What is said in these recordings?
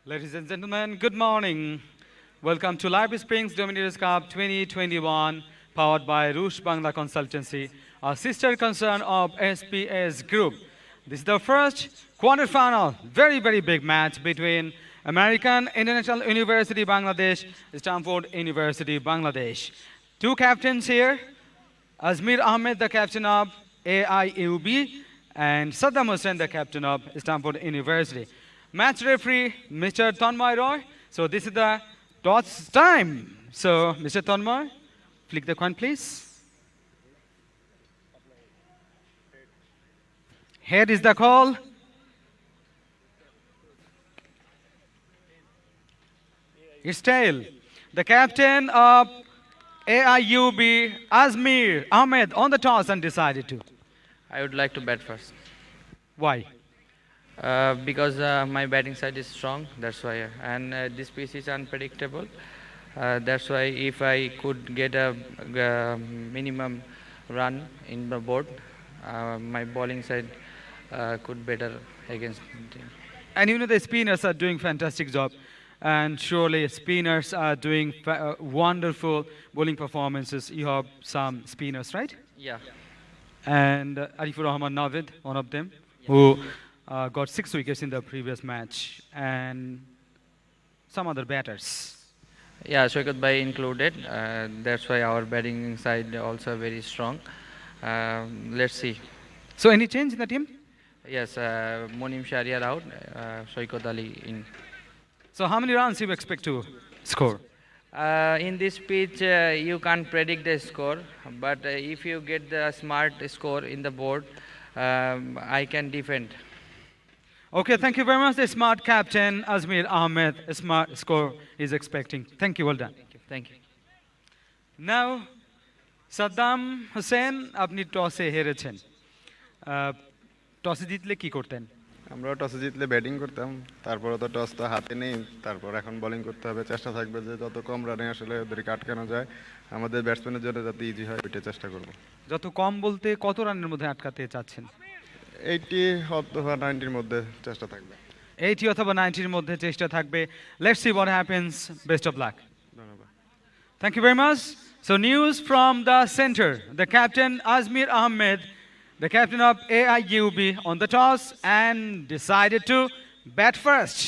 Ladies and gentlemen, good morning. Welcome to Live Springs Dominators Cup 2021, powered by Rush Bangla Consultancy, a sister concern of SPS Group. This is the first quarterfinal, very big match between American International University Bangladesh, Stanford University Bangladesh. Two captains here, Azmir Ahmed, the captain of AIUB, and Saddam Hussain, the captain of Stanford University. Match referee, Mr. Tanmay Roy. So this is the toss time. So, Mr. Tanmay, flick the coin, please. Head is the call. It's tail. The captain of AIUB, Azmir Ahmed, on the toss and decided to. I would like to bat first. Why? Because my batting side is strong, that's why. And this pitch is unpredictable. That's why if I could get a minimum run in the board, my bowling side could better against the team. And you know the spinners are doing fantastic job. And surely spinners are doing wonderful bowling performances. You have some spinners, right? Yeah. And Arifur Rahman Navid, one of them, who got 6 wickets in the previous match, and some other batters. Yeah, Shoikat Bhai included. That's why our batting side also very strong. Let's see. So any change in the team? Yes, Monim Shariar out, Shoikat Ali in. So how many runs you expect to score? In this pitch, you can't predict the score, but if you get the smart score in the board, I can defend. Okay, thank you very much. The smart captain, Azmir Ahmed, a smart score is expecting. Thank you, well done. Thank you. Now, Saddam Hussain, আপনি টসে হেরেছেন। টসে জিতলে কি করতেন? আমরা টসে জিতলে batting করতাম, তারপরে তো টস তো হাতে নেই, তারপর এখন বোলিং করতে হবে। চেষ্টা থাকবে যে যত কম রানে আসলে ওদেরকে আটকানো যায়, আমাদের ব্যাটসম্যানের জন্য যাতে ইজি হয় ওইটা চেষ্টা করব। যত কম বলতে কত রানের মধ্যে আটকাতে চাচ্ছেন? 80 অথবা 90-র মধ্যে চেষ্টা থাকবে। 80 অথবা 90-র মধ্যে চেষ্টা থাকবে। Let's see what happens. Best of luck. ধন্যবাদ। Thank you very much. So news from the center. The captain Azmir Ahmed, the captain of AIUB, on the toss and decided to bat first.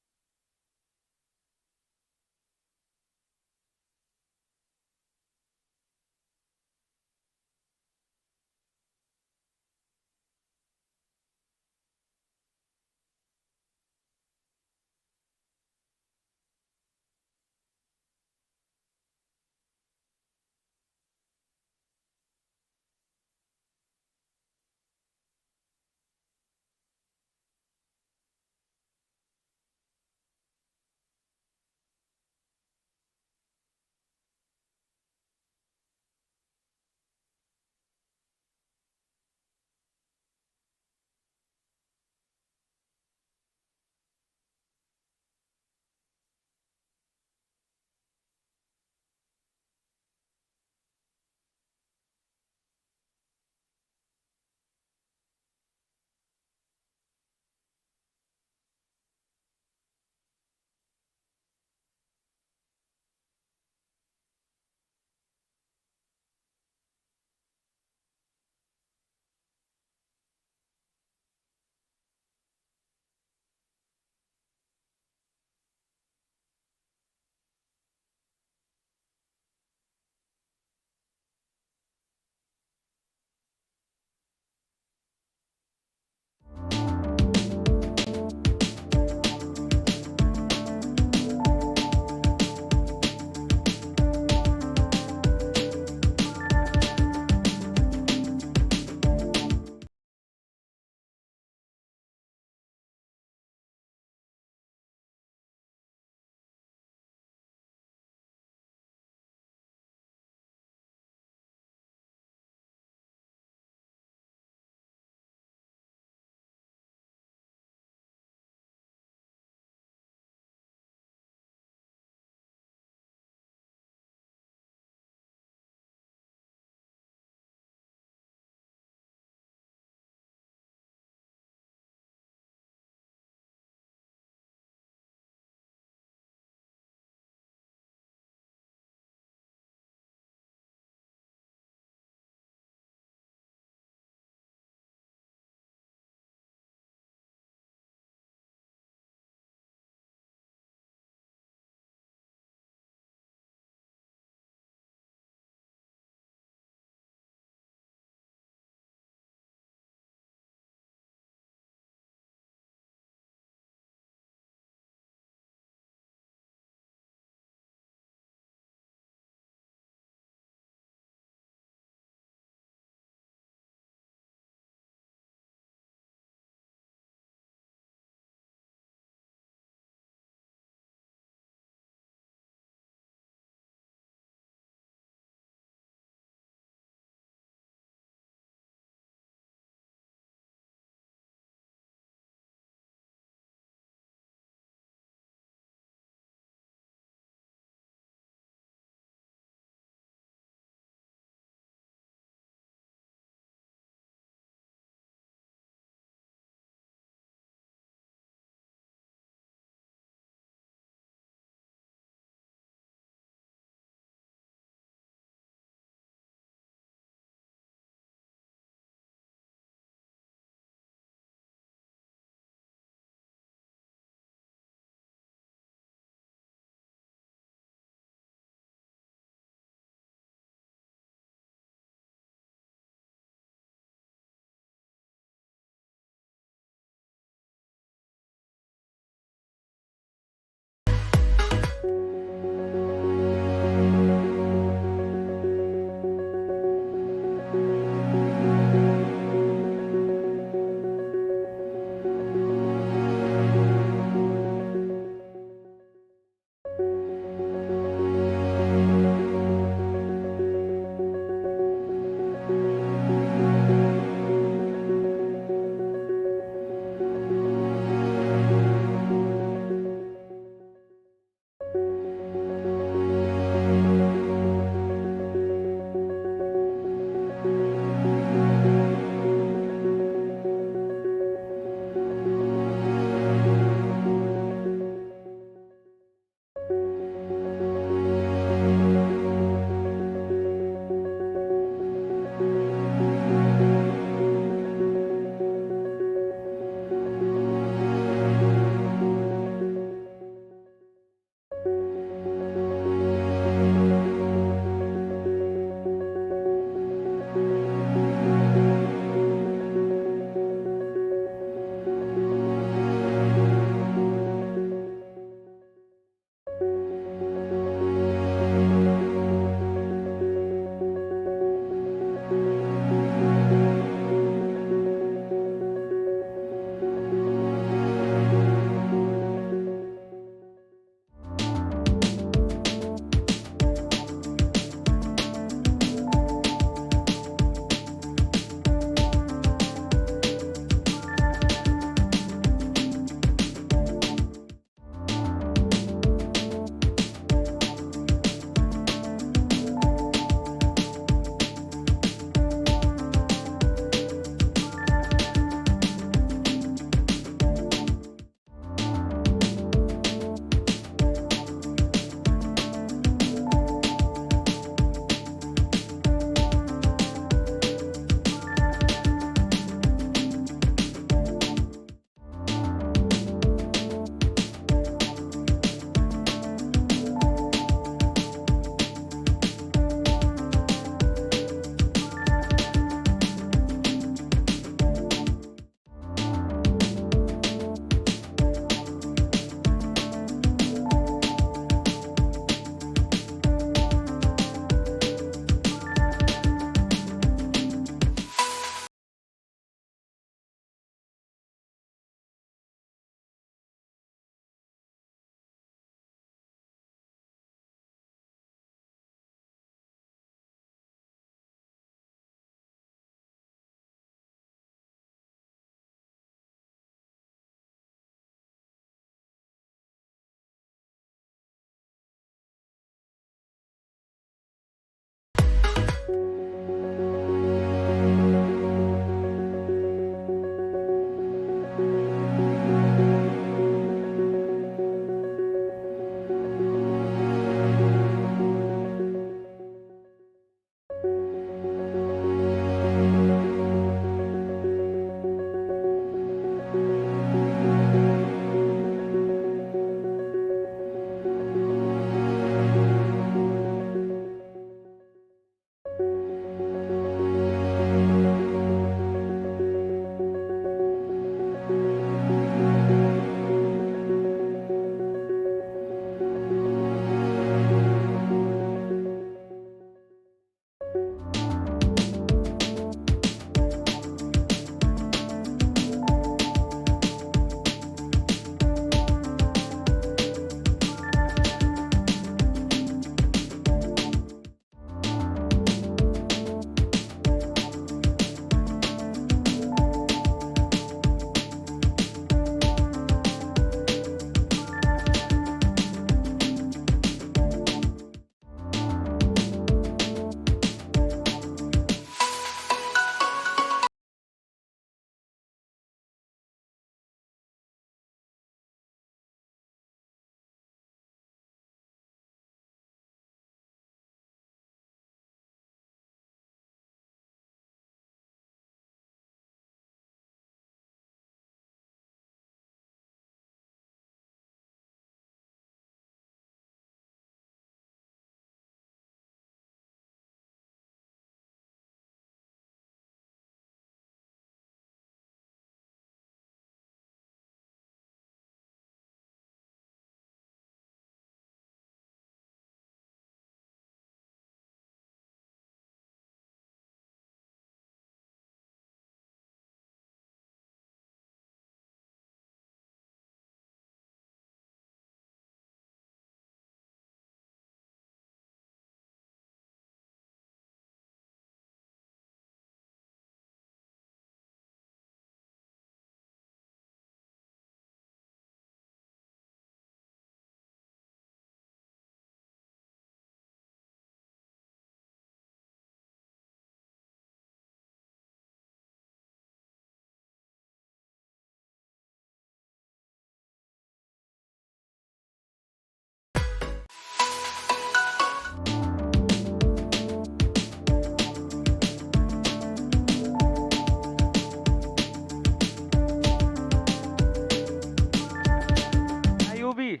AIUB,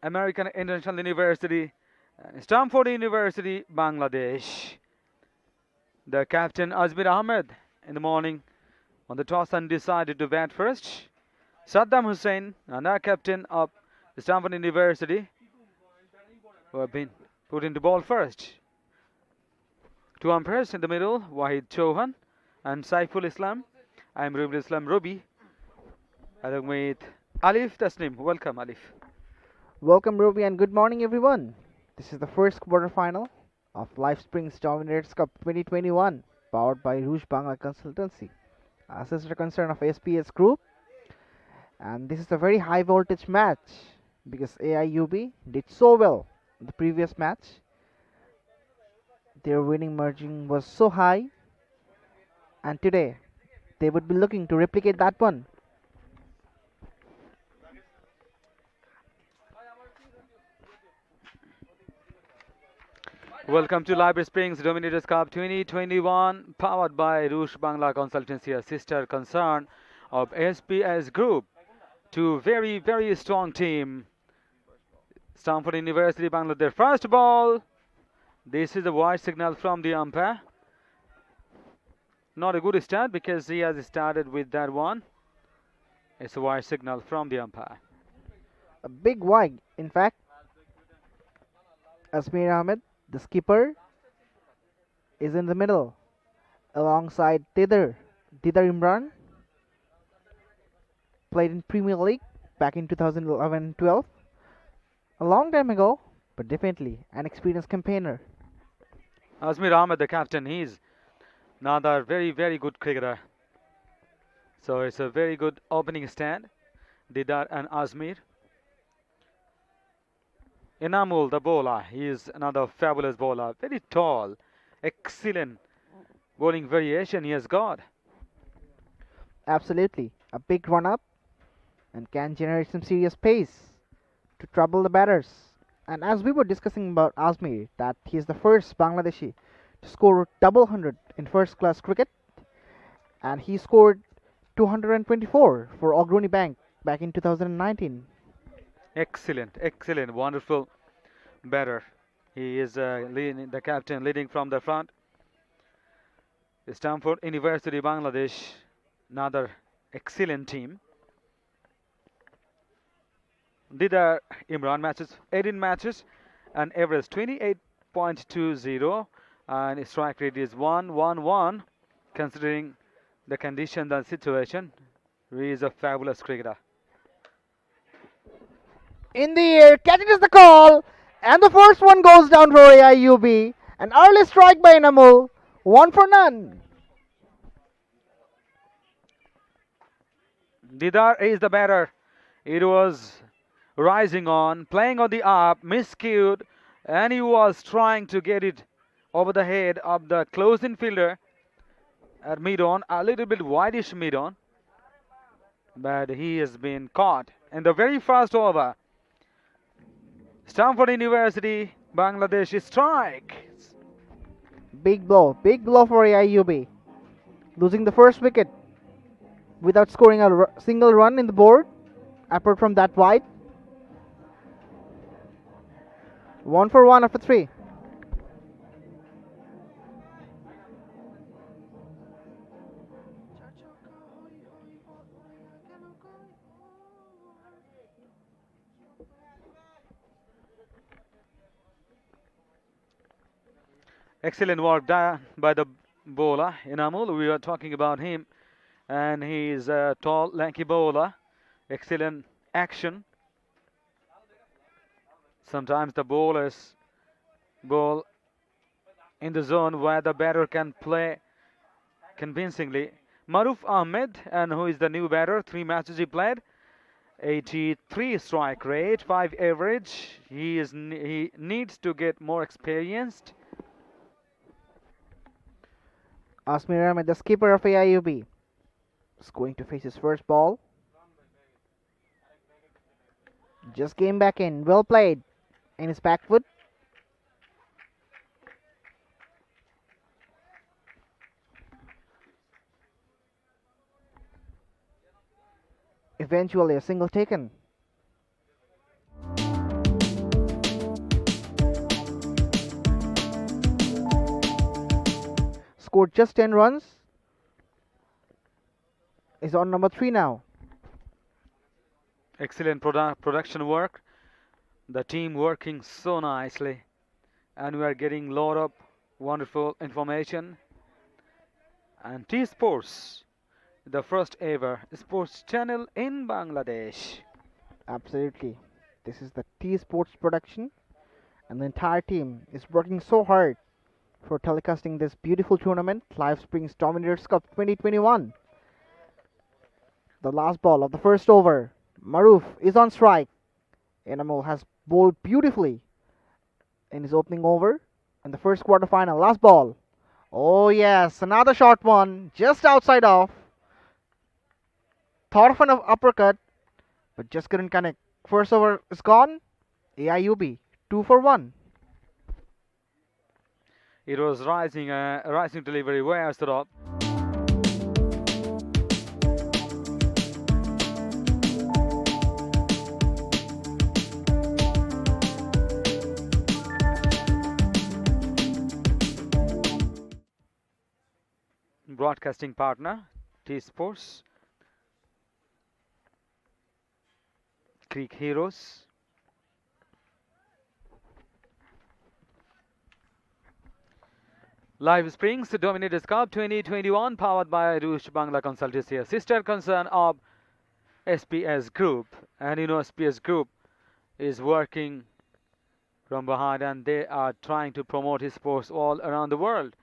American International University, and Stanford University, Bangladesh. The captain Azmir Ahmed in the morning on the toss and decided to bat first. Saddam Hussein, another captain of Stanford University, who have been put into ball first. Two umpires in the middle, Wahid Chauhan and Saiful Islam. I am Rubul Islam Ruby, along with Alif Tasnim. Welcome, Alif. Welcome, Ruby, and good morning, everyone. This is the first quarterfinal of Live Springs Dominators Cup 2021, powered by Rouge Bangla Consultancy, a sister concern of SPS Group. And this is a very high voltage match because AIUB did so well in the previous match. Their winning margin was so high, and today they would be looking to replicate that one. Welcome to Live Springs Dominators Cup 2021, powered by Rouge Bangla Consultancy, a sister concern of SPS Group. Two very strong team. Stamford University, Bangladesh. First ball. This is a wide signal from the umpire. Not a good start because he has started with that one. It's a wide signal from the umpire. A big wide, in fact. Azmir Ahmed, the skipper, is in the middle alongside Didar Imran. Played in Premier League back in 2011-12. A long time ago, but definitely an experienced campaigner. Azmir Ahmed, the captain, he's another very good cricketer. So it's a very good opening stand. Didar and Azmir. Enamul, the bowler, he is another fabulous bowler. Very tall, Excellent bowling variation he has got. Absolutely. A big run up and can generate some serious pace to trouble the batters. And as we were discussing about Azmir, that he is the first Bangladeshi to score double hundred in first class cricket, and he scored 224 for Ogroni Bank back in 2019. Excellent, wonderful batter. He is the captain leading from the front. Stamford University, Bangladesh, another excellent team. Didar Imran matches 18 matches and average 28.20 and strike rate is 111 considering the condition and situation. He is a fabulous cricketer. In the air, catching is the call, and the first one goes down for AIUB. An early strike by Enamul, one for none. Didar is the batter. It was rising on, playing on the up, miscued, and he was trying to get it over the head of the close-in fielder at mid-on, a little bit wideish mid-on, but he has been caught in the very first over. Stanford University, Bangladesh strike. Big blow for AIUB. Losing the first wicket without scoring a single run in the board, apart from that wide. 1 for 1 after 3. Excellent work done by the bowler Inamul. We are talking about him, and he is a tall, lanky bowler. Excellent action. Sometimes the bowlers bowl in the zone where the batter can play convincingly. Maruf Ahmed, and who is the new batter, 3 matches he played, 83 strike rate, 5 average. He needs to get more experienced. Asmir Ahmed, the skipper of AIUB, is going to face his first ball. Just came back in, well played in his back foot. Eventually a single taken. Scored just 10 runs. Is on number 3 now. Excellent production work. The team working so nicely. And we are getting a lot of wonderful information. And T Sports, the first ever sports channel in Bangladesh. Absolutely. This is the T Sports production, and the entire team is working so hard for telecasting this beautiful tournament, Live Springs Dominators Cup 2021. The last ball of the first over. Maruf is on strike. Enamul has bowled beautifully in his opening over in the first quarterfinal. Last ball. Oh yes, another short one, just outside off. Thought of an uppercut, but just couldn't connect. First over is gone. AIUB 2 for 1. It was rising delivery way as the top. Broadcasting partner T Sports, Creek Heroes. Live Springs Dominators Cup 2021 powered by Rush Bangla Consultancy, a sister concern of SPS Group. And you know SPS Group is working from behind, and they are trying to promote his sports all around the world.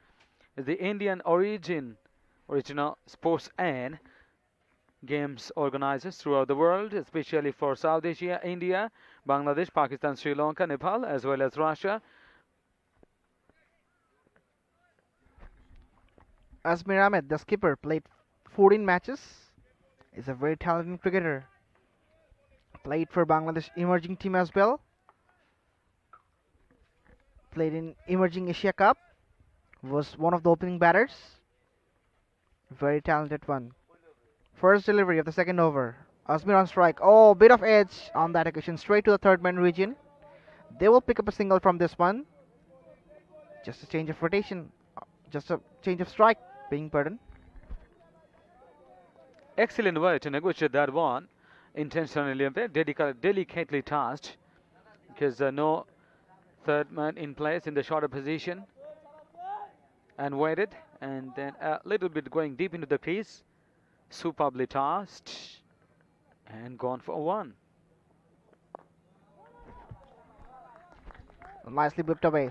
It's the Indian original sports and games organizers throughout the world, especially for South Asia, India, Bangladesh, Pakistan, Sri Lanka, Nepal, as well as Russia. Azmir Ahmed, the skipper, played 14 matches. Is a very talented cricketer. Played for Bangladesh emerging team as well. Played in emerging Asia Cup. Was one of the opening batters. Very talented one. First delivery of the second over. Azmir on strike. Oh, bit of edge on that occasion. Straight to the third man region. They will pick up a single from this one. Just a change of rotation. Just a change of strike. Being pardoned. Excellent way to negotiate that one. Intentionally, delicately tasked, because no third man in place in the shorter position, and waited, and then a little bit going deep into the crease. Superbly tasked, and gone for one. Nicely whipped away.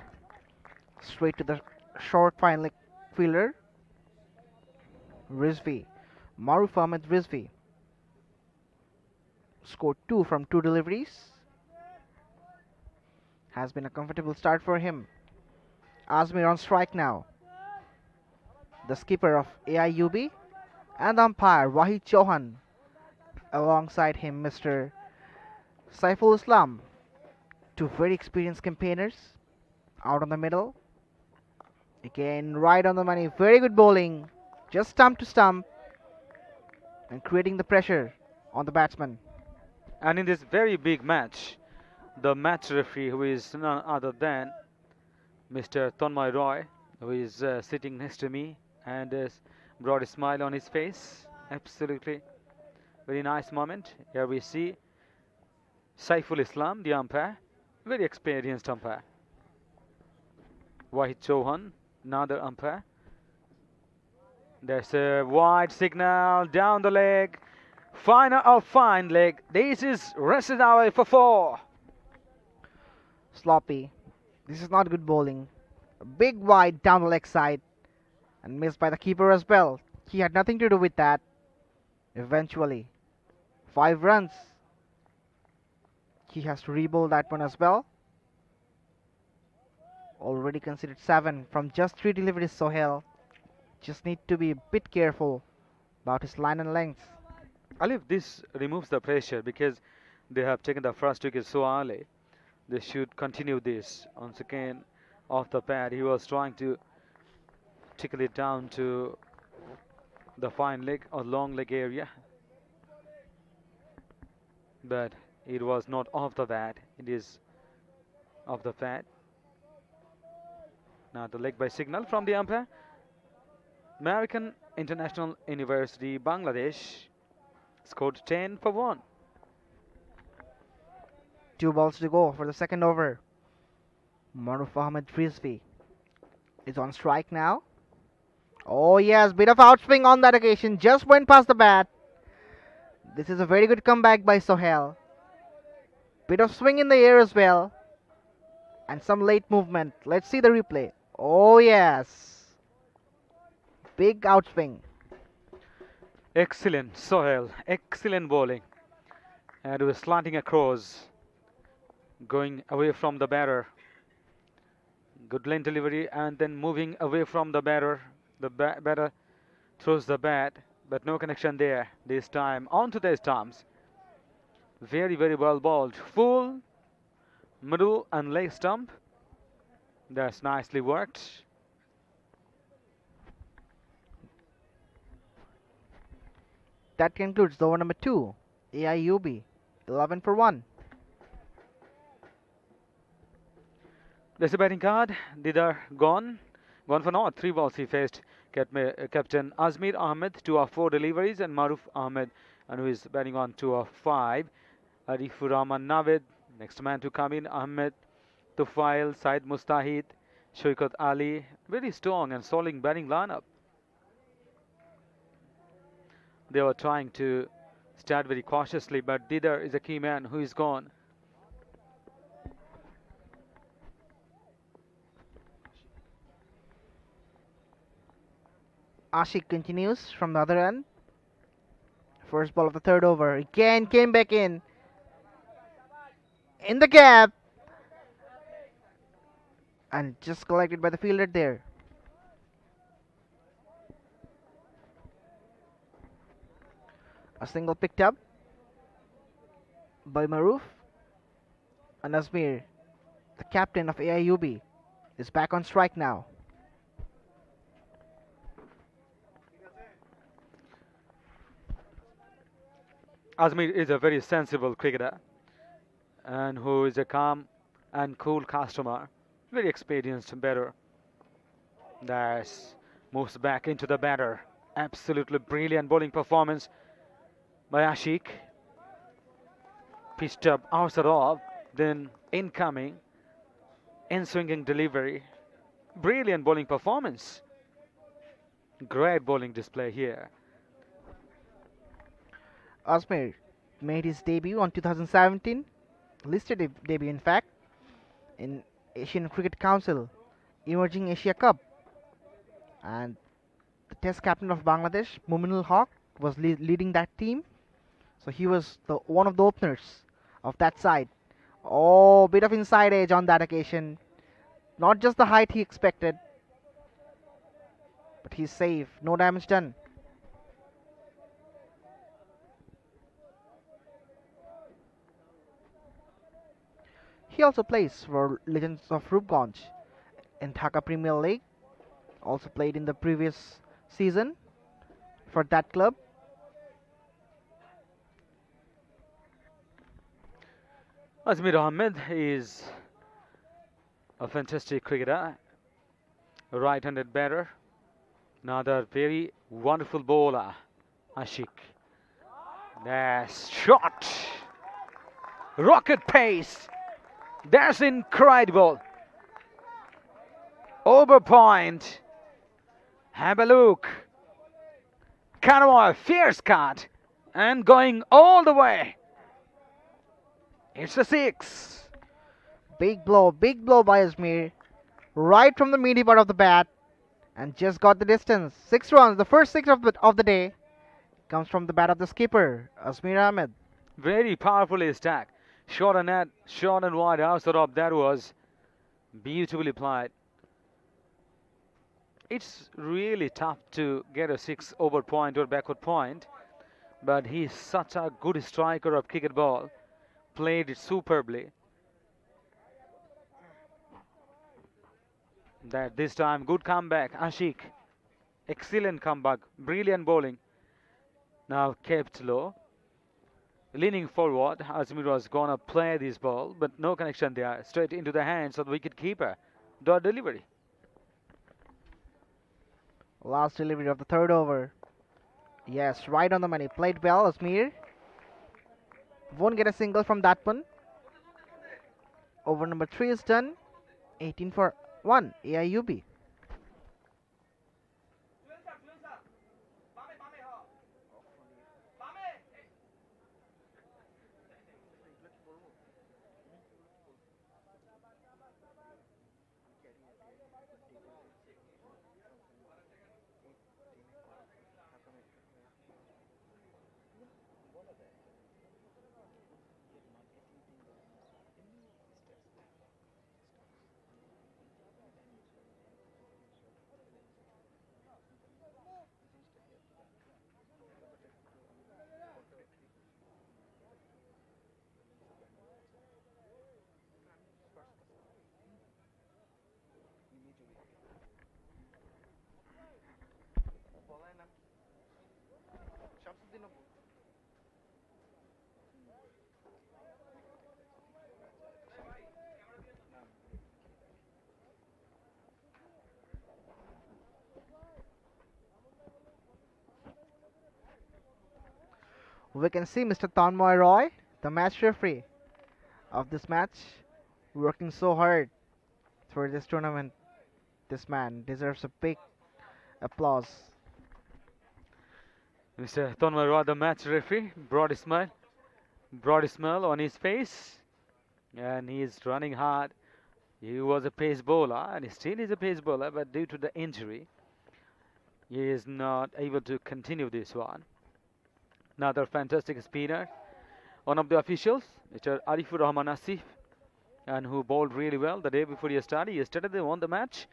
Straight to the short fine leg fielder. Rizvi. Maruf Ahmed Rizvi. Scored 2 from 2 deliveries. Has been a comfortable start for him. Azmir on strike now. The skipper of AIUB and umpire Wahid Chauhan. Alongside him, Mr. Saiful Islam. Two very experienced campaigners. Out on the middle. Again, right on the money. Very good bowling. Just stump to stump. And creating the pressure on the batsman. And in this very big match, the match referee, who is none other than Mr. Tonmay Roy, who is sitting next to me and has brought a smile on his face. Absolutely very nice moment. Here we see Saiful Islam, the umpire, very experienced umpire. Wahid Chauhan, another umpire. There's a wide signal down the leg. Fine leg. This is rested away for 4. Sloppy. This is not good bowling. A big wide down the leg side. And missed by the keeper as well. He had nothing to do with that. Eventually. 5 runs. He has to re-bowl that one as well. Already considered 7 from just 3 deliveries, Sohail. Just need to be a bit careful about his line and length. Alif, this removes the pressure because they have taken the first wicket so early. They should continue this. Once again, off the pad, he was trying to tickle it down to the fine leg or long leg area. But it was not off the pad. It is off the pad. Now the leg by signal from the umpire. American International University, Bangladesh, scored 10 for 1. 2 balls to go for the second over. Maruf Ahmed Rizvi is on strike now. Oh yes, bit of outswing on that occasion. Just went past the bat. This is a very good comeback by Sohail. Bit of swing in the air as well. And some late movement. Let's see the replay. Oh yes. Big outswing. Excellent, Sohail. Excellent bowling. And he was slanting across, going away from the batter. Good lane delivery and then moving away from the batter. The batter throws the bat, but no connection there this time. Onto the stumps. Very, very well bowled. Full, middle and leg stump. That's nicely worked. That concludes the over number 2. AIUB 11 for 1. There's a batting card. Didar gone. Gone for naught. 3 balls he faced. Captain Azmir Ahmed, 2 of 4 deliveries, and Maruf Ahmed, and who is batting on 2 of 5. Arifur Rahman Navid, next man to come in, Ahmed Tufail, Said Mustahid, Shoikat Ali. Very strong and solid batting lineup. They were trying to start very cautiously, but Didar is a key man who is gone. Ashik continues from the other end. First ball of the third over. Again came back in. In the gap. And just collected by the fielder there. A single picked up by Maruf, and Azmir, the captain of AIUB, is back on strike now. Azmir is a very sensible cricketer and who is a calm and cool customer, very experienced batter. That's moves back into the batter. Absolutely brilliant bowling performance by Ashik. Pitched up outside off, then incoming, in swinging delivery. Brilliant bowling performance. Great bowling display here. Azmir made his debut on 2017, listed debut in fact, in Asian Cricket Council Emerging Asia Cup, and the Test captain of Bangladesh, Muminul Haq, was leading that team. So he was one of the openers of that side. Oh, bit of inside edge on that occasion. Not just the height he expected, but he's safe. No damage done. He also plays for Legends of Rupganj in Dhaka Premier League. Also played in the previous season for that club. Azmir Ahmed is a fantastic cricketer, a right-handed batter, another very wonderful bowler, Ashik. That's shot, rocket pace, that's incredible. Over point, have a look, Kanawai, fierce cut, and going all the way. It's a 6. Big blow by Azmir, right from the meaty part of the bat, and just got the distance. 6 runs, the first 6 of the day, comes from the bat of the skipper, Azmir Ahmed. Very powerfully stacked. Short and net, short and wide outside of that was beautifully applied. It's really tough to get a 6 over point or backward point, but he's such a good striker of cricket ball. Played it superbly. That this time, good comeback, Ashik. Excellent comeback, brilliant bowling. Now kept low. Leaning forward, Azmir was gonna play this ball, but no connection there. Straight into the hands of the wicket keeper. Dot delivery. Last delivery of the third over. Yes, right on the money. Played well, Azmir. Won't get a single from that one. Over number 3 is done. 18 for 1, AIUB. We can see Mr. Tanmoy Roy, the match referee of this match, working so hard for this tournament. This man deserves a big applause. Mr. Tonwar Roy, the match referee, broad smile on his face, and he is running hard. He was a pace bowler, and he still is a pace bowler, but due to the injury, he is not able to continue this one. Another fantastic spinner. One of the officials, Mr. Arifur Rahman Asif, and who bowled really well the day before yesterday. Yesterday they won the match,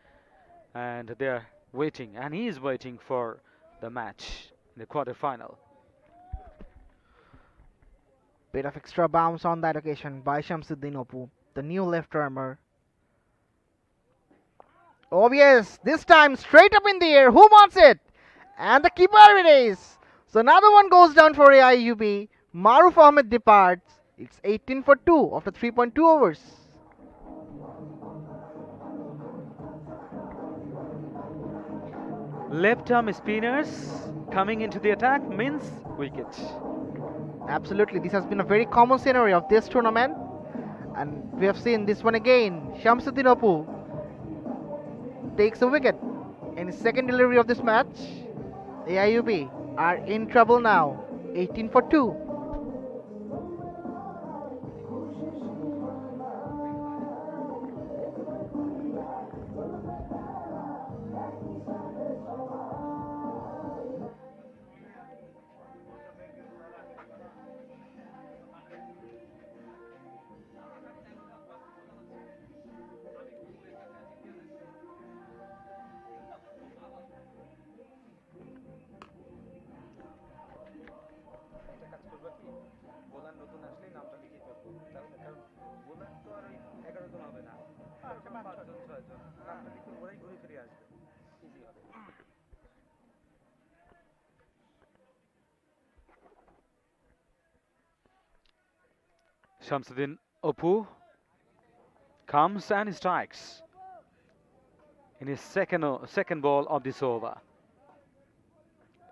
and they are waiting, and he is waiting for the match in the quarter final. Bit of extra bounce on that occasion by Shamsuddin Opoo, the new left armer. Oh yes, this time straight up in the air. Who wants it? And the keeper it is. So another one goes down for AIUB. Maruf Ahmed departs. It's 18 for 2 after 3.2 overs. Left arm spinners coming into the attack means wicket. Absolutely, this has been a very common scenario of this tournament. And we have seen this one again. Shamsuddin Opoo takes a wicket in his second delivery of this match. AIUB are in trouble now. 18 for 2. Shamsuddin Opoo comes and strikes in his second ball of this over.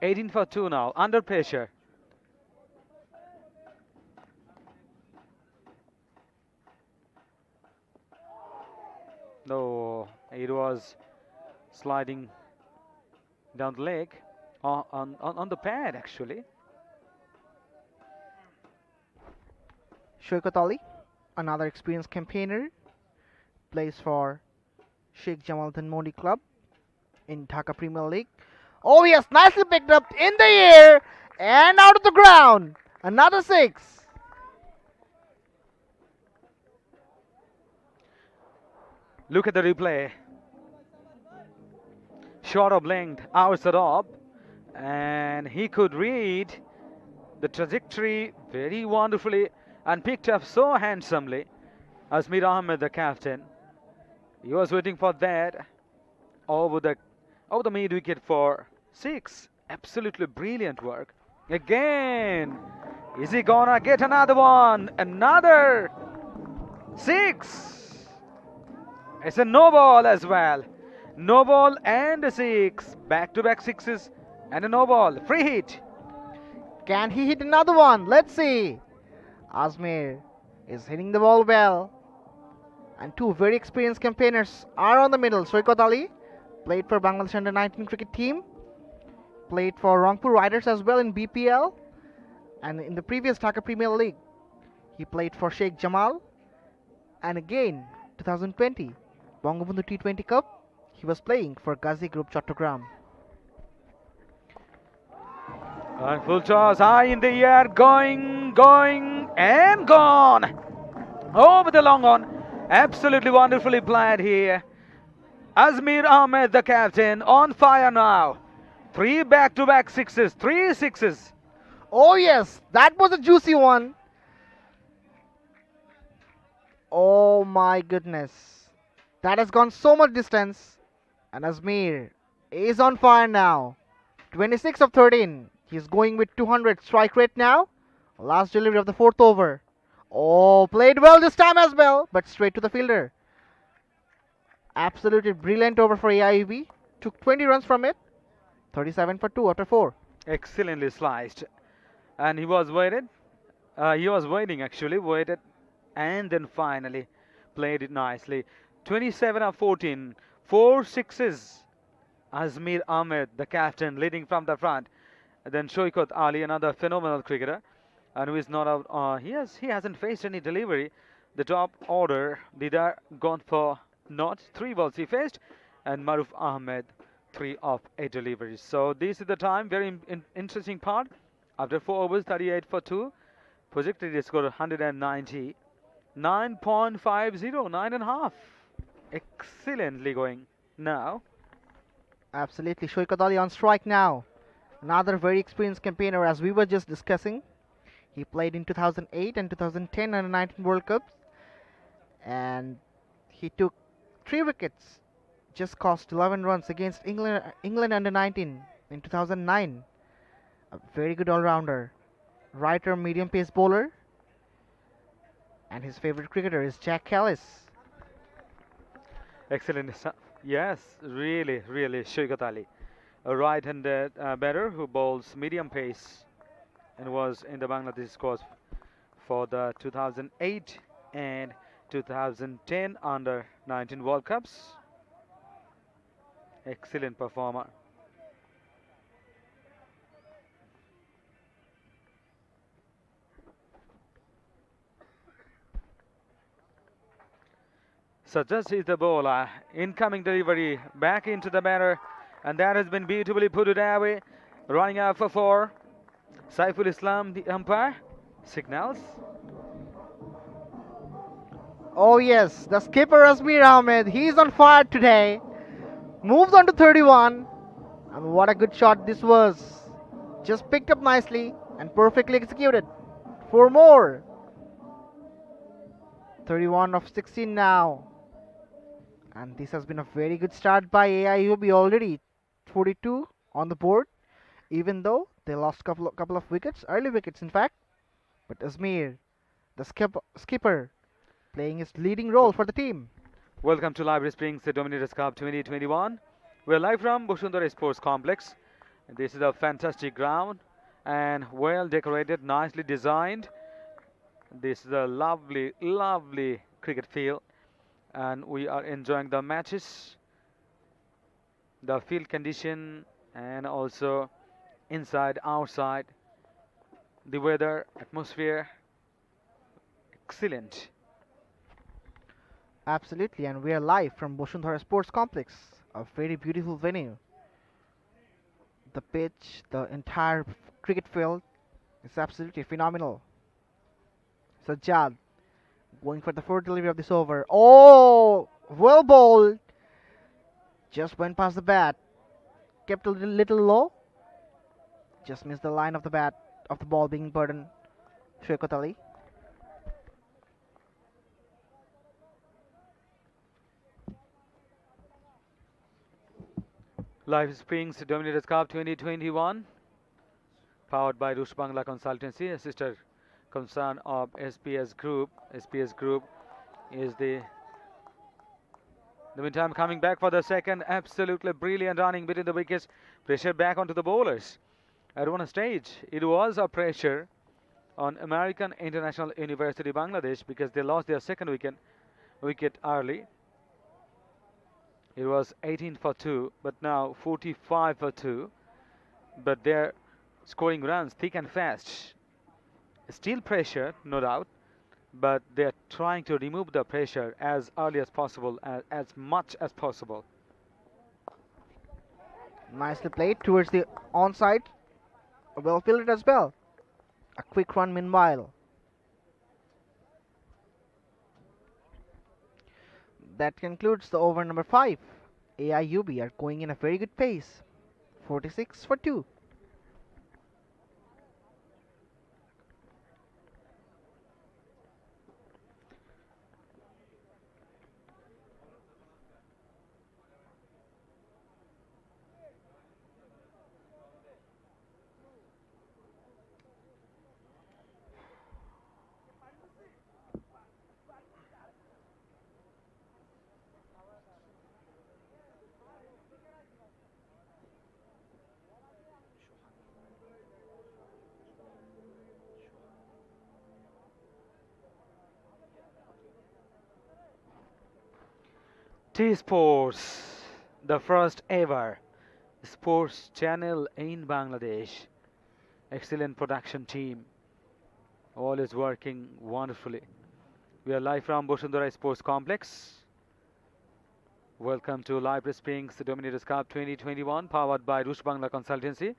18 for 2 now, under pressure. No, it was sliding down the leg, on the pad actually. Shoikat Ali, another experienced campaigner, plays for Sheikh Jamal Modi Club in Dhaka Premier League. Oh yes, nicely picked up in the air and out of the ground. Another 6. Look at the replay. Short of length, outside up, and he could read the trajectory very wonderfully and picked up so handsomely. Asmir Ahmed, the captain, he was waiting for that over the mid wicket for 6. Absolutely brilliant work. Again, is he gonna get another one? Another 6. It's a no ball as well. No ball and a 6. Back-to-back 6s and a no ball. Free hit. Can he hit another one? Let's see. Asmir is hitting the ball well. And 2 very experienced campaigners are on the middle. Shoikat Ali played for Bangladesh Under-19 cricket team. Played for Rangpur Riders as well in BPL. And in the previous Dhaka Premier League, he played for Sheikh Jamal. And again, 2020, Bangabandhu T20 Cup, he was playing for Ghazi Group Chattogram. And full toss, high in the air, going, and gone. Over the long on. Absolutely wonderfully played here. Asmir Ahmed, the captain, on fire now. 3 back-to-back 6s, 3 6s. Oh yes, that was a juicy one. Oh my goodness. That has gone so much distance. And Asmir is on fire now. 26 of 13. He's going with 200 strike rate now. Last delivery of the 4th over. Oh, played well this time as well, but straight to the fielder. Absolutely brilliant over for AIUB. Took 20 runs from it. 37 for 2 after 4. Excellently sliced. And he was waited. He was waiting actually, waited, and then finally played it nicely. 27 of 14. 4 6s. Asmir Ahmed, the captain, leading from the front. Then Shoikat Ali, another phenomenal cricketer, and who is not out. He hasn't faced any delivery. The top order, Didar gone for not 3 balls he faced, and Maruf Ahmed 3 of 8 deliveries. So this is the time. Very interesting part. After 4 overs, 38 for 2. Projected score 190. 9.50, 9.5. Excellently going now. Absolutely. Shoikat Ali on strike now. Another very experienced campaigner, as we were just discussing. He played in 2008 and 2010 under 19 World Cups, and he took 3 wickets, just cost 11 runs against England under 19 in 2009. A very good all-rounder, right-arm medium pace bowler, and his favorite cricketer is Jack Callis. Excellent. Yes, really, really, Shaukat Ali, a right-handed batter who bowls medium pace and was in the Bangladesh squad for the 2008 and 2010 under 19 World Cups. Excellent performer. So just is the bowler. Incoming delivery back into the batter, and that has been beautifully put it away. Running out for 4. Saiful Islam, the umpire, signals. Oh yes, the skipper Asmir Ahmed, he's on fire today. Moves on to 31, and what a good shot this was. Just picked up nicely and perfectly executed. 4 more. 31 of 16 now. And this has been a very good start by AIUB already. 42 on the board, even though they lost couple of wickets, early wickets in fact. But Asmir, the skipper, playing his leading role for the team. Welcome to Library Springs, the Dominators Cup 2021. We're live from Bashundhara Sports Complex. This is a fantastic ground and well decorated, nicely designed. This is a lovely, lovely cricket field, and we are enjoying the matches, the field condition, and also inside, outside, the weather, atmosphere. Excellent. Absolutely, and we are live from Bashundhara Sports Complex, a very beautiful venue. The pitch, the entire cricket field is absolutely phenomenal. Sajjad going for the fourth delivery of this over. Oh, well bowled. Just went past the bat. Kept a little low. Just missed the line of the bat of the ball being burdened. Shaukat Ali. Live Springs Dominators Cup 2021, powered by Rush Bangla Consultancy, a sister concern of SPS Group. SPS Group is the meantime coming back for the second. Absolutely brilliant running between the wickets. Pressure back onto the bowlers. At one stage, it was a pressure on American International University Bangladesh because they lost their second wicket early. It was 18 for 2, but now 45 for 2. But they're scoring runs thick and fast. Still pressure, no doubt, but they're trying to remove the pressure as early as possible, as much as possible. Nicely played towards the onside. Well fielded as well. A quick run meanwhile. That concludes the over number 5. AIUB are going in a very good pace. 46 for 2. T-Sports, the first ever sports channel in Bangladesh. Excellent production team. All is working wonderfully. We are live from Bashundhara Sports Complex. Welcome to Library Springs Dominators Cup 2021, powered by Rush Bangla Consultancy,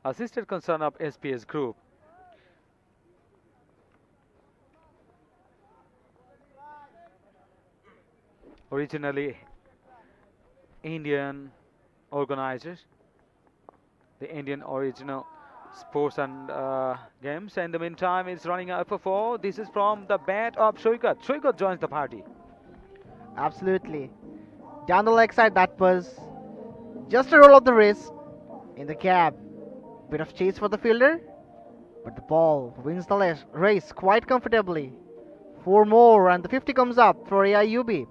a sister concern of SPS Group. Originally Indian organizers, the Indian original Sports and games. In the meantime, it's running out for 4. This is from the bat of Shoikat. Shoikat joins the party. Absolutely. Down the leg side, that was just a roll of the wrist in the gap. Bit of chase for the fielder, but the ball wins the race quite comfortably. 4 more, and the 50 comes up for AIUB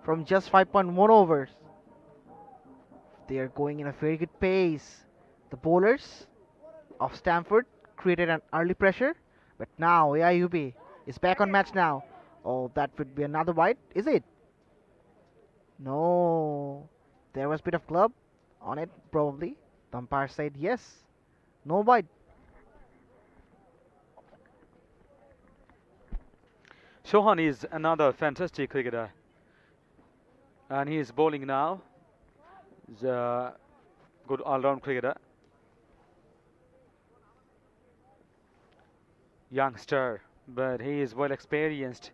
from just 5.1 overs. They are going in a very good pace. The bowlers of Stamford created an early pressure, but now AIUB is back on match now. Oh, that would be another wide, is it? No, there was a bit of club on it, probably. The umpire said yes. No wide. Chauhan is another fantastic cricketer, and he is bowling now. He's a good all-round cricketer. Youngster, but he is well experienced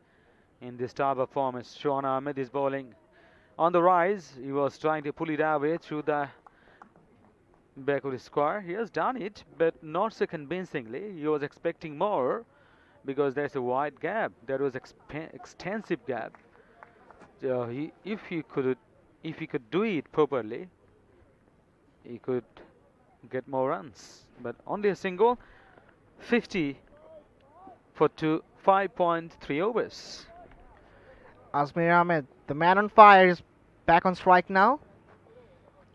in this type of performance. Chauhan Ahmed is bowling on the rise. He was trying to pull it away through the backward square. He has done it, but not so convincingly. He was expecting more because there's a wide gap. There was extensive gap. So if he could do it properly, he could get more runs. But only a single, 50 for 5.3 overs. Azmir Ahmed, the man on fire, is back on strike now.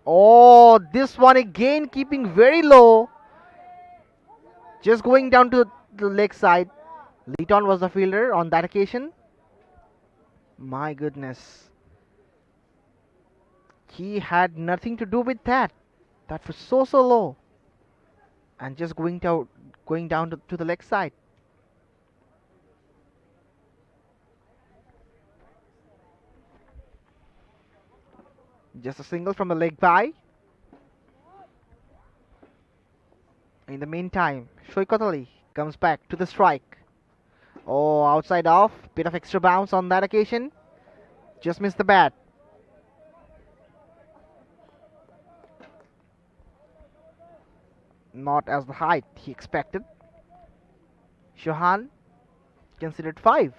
Oh, this one again keeping very low. Just going down to the leg side. Leighton was the fielder on that occasion. My goodness. He had nothing to do with that. That was so low. And just going down to the leg side. Just a single from the leg by. In the meantime, Shoikat Ali comes back to the strike. Oh, outside off. Bit of extra bounce on that occasion. Just missed the bat. Not as the height he expected. Chauhan considered 5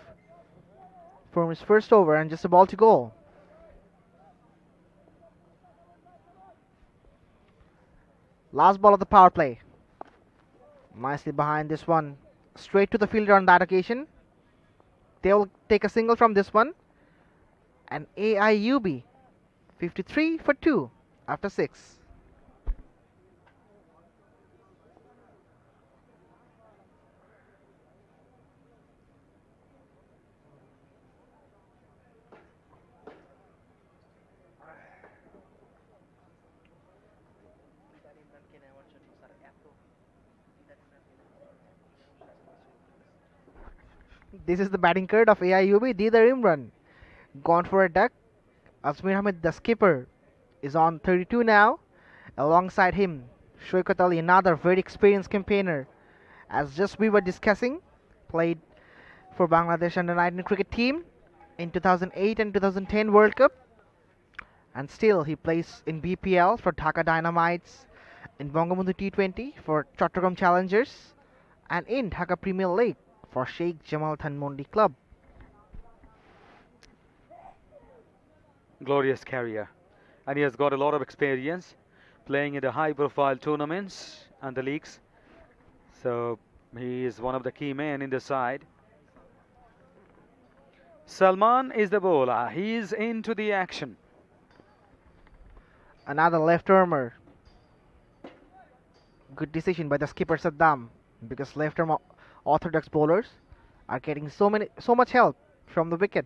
from his first over and just a ball to go. Last ball of the power play. Nicely behind this one. Straight to the fielder on that occasion. They'll take a single from this one. And AIUB 53 for 2 after 6. This is the batting card of AIUB, Deedar Imran. Gone for a duck. Azmir Ahmed, the skipper, is on 32 now. Alongside him, Shoikat Ali, another very experienced campaigner. As just we were discussing, played for Bangladesh under-19 cricket team in 2008 and 2010 World Cup. And still he plays in BPL for Dhaka Dynamites, in Bangamundhu T20 for Chattogram Challengers, and in Dhaka Premier League for Sheikh Jamal Thanmondi Club. Glorious career, and he has got a lot of experience playing in the high-profile tournaments and the leagues. So he is one of the key men in the side. Salman is the bowler. He is into the action. Another left-armer. Good decision by the skipper Saddam, because left-arm orthodox bowlers are getting so much help from the wicket.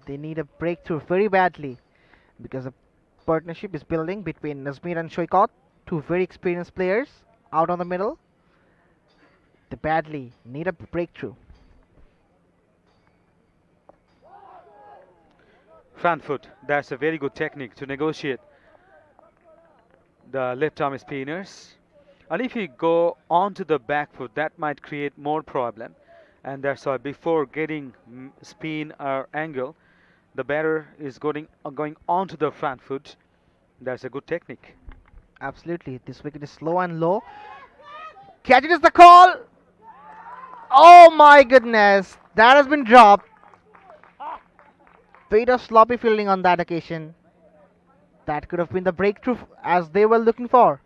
They need a breakthrough very badly because a partnership is building between Nazmir and Shoikat, two very experienced players out on the middle. They badly need a breakthrough. Front foot, that's a very good technique to negotiate the left arm spinners. And if you go onto the back foot, that might create more problem. And that's why before getting spin or angle, the batter is going onto the front foot. That's a good technique. Absolutely. This wicket is slow and low. Catch it is the call. Oh my goodness. That has been dropped. Bit of sloppy fielding on that occasion. That could have been the breakthrough as they were looking for.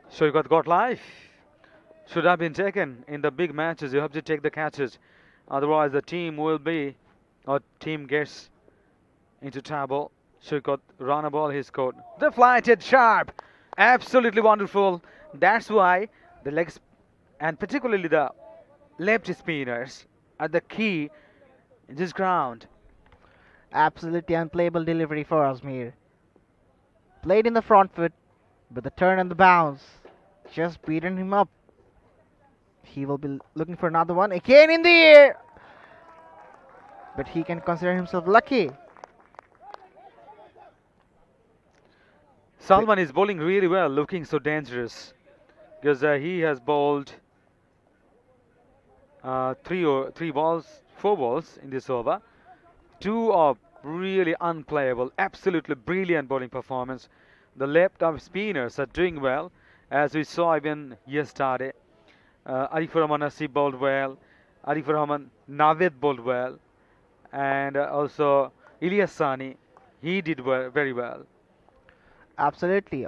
Shoikat got life. Should have been taken in the big matches. You have to take the catches. Otherwise, the team will be, or team gets into trouble. Shoikat run a ball he scored. Deflated sharp. Absolutely wonderful. That's why the legs, and particularly the left spinners, are the key in this ground. Absolutely unplayable delivery for Asmir. Played in the front foot, but the turn and the bounce just beaten him up. He will be looking for another one. Again in the air! But he can consider himself lucky. Salman is bowling really well, looking so dangerous. Because he has bowled four balls in this over. Two are really unplayable, absolutely brilliant bowling performance. The left-arm spinners are doing well, as we saw even yesterday. Arifur Rahman Asif bowled well, Arifur Rahman Naved bowled well, and also Ilyas Sani, he did well, very well. Absolutely.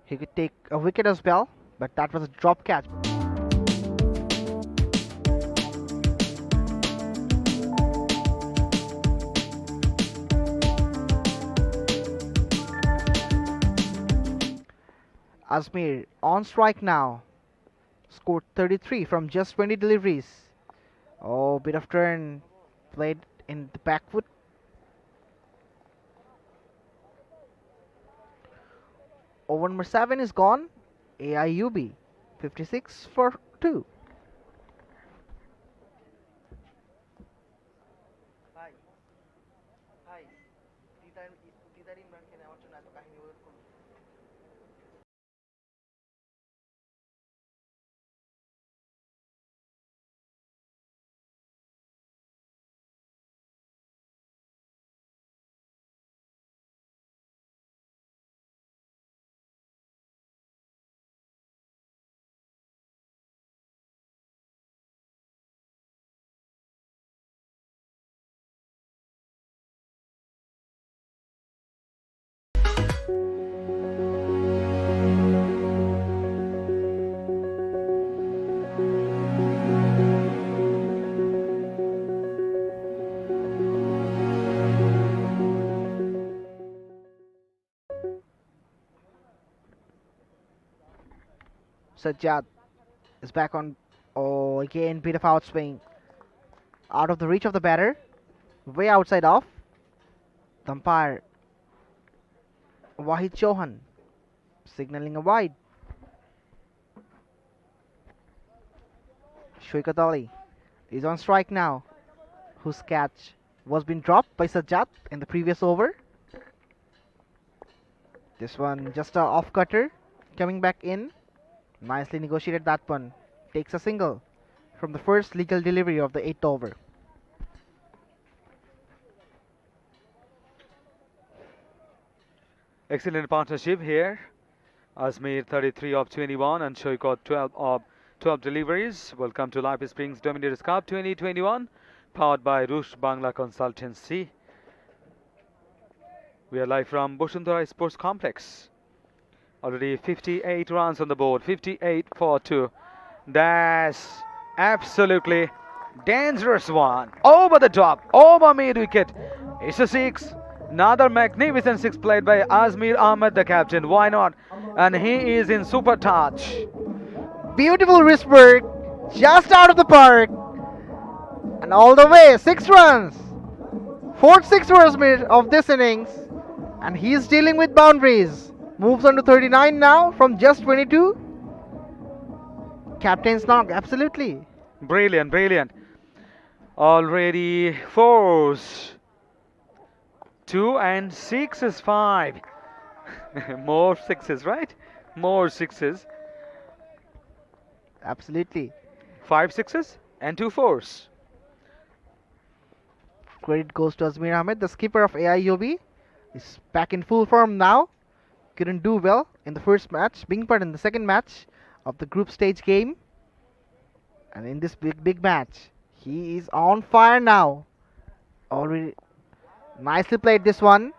He could take a wicket as well, but that was a drop catch. Asmir on strike now. Scored 33 from just 20 deliveries. Oh, bit of turn played in the back foot. Over number 7 is gone. AIUB 56 for 2. Sajjad is back on. Oh, again, bit of outswing. Out of the reach of the batter. Way outside off. The umpire, Wahid Chauhan, signaling a wide. Shoikat Ali is on strike now, whose catch was been dropped by Sajjad in the previous over. This one just a off cutter coming back in. Nicely negotiated that one. Takes a single from the first legal delivery of the 8th over. Excellent partnership here. Asmir 33 of 21 and Shoikat 12 of 12 deliveries. Welcome to Live Springs Dominators Cup 2021, powered by Rush Bangla Consultancy. We are live from Bashundhara Sports Complex. Already 58 runs on the board, 58 for 2. That's absolutely dangerous one. Over the top, over mid wicket. It's a 6. Another magnificent 6 played by Asmir Ahmed, the captain. Why not? And he is in super touch. Beautiful wrist work, just out of the park. And all the way, 6 runs. 4th 6 for Asmir of this innings. And he's dealing with boundaries. Moves on to 39 now from just 22. Captain's knock, absolutely. Brilliant, brilliant. Already 4s. 2 and 6 is 5. More 6s, right? More 6s. Absolutely. 5 6s and 2 4s. Credit goes to Azmir Ahmed, the skipper of AIUB. Is back in full form now. Couldn't do well in the first match, being part in the second match of the group stage game. And in this big match, he is on fire now. Already nicely played this one.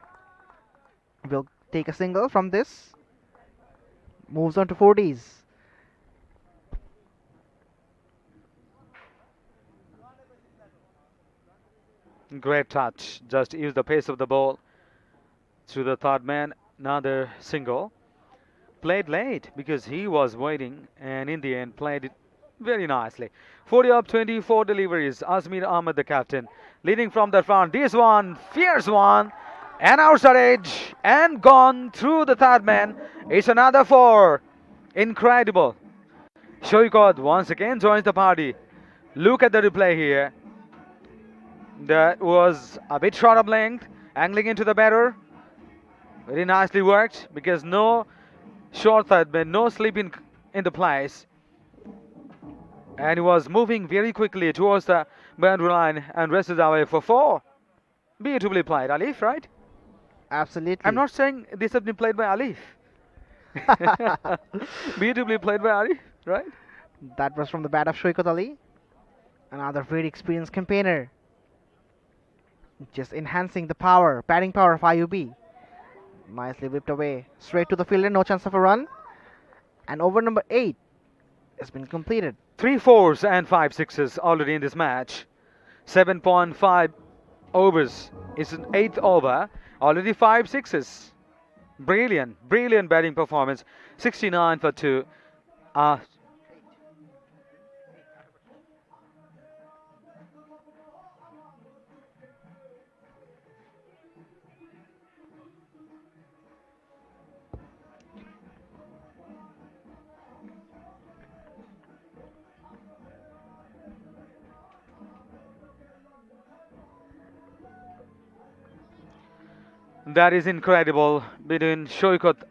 Will take a single from this. Moves on to 40s. Great touch. Just use the pace of the ball to the third man. Another single. Played late because he was waiting, and in the end played it very nicely. 40 up, 24 deliveries. Azmir Ahmed, the captain, leading from the front. This one, fierce one, and outside edge, and gone through the third man. It's another 4. Incredible. Shoikot once again joins the party. Look at the replay here. That was a bit short of length, angling into the batter. Very nicely worked because no short third man, no slip in the place. And he was moving very quickly towards the boundary line and rested away for 4. Beautifully played, Alif, right? Absolutely. I'm not saying this has been played by Alif. Beautifully played by Alif, right? That was from the bat of Shoikot Ali. Another very experienced campaigner. Just enhancing the batting power of IUB. Nicely whipped away. Straight to the fielder, no chance of a run. And over number 8 has been completed. 3 fours and 5 sixes already in this match. 7.5 overs. It's an 8th over. Already 5 sixes. Brilliant batting performance. 69 for 2. That is incredible between Shoikot.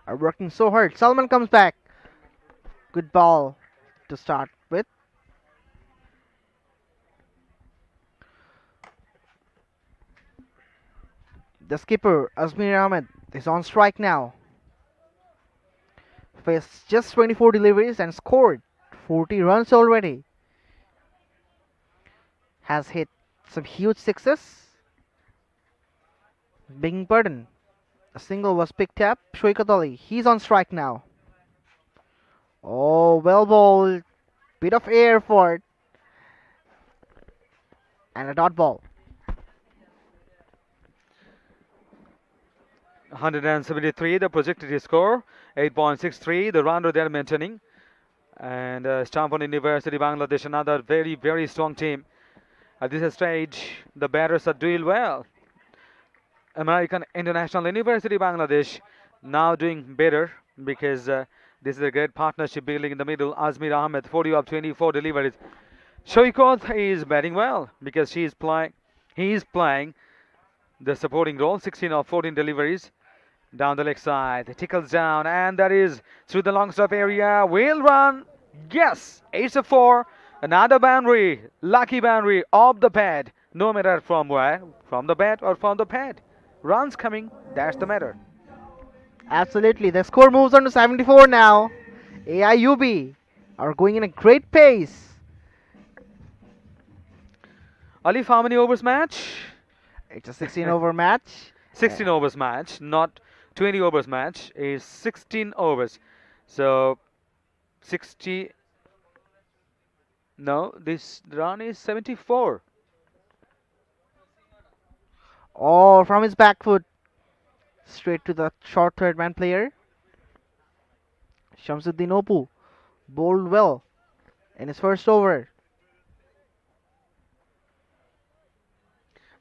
Are working so hard. Salman comes back. Good ball to start with. The skipper, Azmir Ahmed, is on strike now. Faced just 24 deliveries and scored 40 runs already. Has hit some huge sixes. Begging pardon. A single was picked up. Shoikot Ali, he's on strike now. Oh, well bowled. Bit of air for it. And a dot ball. 173 the projected score. 8.63 the run rate they are maintaining. And Stanford University Bangladesh, another very strong team. At this stage the batters are doing well. American International University Bangladesh now doing better because this is a great partnership building in the middle. Azmir Ahmed, 40 of 24 deliveries. Shoikot is batting well because he is playing the supporting role. 16 of 14 deliveries down the leg side. Tickles down, and that is through the long stop area. Will run. Yes, it's a 4. Another boundary. Lucky boundary off the pad. No matter from where, from the bat or from the pad. Runs coming, that's the matter. Absolutely. The score moves on to 74 now. AIUB are going in a great pace. Alif, how many overs match? It's a 16 over match. 16 overs match, not 20 overs match. Is 16 overs. So 60. No, this run is 74. Oh, from his back foot. Straight to the short third man player. Shamsuddin Opu bowled well in his first over.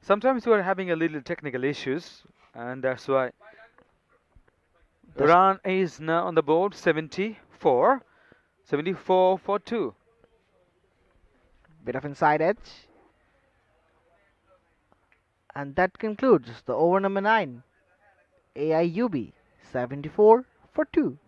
Sometimes we are having a little technical issues, and that's why The run is now on the board 74, 74 for 2. bit of inside edge. And that concludes the over number 9. AIUB 74 for 2.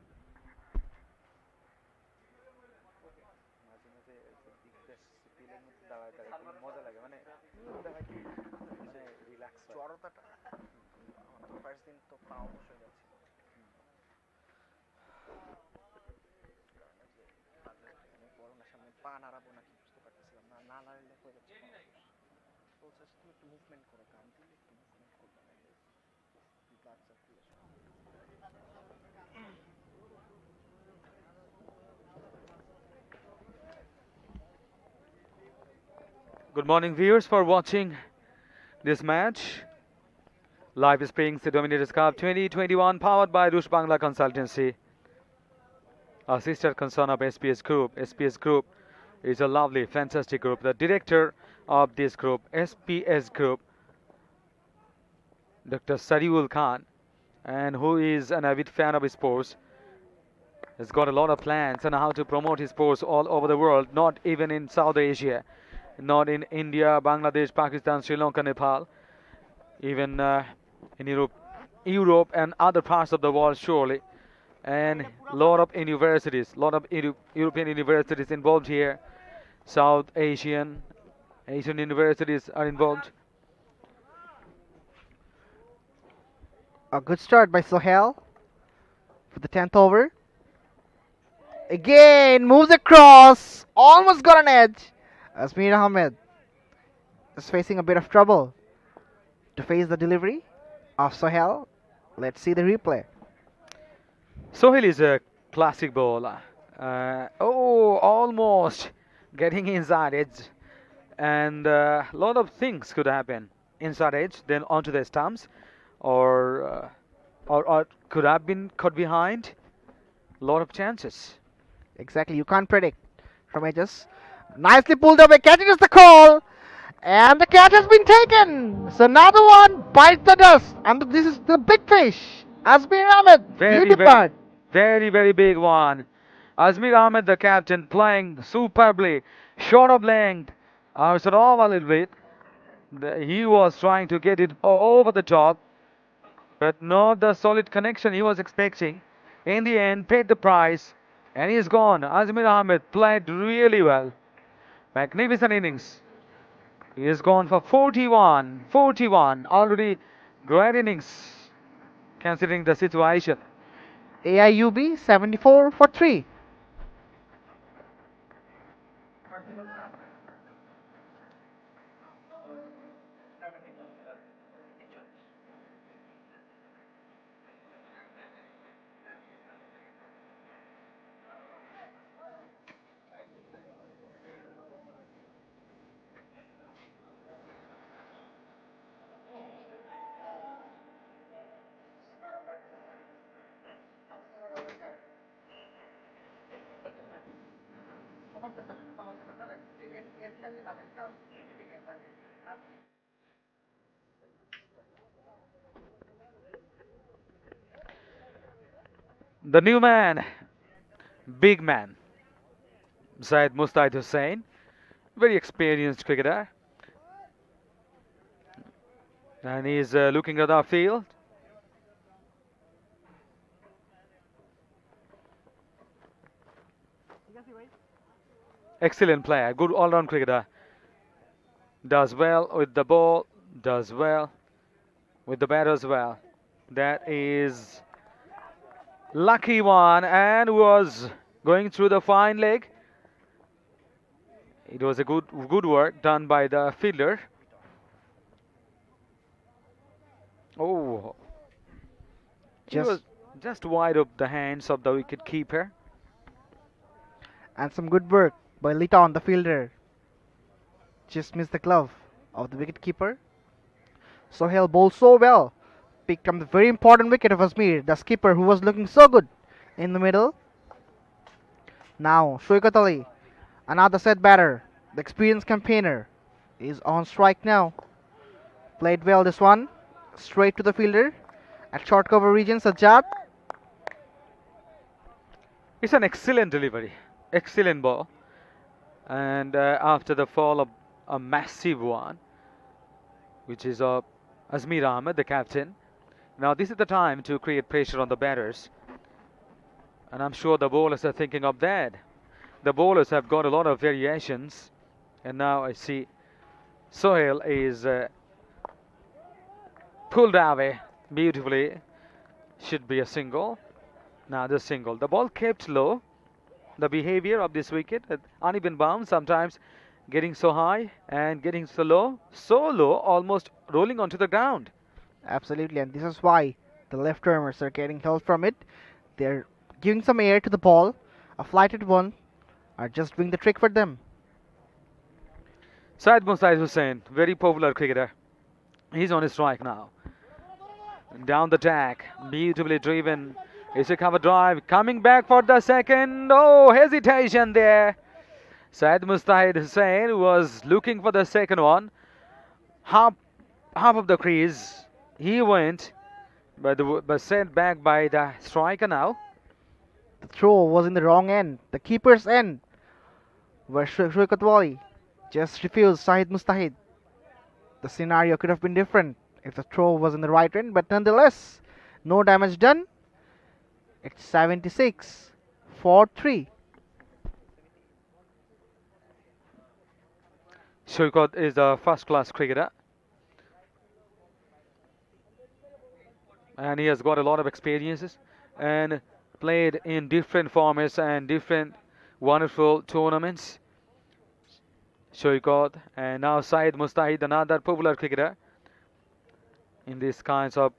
Good morning, viewers, for watching this match. Live Springs the Dominators Cup 2021, powered by Rush Bangla Consultancy, a sister concern of SPS Group. SPS Group is a lovely, fantastic group. The director of this group, SPS Group, Dr. Sariul Khan, and who is an avid fan of sports, has got a lot of plans on how to promote his sports all over the world, not even in South Asia, not in India, Bangladesh, Pakistan, Sri Lanka, Nepal, even in Europe and other parts of the world, surely. And lot of universities, European universities involved here. South Asian universities are involved. A good start by Sohail for the 10th over. Again, moves across. Almost got an edge. Asmir Ahmed is facing a bit of trouble to face the delivery of Sohail. Let's see the replay. Sohail is a classic bowler. Almost getting inside edge, and a lot of things could happen. Inside edge, then onto the stumps, or could have been cut behind. Lot of chances. Exactly, you can't predict from edges. Nicely pulled away. Catch it is the call. And the catch has been taken. So another one bites the dust. And this is the big fish. Asmir Ahmed. Very, Beauty very, bird. very big one. Azmir Ahmed, the captain, playing superbly. Short of length. Sort of a little bit. He was trying to get it over the top, but not the solid connection he was expecting. In the end, paid the price, and he's gone. Azmir Ahmed played really well. Magnificent innings. He is gone for 41. Already great innings, considering the situation. AIUB 74 for 3. The new man, big man, Zaid Mustaid Hussain, very experienced cricketer, and he's looking at our field. Excellent player, good all-round cricketer. Does well with the ball, does well with the bat as well. That is lucky one, and was going through the fine leg. It was a good work done by the fielder. Oh, it was just wide of the hands of the wicket keeper. And some good work by Liton, the fielder. Just missed the glove of the wicket keeper. Sohail bowled so well. Picked up the very important wicket of Asmir, the skipper who was looking so good in the middle. Now, Shoikat Ali, another set batter, the experienced campaigner, is on strike now. Played well this one. Straight to the fielder. At short cover region, Sajjad. It's an excellent delivery. Excellent ball. And after the fall of a massive one, which is of Azmir Ahmed, the captain. Now this is the time to create pressure on the batters. And I'm sure the bowlers are thinking of that. The bowlers have got a lot of variations. And now I see Sohail is pulled away beautifully. Should be a single. Now the single. The ball kept low. The behavior of this wicket, uneven bounce, sometimes getting so high and getting so low, almost rolling onto the ground. Absolutely, and this is why the left-armers are getting help from it. They're giving some air to the ball. A flighted one are just doing the trick for them. Syed Mustaid Hussain, very popular cricketer. He's on his strike now. Down the track, beautifully driven. It's a cover drive, coming back for the second. Oh, hesitation there. Syed Mustahid Hussain was looking for the second one. Half of the crease. He went, but sent back by the striker now. The throw was in the wrong end, the keeper's end, where Shoikat Wali just refused Sahid Mustahid. The scenario could have been different if the throw was in the right end, but nonetheless, no damage done. It's 76 for 3. Shoikat is a first-class cricketer. And he has got a lot of experiences and played in different formats and different wonderful tournaments. Shoikat and now Syed Mustahid, another popular cricketer in these kinds of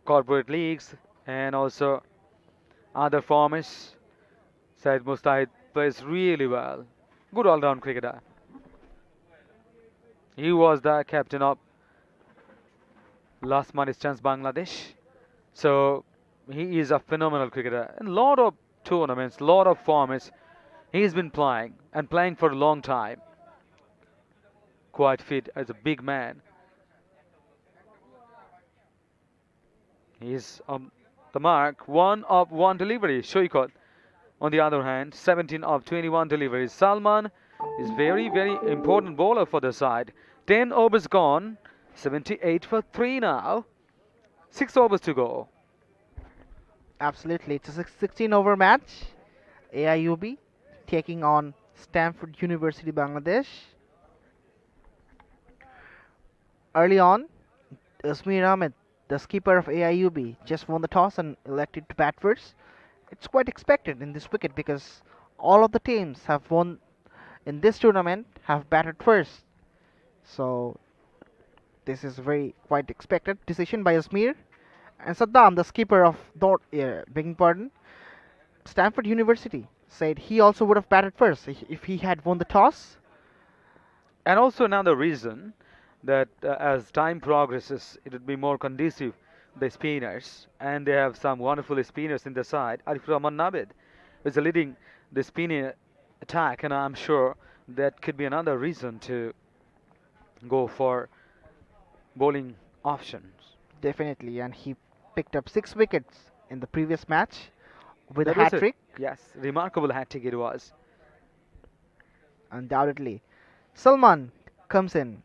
corporate leagues and also other formats. Syed Mustahid plays really well. Good all-round cricketer. He was the captain of last month's chance Bangladesh. So he is a phenomenal cricketer. In a lot of tournaments, lot of formats, he's been playing and playing for a long time. Quite fit as a big man. He's on the mark. 1 of 1 delivery. Shoikat, on the other hand, 17 of 21 deliveries. Salman is very, very important bowler for the side. 10 overs gone. 78 for 3 now. 6 overs to go. Absolutely, it's a 16-over match. AIUB taking on Stanford University, Bangladesh. Early on, Azmir Ahmed, the skipper of AIUB, just won the toss and elected to bat first. It's quite expected in this wicket because all of the teams have won in this tournament have batted first. So this is very quite expected decision by Azmir. And Saddam, the skipper of begging pardon, Stanford University, said he also would have batted first if he had won the toss. And also another reason that as time progresses, it would be more conducive the spinners, and they have some wonderful spinners in the side. Arif Rahman Nabed is leading the spinning attack, and I'm sure that could be another reason to go for bowling options. Definitely, and he picked up 6 wickets in the previous match with That a was hat trick. Yes, remarkable hat trick it was. Undoubtedly. Salman comes in.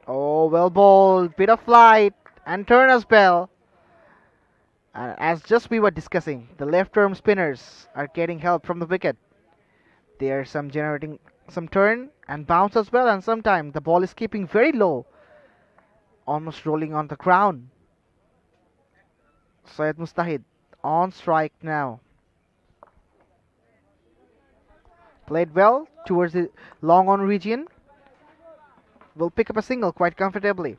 Oh, well bowled, bit of flight, and turn as well. And as just we were discussing, the left arm spinners are getting help from the wicket. They are generating some turn and bounce as well, and sometimes the ball is keeping very low, almost rolling on the ground. Syed Mustahid on strike now. Played well towards the long on region. Will pick up a single quite comfortably.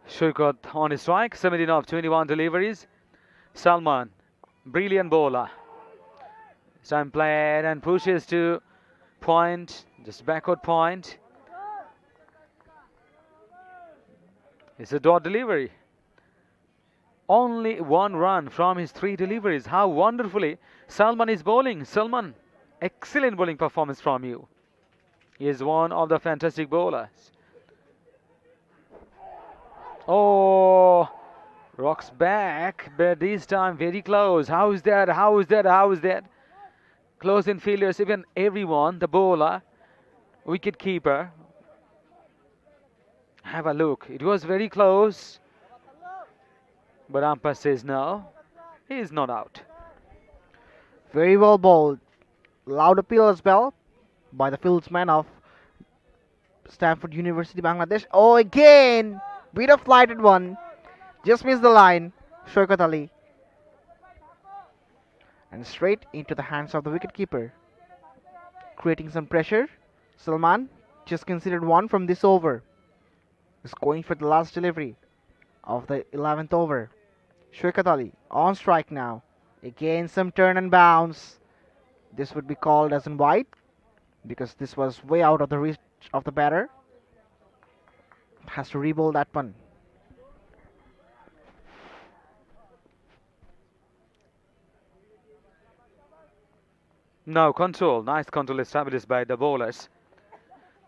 Shoikat on his strike, 17 of 21 deliveries. Salman, brilliant bowler. Time played and pushes to point, just backward point. It's a dot delivery. Only one run from his 3 deliveries. How wonderfully Salman is bowling. Salman, excellent bowling performance from you. He is one of the fantastic bowlers. Oh, rocks back, but this time very close. How is that? How is that? How is that? Close in fielders, even everyone, the bowler, wicket keeper. Have a look. It was very close, but umpire says no. He is not out. Very well bowled. Loud appeal as well by the fieldsman of Stanford University, Bangladesh. Oh, again! Bit of flighted one. Just missed the line. Shoikat Ali. And straight into the hands of the wicketkeeper. Creating some pressure. Salman just considered one from this over. Is going for the last delivery of the 11th over. Shoikat Ali on strike now. Again some turn and bounce. This would be called as in wide because this was way out of the reach of the batter. Has to re-bowl that one. Now control. Nice control established by the bowlers.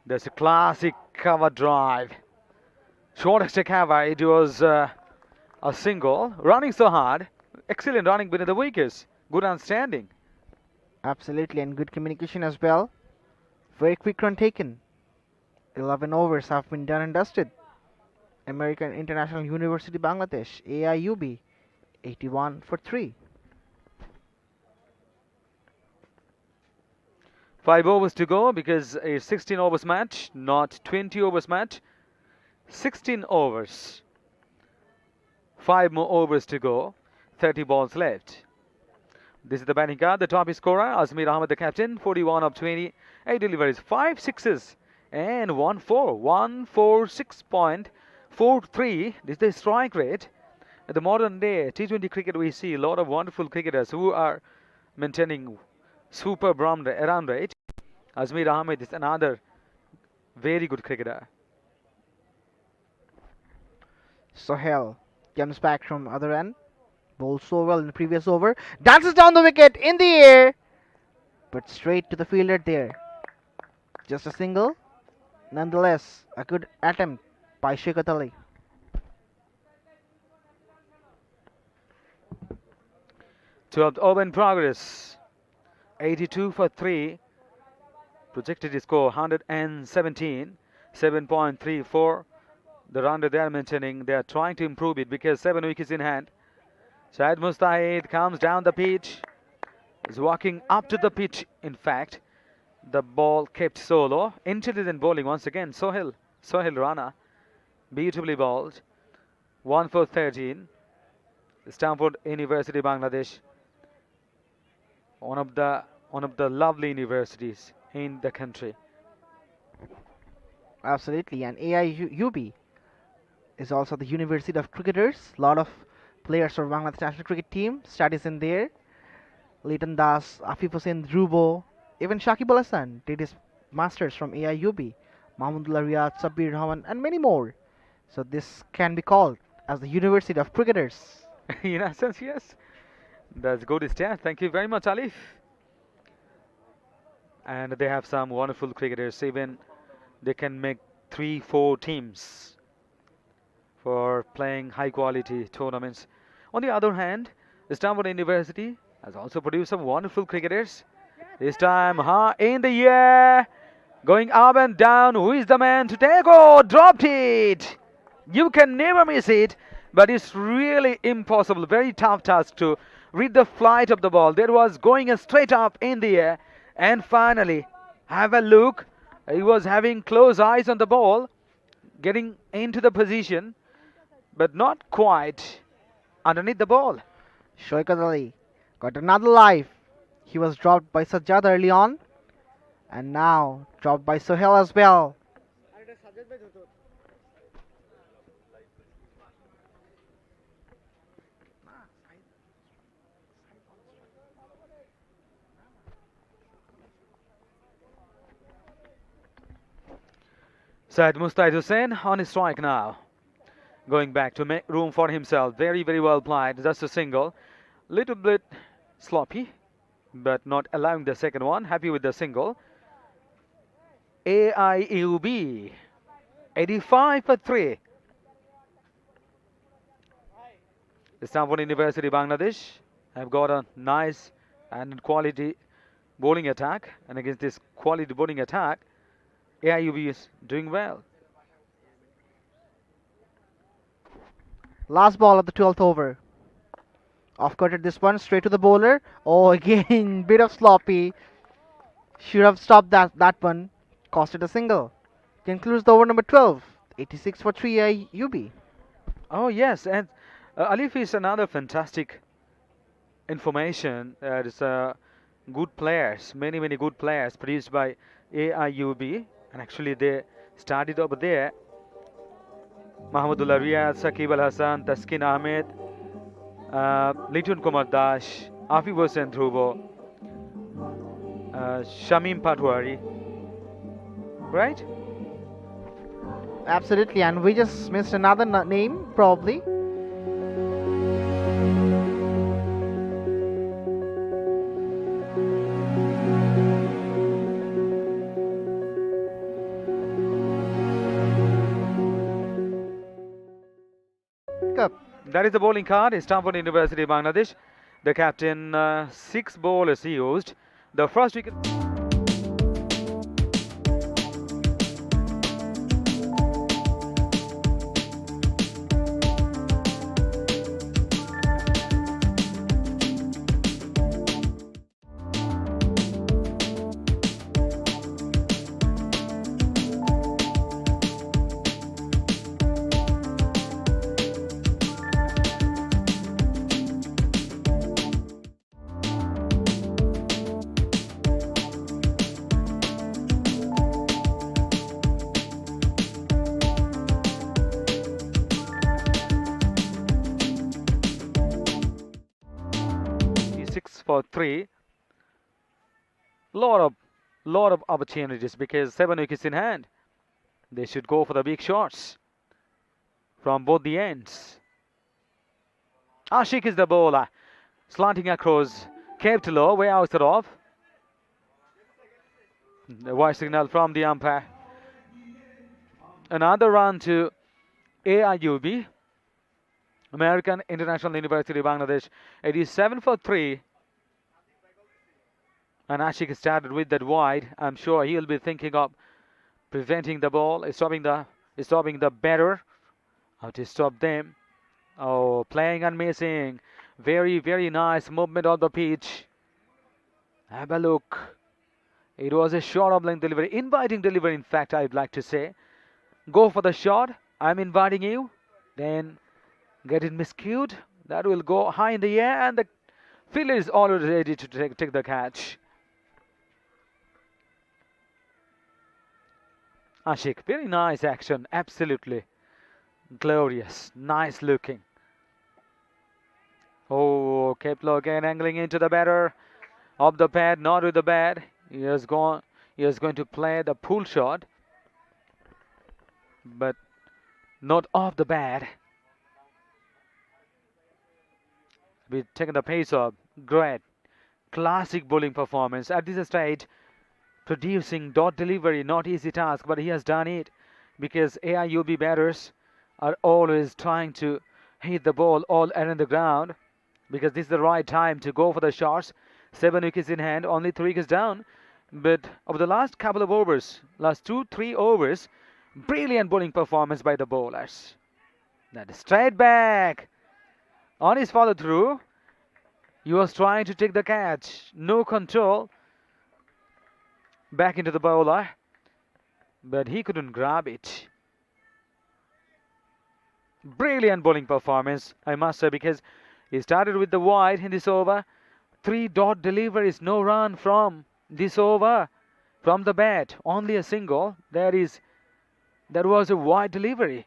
There's a classic cover drive. Shortest cover. It was a single. Running so hard. Excellent running beneath the wickets. Good understanding. Absolutely, and good communication as well. Very quick run taken. 11 overs have been done and dusted. American International University Bangladesh, AIUB, 81 for 3. 5 overs to go because a 16 overs match, not 20 overs match. 16 overs. 5 more overs to go. 30 balls left. This is the batting card. The top scorer, Azmir Ahmed, the captain, 41 of 20. 8 deliveries, 5 sixes and 1 4. 146.43. This is the strike rate. In the modern day T20 cricket, we see a lot of wonderful cricketers who are maintaining superb run rate. Azmir Ahmed is another very good cricketer. Sohail comes back from other end. Bowled so well in the previous over. Dances down the wicket in the air. But straight to the fielder there. Just a single. Nonetheless, a good attempt by Shoikat Ali. 12th over in progress. 82 for 3. Projected score 117. 7.34. The run that they are maintaining, they are trying to improve it because 7 wickets in hand. Syed Mustahid comes down the pitch. Is walking up to the pitch, in fact. The ball kept solo. Intelligent bowling once again. Sohail Rana. Beautifully bowled. 1 for 13. Stamford University, Bangladesh. One of the lovely universities in the country. Absolutely, and AIUB is also the University of Cricketers. A lot of players from Bangladesh national cricket team studies in there. Leighton Das, Afif Hussain Dhruvo, even Shakib Al Hasan did his masters from AIUB. Mahmudullah Riyad, Sabir Rahman, and many more. So this can be called as the University of Cricketers. In a sense, yes. That's good stat. Thank you very much, Alif. And they have some wonderful cricketers. Even they can make 3-4 teams for playing high quality tournaments. On the other hand, Stanford University has also produced some wonderful cricketers. This time, in the air, going up and down. Who is the man to take? Oh, dropped it. You can never miss it, but it's really impossible. Very tough task to read the flight of the ball. That was going straight up in the air, and finally, have a look. He was having close eyes on the ball, getting into the position, but not quite underneath the ball. Shoikat Ali got another life. He was dropped by Sajjad early on, and now dropped by Sohail as well. Syed Mustahid Hussain on his strike now. going back to make room for himself. Very, very well played. Just a single. Little bit sloppy, but not allowing the second one. Happy with the single. AIUB 85 for 3. Stanford University Bangladesh have got a nice and quality bowling attack, and against this quality bowling attack, AIUB is doing well. Last ball of the 12th over. Off-cutted this one straight to the bowler. Oh, again, bit of sloppy. Should have stopped that one. Costed a single. Concludes the over number 12. 86 for 3 AIUB. Oh yes, and Alif is another fantastic information. There's good players, many good players produced by AIUB, and actually they started over there. Mahmudullah Riyad, Saqib Al Hassan, Taskin Ahmed, Litun Kumar Dash, Afif Hossain Dhruvo, Shamim Patwari, right? Absolutely, and we just missed another name, probably. That is the bowling card. Stanford University, Bangladesh. The captain, 6 bowlers he used. The first wicket. For 3. Lot of opportunities because 7 wickets in hand. They should go for the big shots from both the ends. Ashik is the bowler, slanting across, kept low, way outside off. The white signal from the umpire. Another run to AIUB, American International University, Bangladesh. 87 for 3. And Ashik started with that wide. I'm sure he'll be thinking of preventing the ball, stopping the batter. How to stop them? Oh, playing and missing. Very nice movement on the pitch. Have a look. It was a short of length delivery, inviting delivery. In fact, I'd like to say, go for the shot. I'm inviting you. Then get it miscued. That will go high in the air, and the fielder is already ready to take the catch. Ashik, very nice action, absolutely glorious, nice looking. Oh, Kepler again angling into the batter of the pad, not with the bat. He is going to play the pull shot, but not off the bat. We've taken the pace of great, classic bowling performance at this stage. Producing dot delivery, not easy task, but he has done it because AIUB batters are always trying to hit the ball all around the ground because this is the right time to go for the shots. 7 wickets in hand, only 3 wickets down. But over the last couple of overs, last 2-3 overs, brilliant bowling performance by the bowlers. That is straight back on his follow through. He was trying to take the catch, no control. Back into the bowler, but he couldn't grab it. Brilliant bowling performance, I must say, because he started with the wide in this over. 3 dot deliveries, no run from this over from the bat, only a single. That was a wide delivery.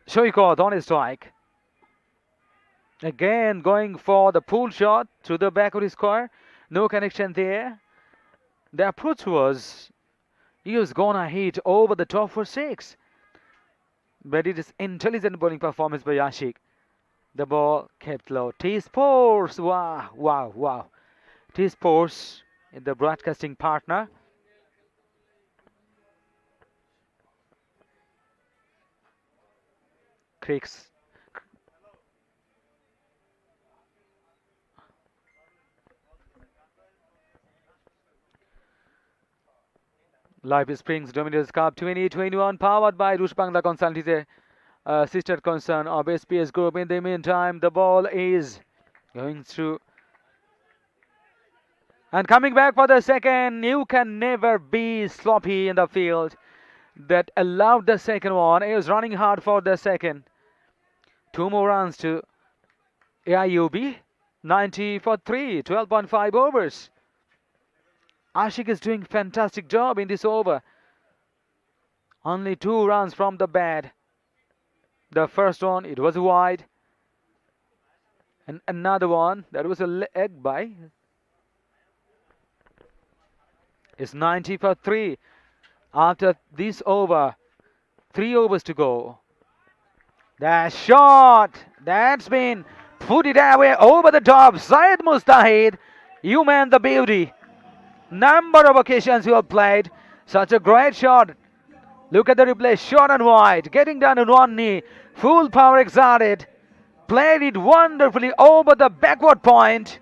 Shoikot on his strike. Again going for the pull shot to the back of his square. No connection there. The approach was, he was gonna hit over the top for 6. but it is intelligent bowling performance by Ashik. The ball kept low. T-Sports, wow, wow, wow. T-Sports, the broadcasting partner. Cricks. Live Springs Dominators Cup 2021 powered by Rush Bangla Consultancy, sister concern of SPS Group. In the meantime, the ball is going through and coming back for the second. You can never be sloppy in the field. That allowed the second one. He was running hard for the second. 2 more runs to AIUB. 90 for 3, 12.5 overs. Ashik is doing fantastic job in this over. Only 2 runs from the bat. The first one, it was wide. And another one, that was a leg by. It's 90 for 3. After this over, 3 overs to go. That shot, that's been put it away over the top. Syed Mustahid, you man the beauty. Number of occasions you have played such a great shot. Look at the replay, short and wide, getting down on one knee, full power exerted, played it wonderfully over the backward point.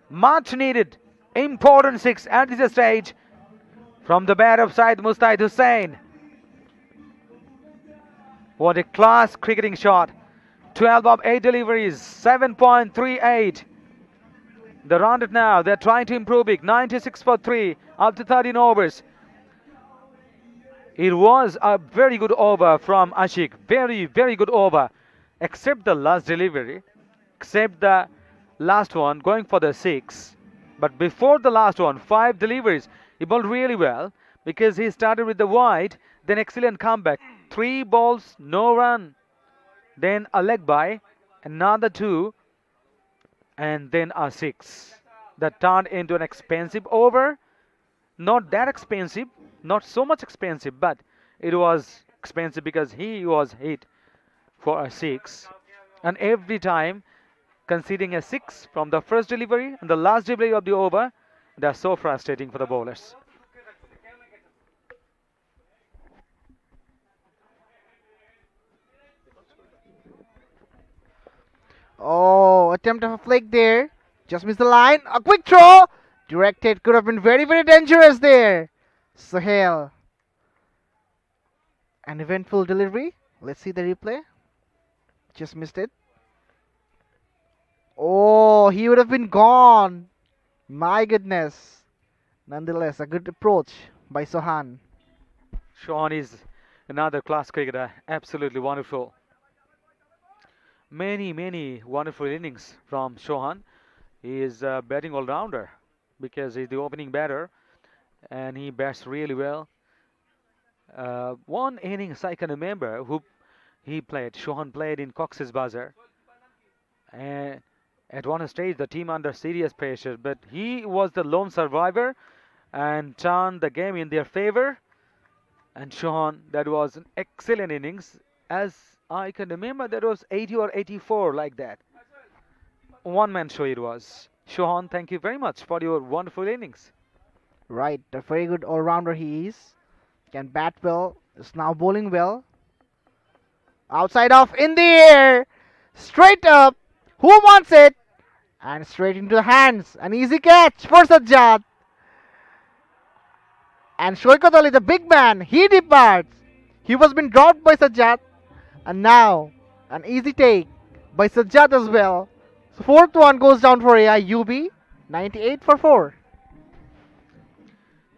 Much needed, important 6 at this stage from the bat of Syed Mustahid Hussain. What a class cricketing shot. 12 of 8 deliveries, 7.38. They're rounded now. They're trying to improve it. 96 for 3 after 13 overs. It was a very good over from Ashik. Very, very good over. Except the last delivery. Except the last one going for the 6. But before the last one, 5 deliveries. He bowled really well because he started with the wide. Then excellent comeback. 3 balls, no run. Then a leg by. Another 2. And then a 6 that turned into an expensive over. Not that expensive, not so much expensive, but it was expensive because he was hit for a 6. And every time conceding a 6 from the first delivery and the last delivery of the over, that's so frustrating for the bowlers. Oh, attempt of a flick there. Just missed the line. A quick throw. Directed. Could have been very, very dangerous there. Sahel. An eventful delivery. Let's see the replay. Just missed it. Oh, he would have been gone. My goodness. Nonetheless, a good approach by Sohan. Sean is another class cricketer. Absolutely wonderful. Many wonderful innings from Shohan. He is a batting all-rounder because he's the opening batter and he bats really well. One innings I can remember who he played. Shohan played in Cox's Bazar. And at one stage the team under serious pressure, but he was the lone survivor and turned the game in their favor. And Shohan, that was an excellent innings. As I can remember, that was 80 or 84 like that. One-man show it was. Shohan, thank you very much for your wonderful innings. Right, a very good all-rounder he is. Can bat well, is now bowling well. Outside off, in the air, straight up. Who wants it? And straight into the hands. An easy catch for Sajjad. And Shoikat Ali, the big man, he departs. He was been dropped by Sajjad. And now, an easy take by Sajjad as well. So fourth one goes down for AIUB. 98 for 4.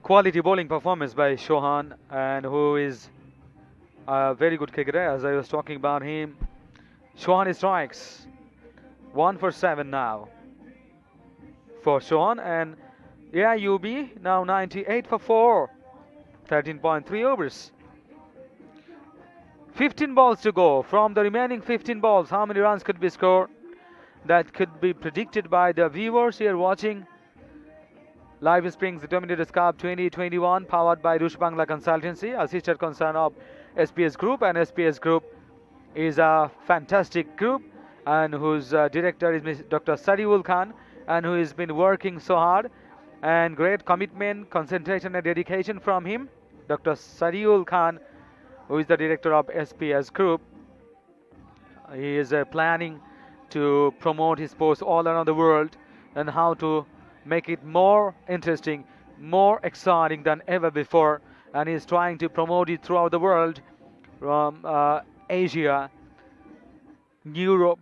Quality bowling performance by Shohan, and who is a very good cricketer, as I was talking about him. Shohan strikes. 1 for 7 now for Shohan, and AIUB now 98 for 4. 13.3 overs. 15 balls to go. From the remaining 15 balls, how many runs could be scored? That could be predicted by the viewers here watching Live Springs Dominators Cup 2021, powered by Rush Bangla Consultancy, a sister concern of SPS Group, and SPS Group is a fantastic group and whose director is Dr. Sariul Khan, and who has been working so hard, and great commitment, concentration and dedication from him. Dr. Sariul Khan, who is the director of SPS Group, he is planning to promote his sports all around the world and how to make it more interesting, more exciting than ever before, and he is trying to promote it throughout the world, from Asia, Europe,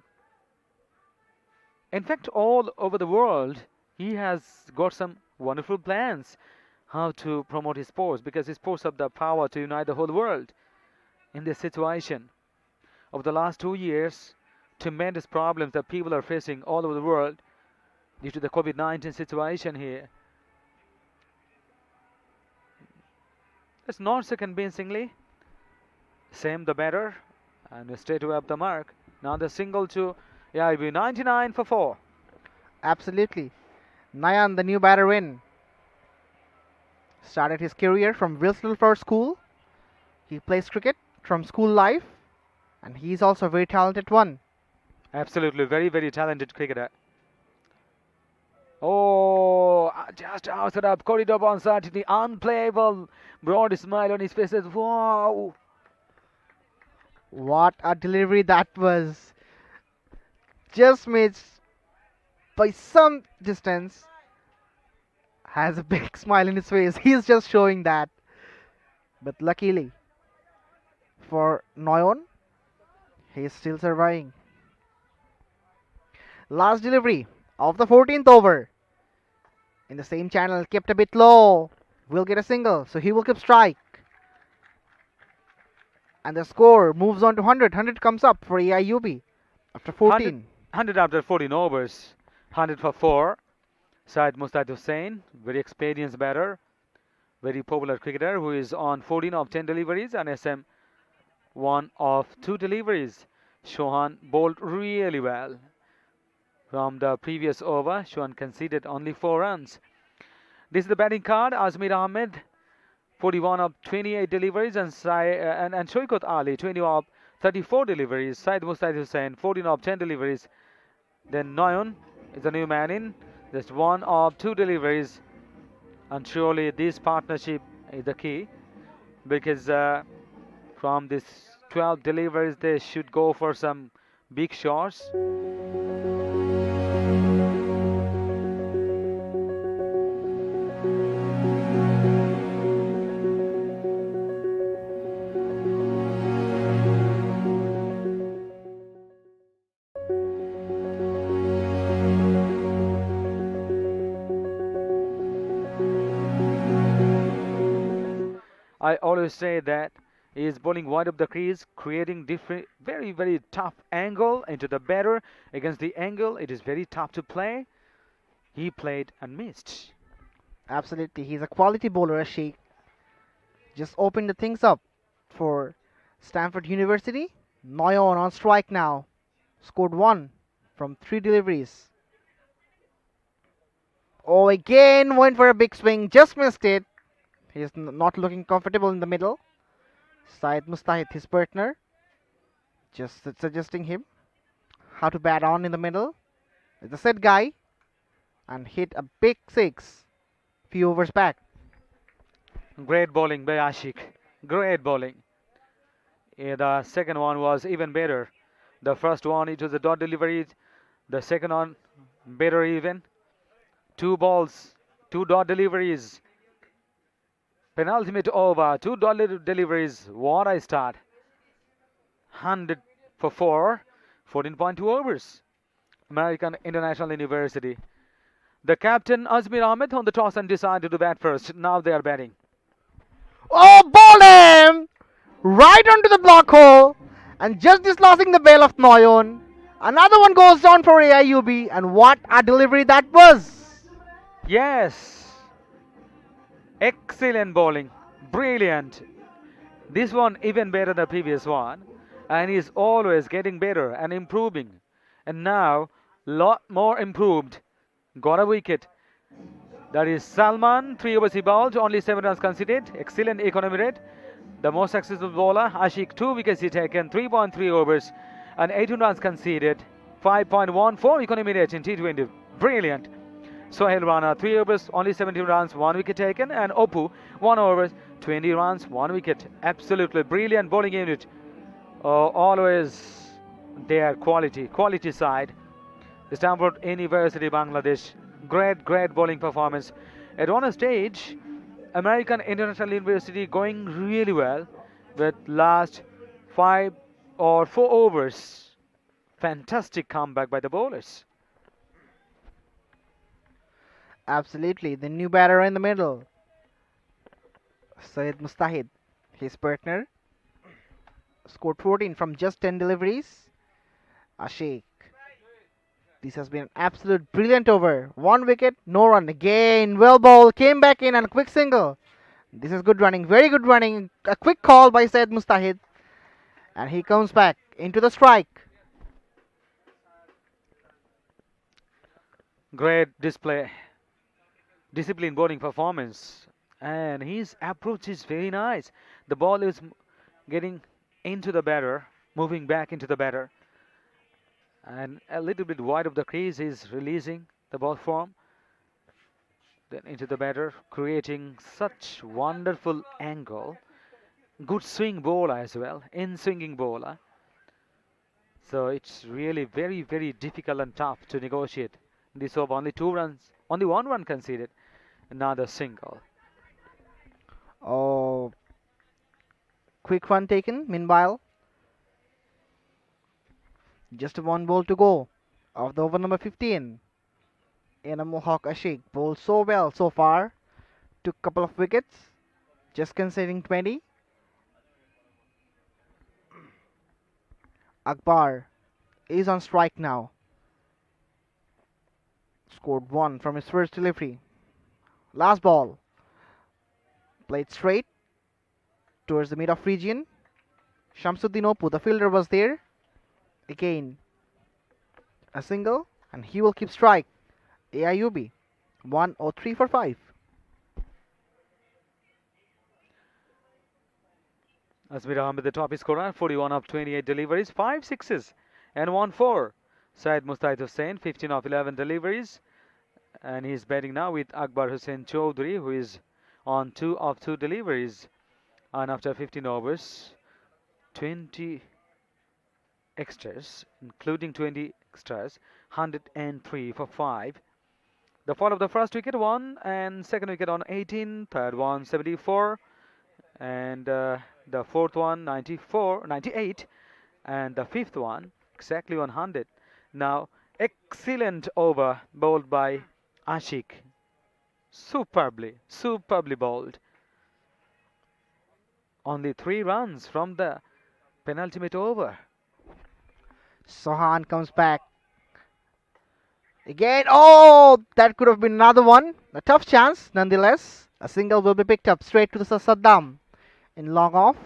in fact all over the world. He has got some wonderful plans how to promote his sports, because his sports have the power to unite the whole world. In this situation of the last 2 years, tremendous problems that people are facing all over the world due to the COVID-19 situation here. It's not so convincingly. Same the batter, and straight away up the mark. Now the single to AIUB, 99 for 4. Absolutely. Nayan, the new batter in, started his career from Wilsonford School. He plays cricket from school life, and he's also a very talented one. Absolutely, very, very talented cricketer. Oh, just outside up, corridor uncertainty, unplayable. Broad smile on his face. Says, wow. What a delivery that was. Just missed by some distance. Has a big smile in his face. He's just showing that. But luckily for Noyon, he's still surviving. Last delivery of the 14th over. In the same channel, kept a bit low. Will get a single, so he will keep strike. And the score moves on to 100. 100 comes up for AIUB after 14. 100 after 14 overs. 100 for 4. Syed Mustad Hussain, very experienced batter, very popular cricketer, who is on 14 of 10 deliveries and SM 1 of 2 deliveries. Shohan bowled really well. From the previous over, Shohan conceded only 4 runs. This is the batting card. Azmir Ahmed, 41 of 28 deliveries, and Shoikot Ali, 20 of 34 deliveries. Syed Mustad Hussain, 14 of 10 deliveries. Then Noyon is the new man in, just 1 of 2 deliveries. And surely this partnership is the key, because from this 12 deliveries, they should go for some big shots. I always say that he is bowling wide up the crease, creating different, very, very tough angle into the batter. Against the angle, it is very tough to play. He played and missed. Absolutely, he's a quality bowler, Ashik. Just opened the things up for Stanford University. Noyon on strike now. Scored 1 from 3 deliveries. Oh, again went for a big swing, just missed it. He's not looking comfortable in the middle. Syed Mustahid, his partner, just suggesting him how to bat on in the middle. It's a set guy, and hit a big 6 few overs back. Great bowling by Ashik. Great bowling. The second one was even better. The first one, it was a dot delivery. The second one, better even. 2 balls, 2 dot deliveries. Penultimate over, 2 dot deliveries. What a start. 100 for 4, 14.2 overs. American International University. The captain, Azmir Ahmed, on the toss and decided to bat first. Now they are batting. Oh, bowled him! Right onto the block hole, and just dislodging the bail of Noyon. Another one goes down for AIUB, and what a delivery that was! Yes. Excellent bowling. Brilliant. This one even better than the previous one. And he's always getting better and improving. And now, lot more improved. Got a wicket. That is Salman. 3 overs he bowled. Only 7 runs conceded. Excellent economy rate. The most successful bowler, Ashik, 2 wickets he taken, 3.3 overs, and 18 runs conceded, 5.14 economy rate in T20. Brilliant. Sohail Rana, 3 overs, only 17 runs, 1 wicket taken, and Oppu, 1 over, 20 runs, 1 wicket. Absolutely brilliant bowling unit. Always their quality side. Stamford University, Bangladesh. Great bowling performance. At one stage, American International University going really well with last 5 or 4 overs. Fantastic comeback by the bowlers. Absolutely. The new batter in the middle, Syed Mustahid. His partner scored 14 from just 10 deliveries. Ashik. This has been an absolute brilliant over. 1 wicket, no run. Again, well bowled. Came back in and a quick single. This is good running. Very good running. A quick call by Syed Mustahid. And he comes back into the strike. Great display. Disciplined bowling performance. And his approach is very nice. The ball is getting into the batter, moving back into the batter. And a little bit wide of the crease is releasing the ball from. Then into the batter, creating such wonderful angle. Good swing bowler as well, in-swinging bowler. So it's really very difficult and tough to negotiate. This over only 2 runs, only 1 run conceded. Another single. Oh, quick run taken. Meanwhile, just 1 ball to go of the over number 15. Mohawk Ashik bowled so well so far. Took a couple of wickets. Just conceding 20. Akbar is on strike now. Scored 1 from his first delivery. Last ball. Played straight towards the mid-off region. Shamsuddin Oppu, the fielder, was there. Again, a single, and he will keep strike. AIUB, 103 for 5. Asmir Ahmed, the top scorer, 41 of 28 deliveries, 5 sixes and 1 4. Syed Mustahid Hussain, 15 of 11 deliveries, and he's batting now with Akbar Hussain Chowdhury, who is on 2 of 2 deliveries. And after 15 overs, 20 extras, including 20 extras, 103 for 5. The fall of the first wicket, 1, and second wicket on 18, third one 74, and the fourth one 94, 98, and the fifth one exactly 100. Now, excellent over bowled by Ashik. Superbly bowled. Only 3 runs from the penultimate over. Sohan comes back. Again, oh, that could have been another one. A tough chance, nonetheless. A single will be picked up straight to the Saddam in long off.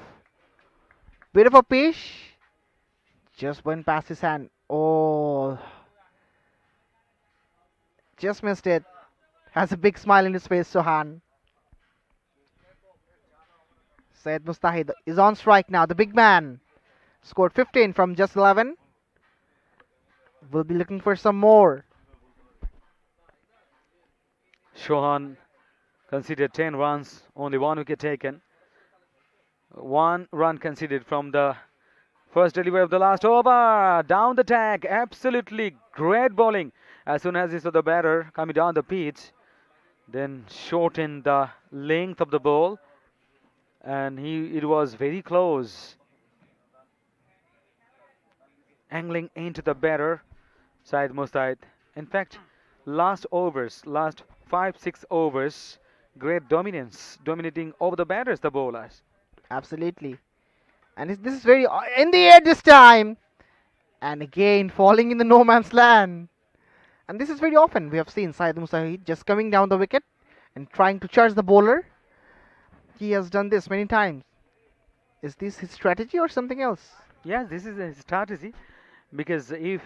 Bit of a pitch. Just went past his hand. Oh, just missed it. Has a big smile in his face, Sohan. Syed Mustahid is on strike now. The big man scored 15 from just 11. We'll be looking for some more. Shohan conceded 10 runs, only 1 wicket taken. 1 run conceded from the first delivery of the last over. Down the tag, absolutely great bowling. As soon as he saw the batter coming down the pitch, then shortened the length of the ball, and it was very close. Angling into the batter, Syed Mustahid. In fact, last 5-6 overs, great dominance, dominating over the batters, the bowlers. Absolutely. And this is very in the air this time. And again, falling in the no man's land. And this is very often we have seen Syed Mustahid just coming down the wicket and trying to charge the bowler. He has done this many times. Is this his strategy or something else? Yes, this is his strategy, because if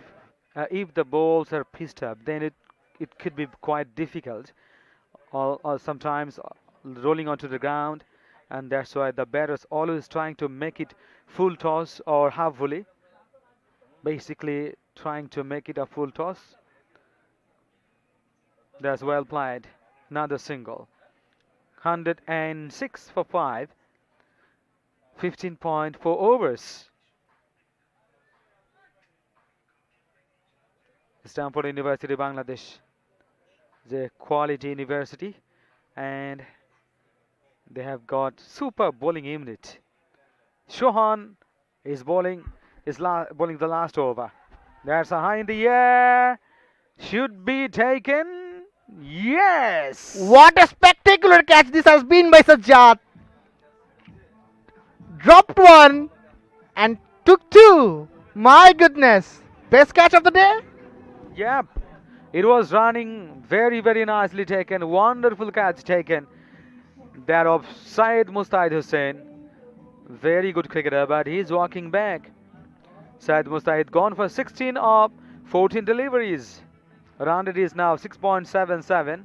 the balls are pitched up, then it could be quite difficult, or sometimes rolling onto the ground, and that's why the batters always trying to make it full toss or half volley. Basically, trying to make it a full toss. That's well played. Another single. 106 for 5. 15.4 overs. Stanford University, Bangladesh. It's a quality university, and they have got super bowling unit. Shohan is bowling the last over. That's a high in the air. Should be taken. Yes. What a spectacular catch this has been by Sajjad. Dropped one and took two. My goodness. Best catch of the day? Yep. It was running very nicely taken. Wonderful catch taken. That of Syed Mustaid Hussain. Very good cricketer, but he's walking back. Syed Mustaid gone for 16 of 14 deliveries. Rounded is now 6.77,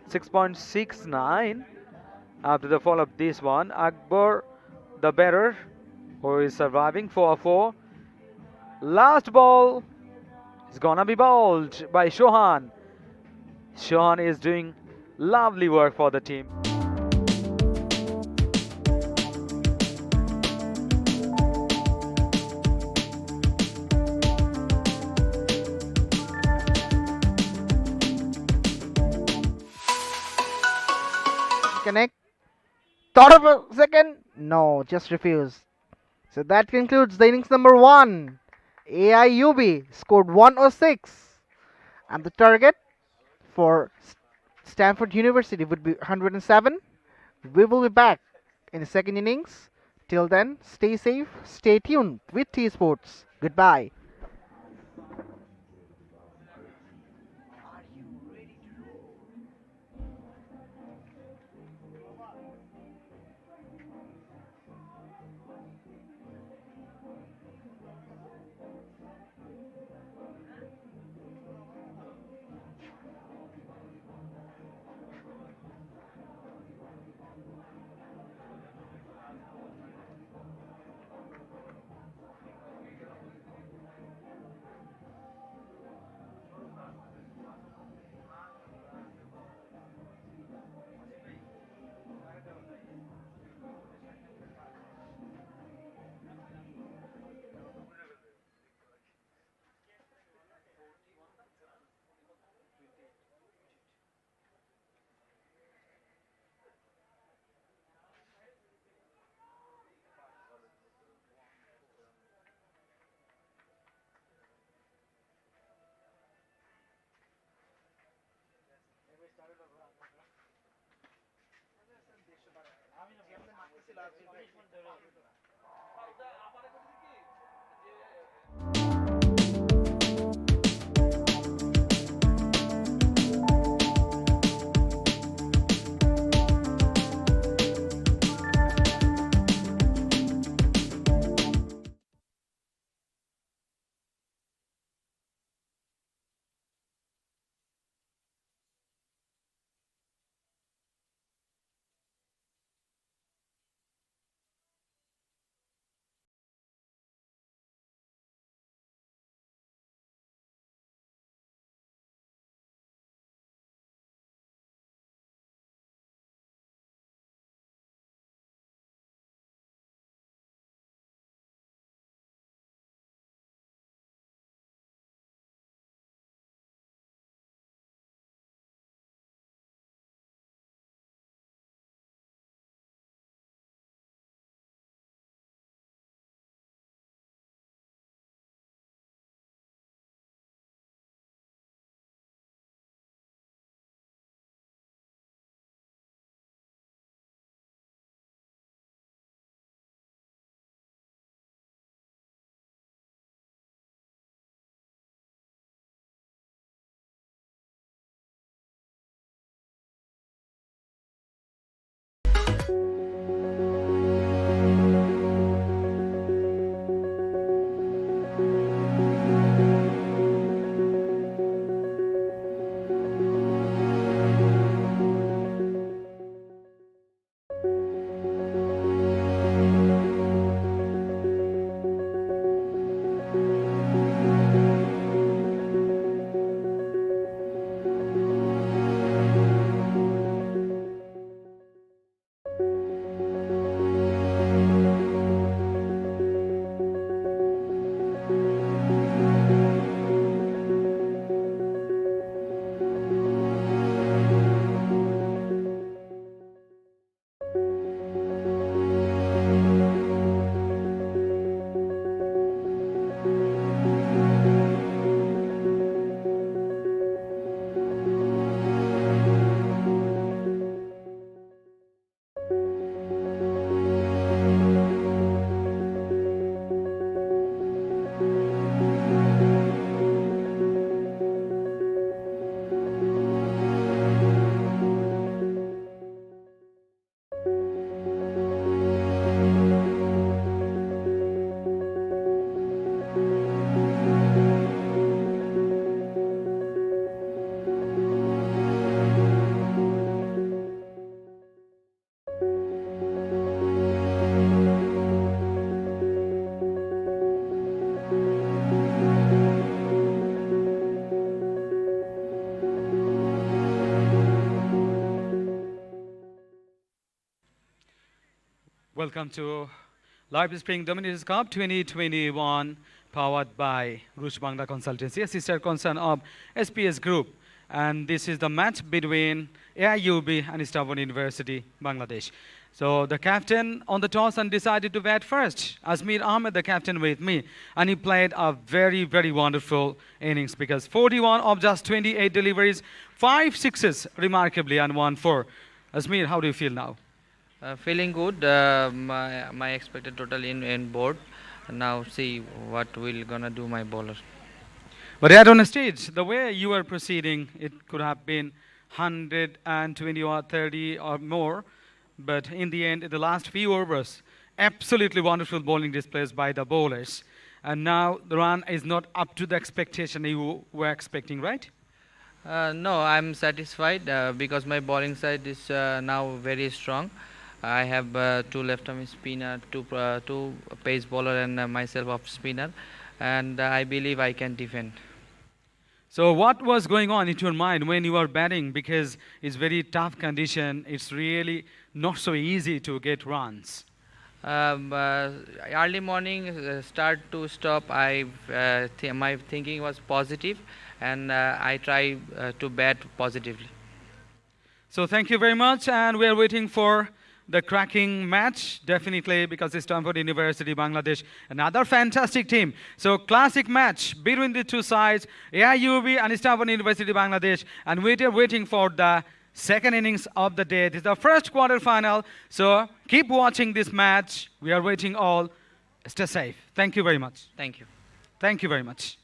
6.69 after the fall of this one. Akbar, the batter, who is surviving 4-4. Last ball is gonna be bowled by Shohan. Shohan is doing lovely work for the team. Connect. Thought of a second? No, just refused. So that concludes the innings number 1. AIUB scored 106. And the target for Stanford University would be 107. We will be back in the second innings. Till then, stay safe, stay tuned with T Sports. Goodbye. welcome to Live Spring Dominators Cup 2021, powered by Rush Bangla Consultancy, a sister concern of SPS Group. And this is the match between AIUB and Stanford University, Bangladesh. So the captain on the toss and decided to bat first. Azmir Ahmed, the captain with me, and he played a very, very wonderful innings because 41 of just 28 deliveries, 5 sixes remarkably, and 1 4. Azmir, how do you feel now? Feeling good. My expected total in board. Now see what will gonna do my bowler. But yet on a stage, the way you were proceeding, it could have been 120 or 30 or more. But in the end, in the last few overs, absolutely wonderful bowling displays by the bowlers. And now the run is not up to the expectation you were expecting, right? No, I'm satisfied because my bowling side is now very strong. I have 2 left-arm spinner, 2 pace bowler, and myself off spinner, and I believe I can defend. So what was going on in your mind when you were batting? Because it's very tough condition. It's really not so easy to get runs. Early morning, start to stop, my thinking was positive, and I try to bat positively. So thank you very much, and we are waiting for the cracking match, definitely, because it's Stanford University, Bangladesh, another fantastic team. So classic match between the two sides, AIUB and Stanford University, Bangladesh, and we are waiting for the second innings of the day. This is the first quarter final, so keep watching this match. We are waiting all. Stay safe. Thank you very much. Thank you. Thank you very much.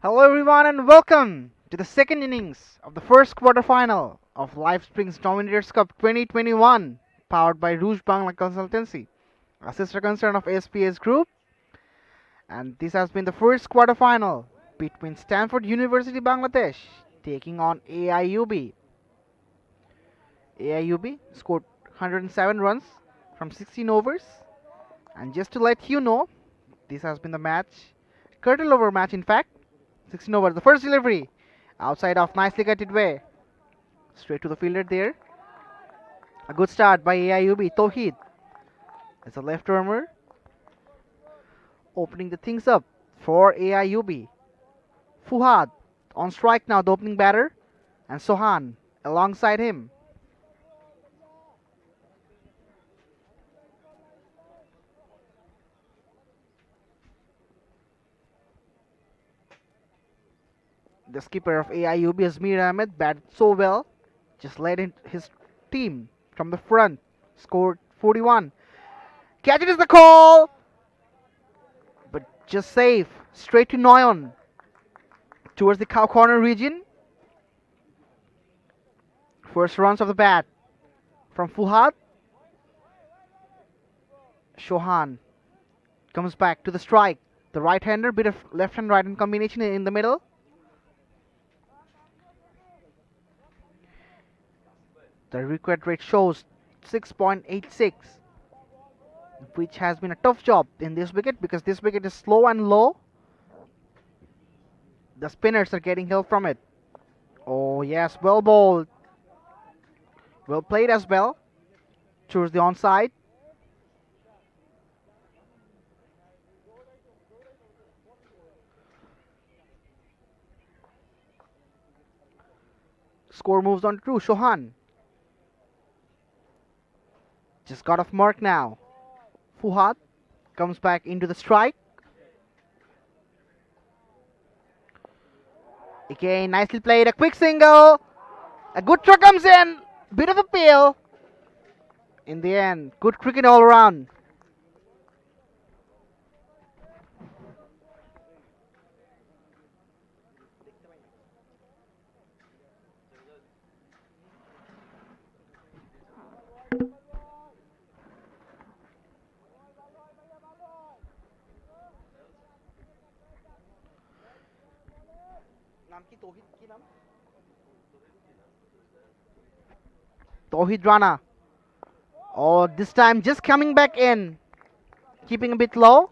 Hello everyone and welcome to the second innings of the first quarterfinal of Live Springs Dominators Cup 2021 powered by Rouge Bangla Consultancy, a sister concern of SPS Group, and this has been the first quarterfinal between Stanford University Bangladesh taking on AIUB. AIUB scored 107 runs from 16 overs, and just to let you know, this has been the match, curtain over match in fact. 16 over. The first delivery outside off, nicely cut it way. Straight to the fielder there. A good start by AIUB. Tawheed as a left armer, opening the things up for AIUB. Fuhad on strike now, the opening batter, and Sohan alongside him. The skipper of AIUB, Azmir Ahmed, batted so well, just led his team from the front, scored 41. Catch it is the call, but just safe. Straight to Noyon towards the cow corner region. First runs of the bat from Fuhad. Shohan comes back to the strike. The right-hander, bit of left and right hand combination in the middle. The required rate shows 6.86, which has been a tough job in this wicket because this wicket is slow and low. The spinners are getting help from it. Oh yes, well bowled. Well played as well. Towards the onside. Score moves on to Shohan. Just got off mark now. Fuhad comes back into the strike. Again, nicely played. A quick single. A good throw comes in. Bit of a peel. In the end, good cricket all around. Tawheed Rana. Oh, this time just coming back in. Keeping a bit low.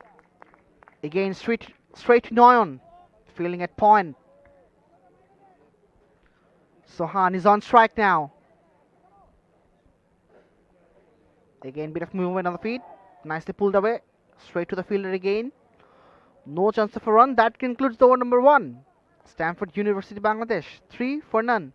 Again, straight to Noyon. Fielding at point. Sohan is on strike now. Again, bit of movement on the feet. Nicely pulled away. Straight to the fielder again. No chance of a run. That concludes the over number 1. Stanford University Bangladesh 3 for none.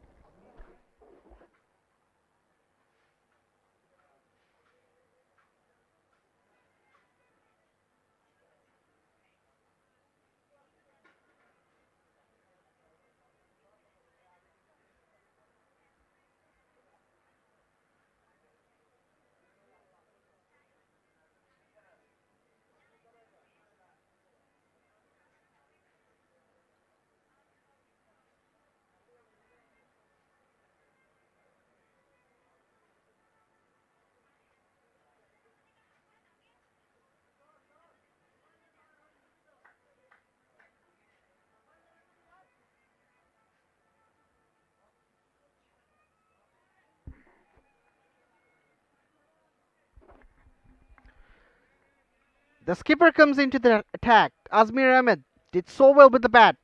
The skipper comes into the attack. Azmir Ahmed did so well with the bat.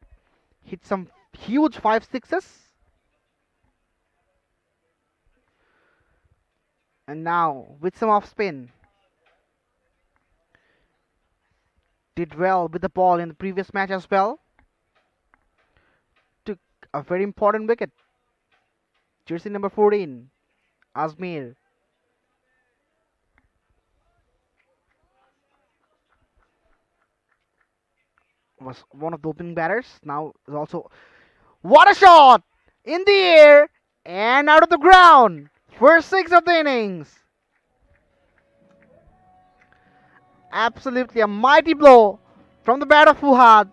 Hit some huge 5-6s. And now with some off spin. Did well with the ball in the previous match as well. Took a very important wicket. Jersey number 14, Azmir. Was one of the opening batters. Now is also, what a shot in the air and out of the ground. First 6 of the innings. Absolutely a mighty blow from the bat of Fuhad.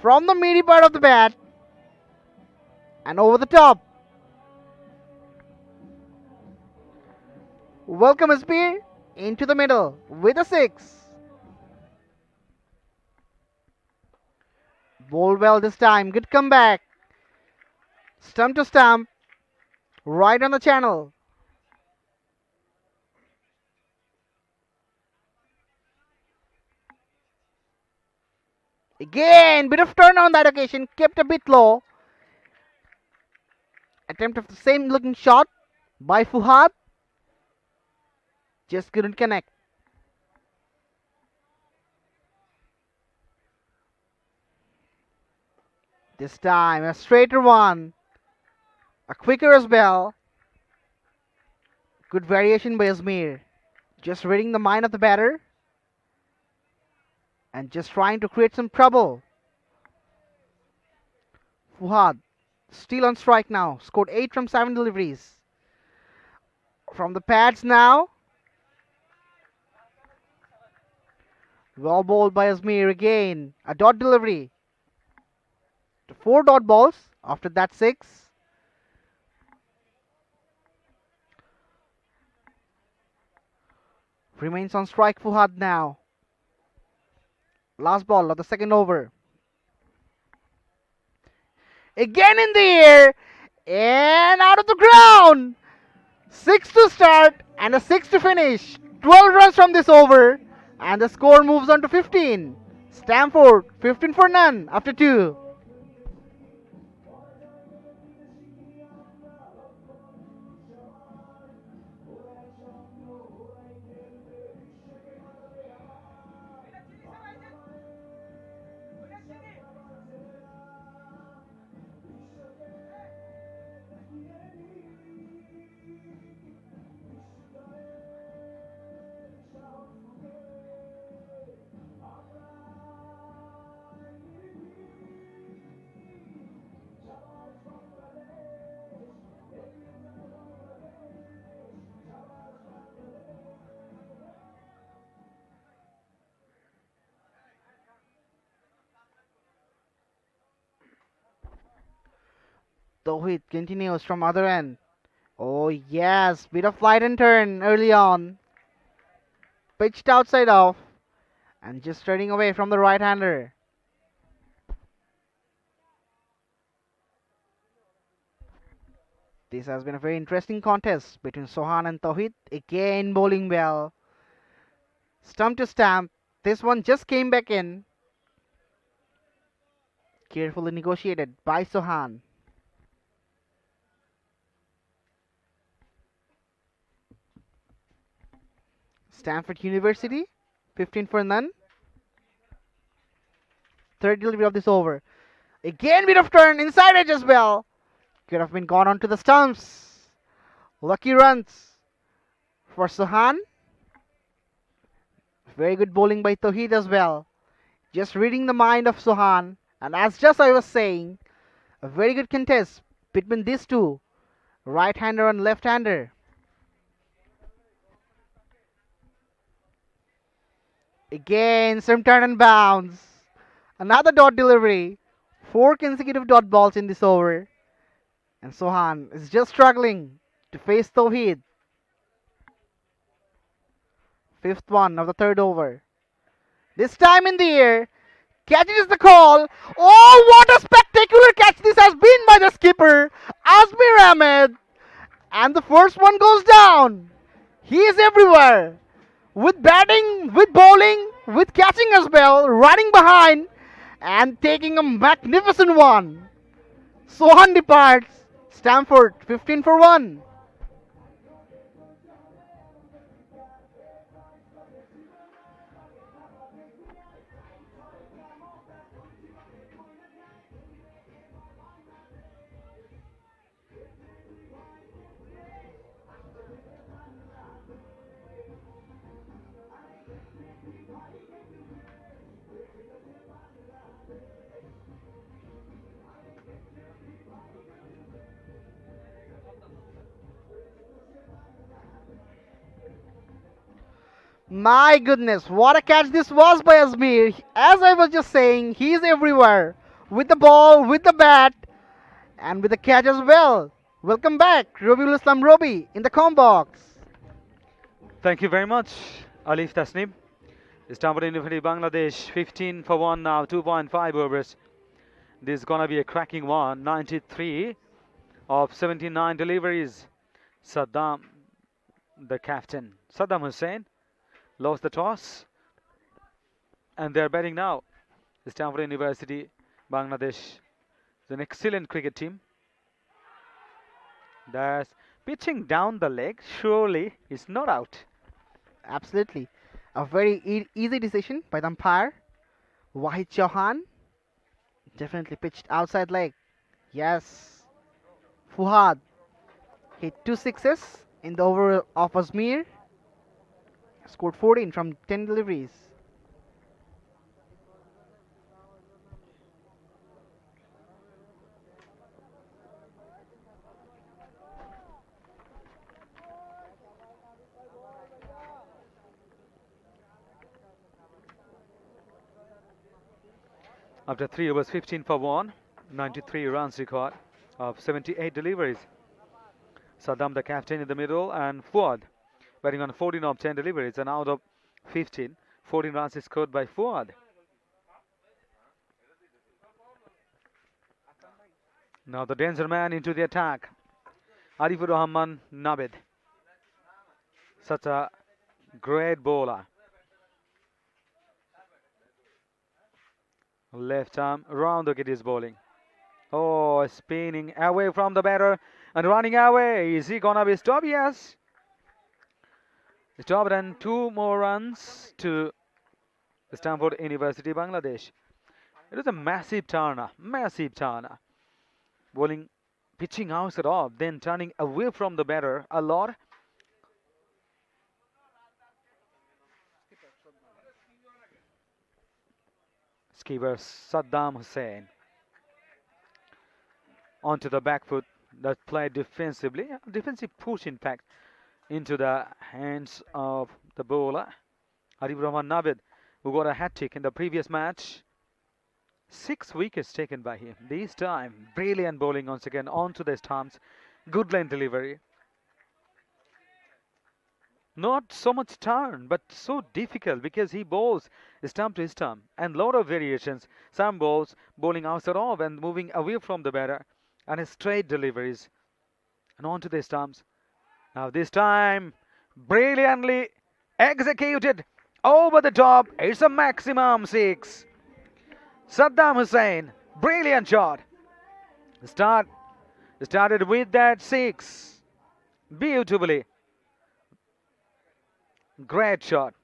from the meaty part of the bat and over the top. Welcome Asbir into the middle with a 6. Bowled well this time. Good comeback. Stump to stump. Right on the channel. Again, bit of turn on that occasion. Kept a bit low. Attempt of the same looking shot by Fuhad. Just couldn't connect. This time, a straighter one. A quicker as well. Good variation by Asmir. Just reading the mind of the batter. And just trying to create some trouble. Fuhad, still on strike now. Scored 8 from 7 deliveries. From the pads now. Well bowled by Asmir again. A dot delivery. 4 dot balls after that 6. Remains on strike Fuhad now. Last ball of the second over. Again in the air and out of the ground. 6 to start and a 6 to finish. 12 runs from this over and the score moves on to 15. Stamford 15 for none after 2. Tawhid continues from other end. Oh yes, bit of flight and turn early on. Pitched outside off and just turning away from the right-hander. This has been a very interesting contest between Sohan and Tawhid. Again bowling well. Stump to stump. This one just came back in. Carefully negotiated by Sohan. Stanford University, 15 for none. Third delivery of this over. Again bit of turn inside edge as well. Could have been gone onto the stumps. Lucky runs for Sohan. Very good bowling by Tawhid as well. Just reading the mind of Sohan. And as just I was saying, a very good contest between these two. Right-hander and left-hander. Again, some turn and bounce. Another dot delivery. 4 consecutive dot balls in this over. And Sohan is just struggling to face Tawhid. 5th one of the third over. This time in the air. Catches the call. Oh, what a spectacular catch this has been by the skipper, Asmir Ahmed. And the first one goes down. He is everywhere. With batting, with bowling, with catching as well, running behind and taking a magnificent one. Sohan departs. Stamford 15 for 1. My goodness, what a catch this was by Asmir. As I was just saying, he is everywhere. with the ball, with the bat, and with the catch as well. Welcome back, Robiul Islam Robi in the com box. Thank you very much, Alif Tasnim. Stamford University, Bangladesh, 15 for 1 now, 2.5 overs. This is gonna be a cracking one. 93 of 79 deliveries. Saddam, the captain, Saddam Hussein, lost the toss, and they're batting now. Stanford University, Bangladesh, is an excellent cricket team. That's pitching down the leg. Surely it's not out. Absolutely. A very easy decision by the umpire. Wahid Chauhan definitely pitched outside leg. Yes. Fuhad hit 2 sixes in the over of Azmir. Scored 14 from 10 deliveries. After 3 overs, 15 for 1, 93 runs record of 78 deliveries. Saddam, the captain, in the middle, and Fuad batting on 14 of 10 deliveries, and out of 15, 14 runs is scored by Fuad. Now the danger man into the attack. Arifur Rahman Nabed. Such a great bowler. Left arm round the wicket is bowling. Oh, spinning away from the batter and running away. Is he gonna be stopped? Yes. Stopped, and 2 more runs to Stanford University, Bangladesh. It was a massive turner, massive turner. Bowling, pitching outside off, then turning away from the batter a lot. Skipper Saddam Hussein onto the back foot, that played defensively, defensive push in fact, into the hands of the bowler Arif Rahman Nabed, who got a hat-trick in the previous match. 6 wickets taken by him. This time, brilliant bowling once again onto the stumps. Good line delivery. Not so much turn, but so difficult because he bowls stump to stump and lot of variations. Some balls bowling outside off and moving away from the batter, and straight deliveries and onto the stumps. Now this time, brilliantly executed over the top. It's a maximum 6. Saddam Hussein, brilliant shot. Started with that 6 beautifully. Great shot.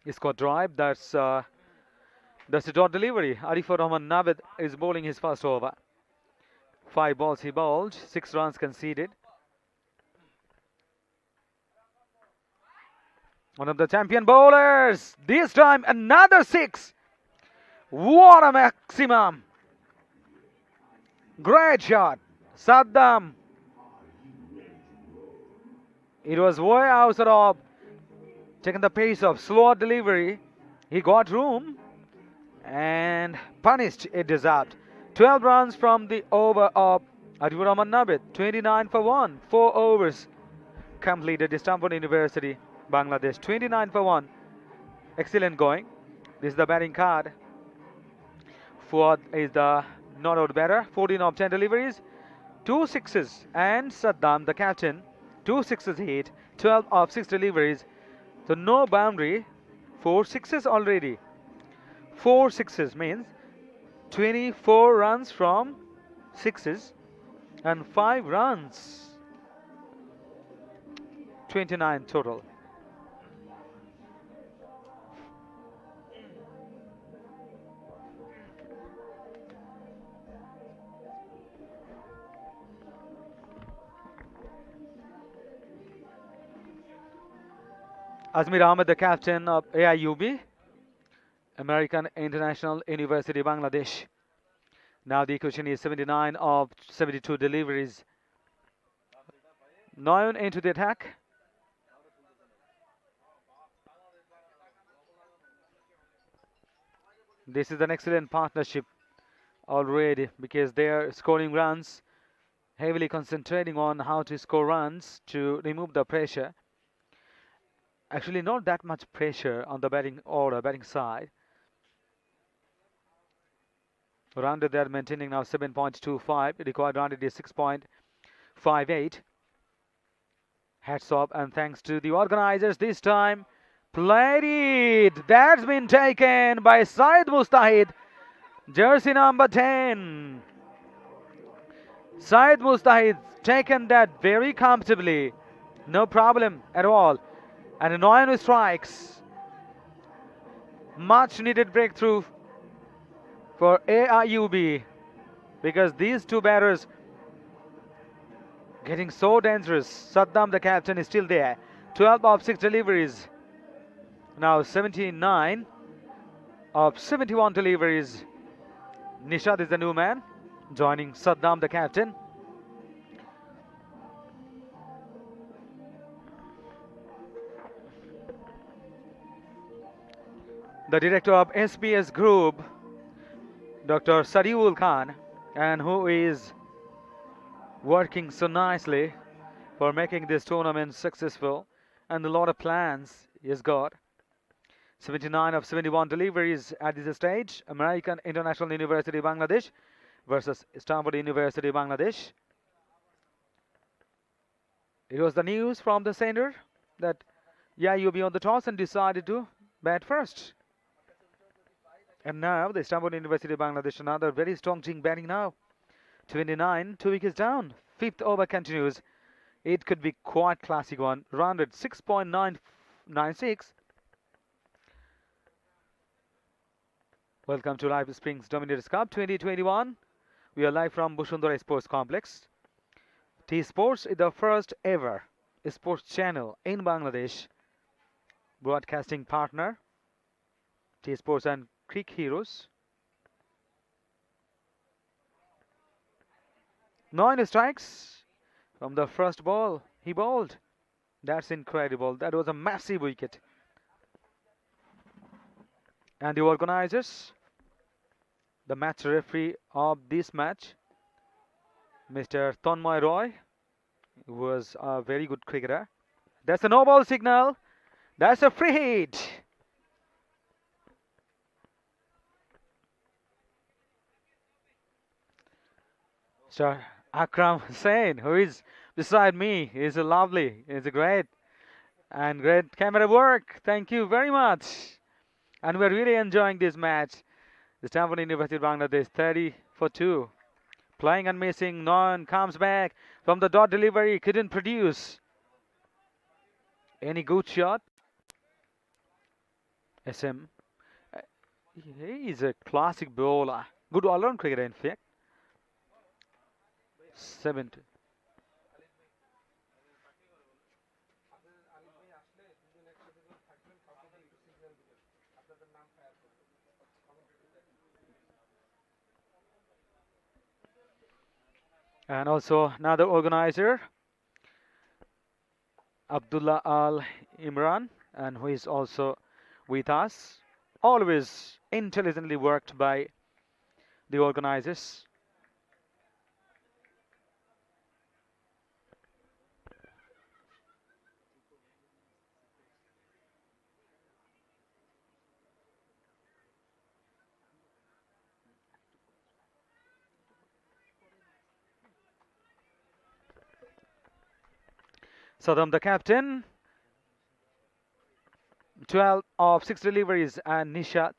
He's got drive. That's a dot delivery. Arifur Rahman Nabed is bowling his first over. 5 balls he bowled, 6 runs conceded. One of the champion bowlers. This time another 6. What a maximum. Great shot. Saddam. It was way outside of. Taking the pace of slow delivery. He got room and punished it deserved. 12 runs from the over of Arifur Rahman Nabed. 29 for 1. 4 overs completed. Stanford University, Bangladesh. 29 for 1. Excellent going. This is the batting card. Fuad is the not out batter. 14 of 10 deliveries. 2 sixes. And Saddam, the captain, 2 sixes hit. 12 of 6 deliveries. So no boundary. 4 sixes already. 4 sixes means 24 runs from 6s and 5 runs. 29 total. Azmir Ahmed, the captain of AIUB, American International University, Bangladesh. Now the question is 79 of 72 deliveries. Noyon into the attack. This is an excellent partnership already because they are scoring runs, heavily concentrating on how to score runs to remove the pressure. Actually, not that much pressure on the batting order, batting side. Run rate they are maintaining now 7.25. Required run rate is 6.58. Hats off and thanks to the organizers this time. Played it. That's been taken by Syed Mustahid. Jersey number 10. Syed Mustahid taken that very comfortably. No problem at all. And Noyan strikes. Much needed breakthrough for AIUB because these two batters getting so dangerous. Saddam, the captain, is still there. 12 of 6 deliveries. Now 79 of 71 deliveries. Nishad is the new man, joining Saddam, the captain. The director of SPS Group, Dr. Sariul Khan, and who is working so nicely for making this tournament successful, and a lot of plans he has got. 79 of 71 deliveries at this stage. American International University Bangladesh versus Stanford University Bangladesh. It was the news from the center that AIUB on the toss and decided to bat first. And now the Stanford University Bangladesh, another very strong team batting now. 29, 2 wickets down. Fifth over continues. It could be quite classic one. Run rate 6.996. Welcome to Live Springs Dominators Cup 2021. We are live from Bashundhara Sports Complex. T-Sports is the first ever sports channel in Bangladesh. Broadcasting partner, T-Sports and Creek Heroes. 9 strikes from the first ball. He bowled. That's incredible. That was a massive wicket. And the organizers, the match referee of this match, Mr. Tanmay Roy, who was a very good cricketer. That's a no ball signal. That's a free hit. Sir Akram Hussain, who is beside me, is a lovely, is a great camera work. Thank you very much. And we're really enjoying this match. The Stanford University of Bangladesh 30 for 2. Playing and missing. Noyan comes back from the dot delivery. Couldn't produce any good shot. SM. He is a classic bowler. Good all-round cricketer, in fact. 70. And also another organizer, Abdullah Al Imran, and who is also with us. Always intelligently worked by the organizers. Saddam, the captain, 12 of 6 deliveries, and Nishat,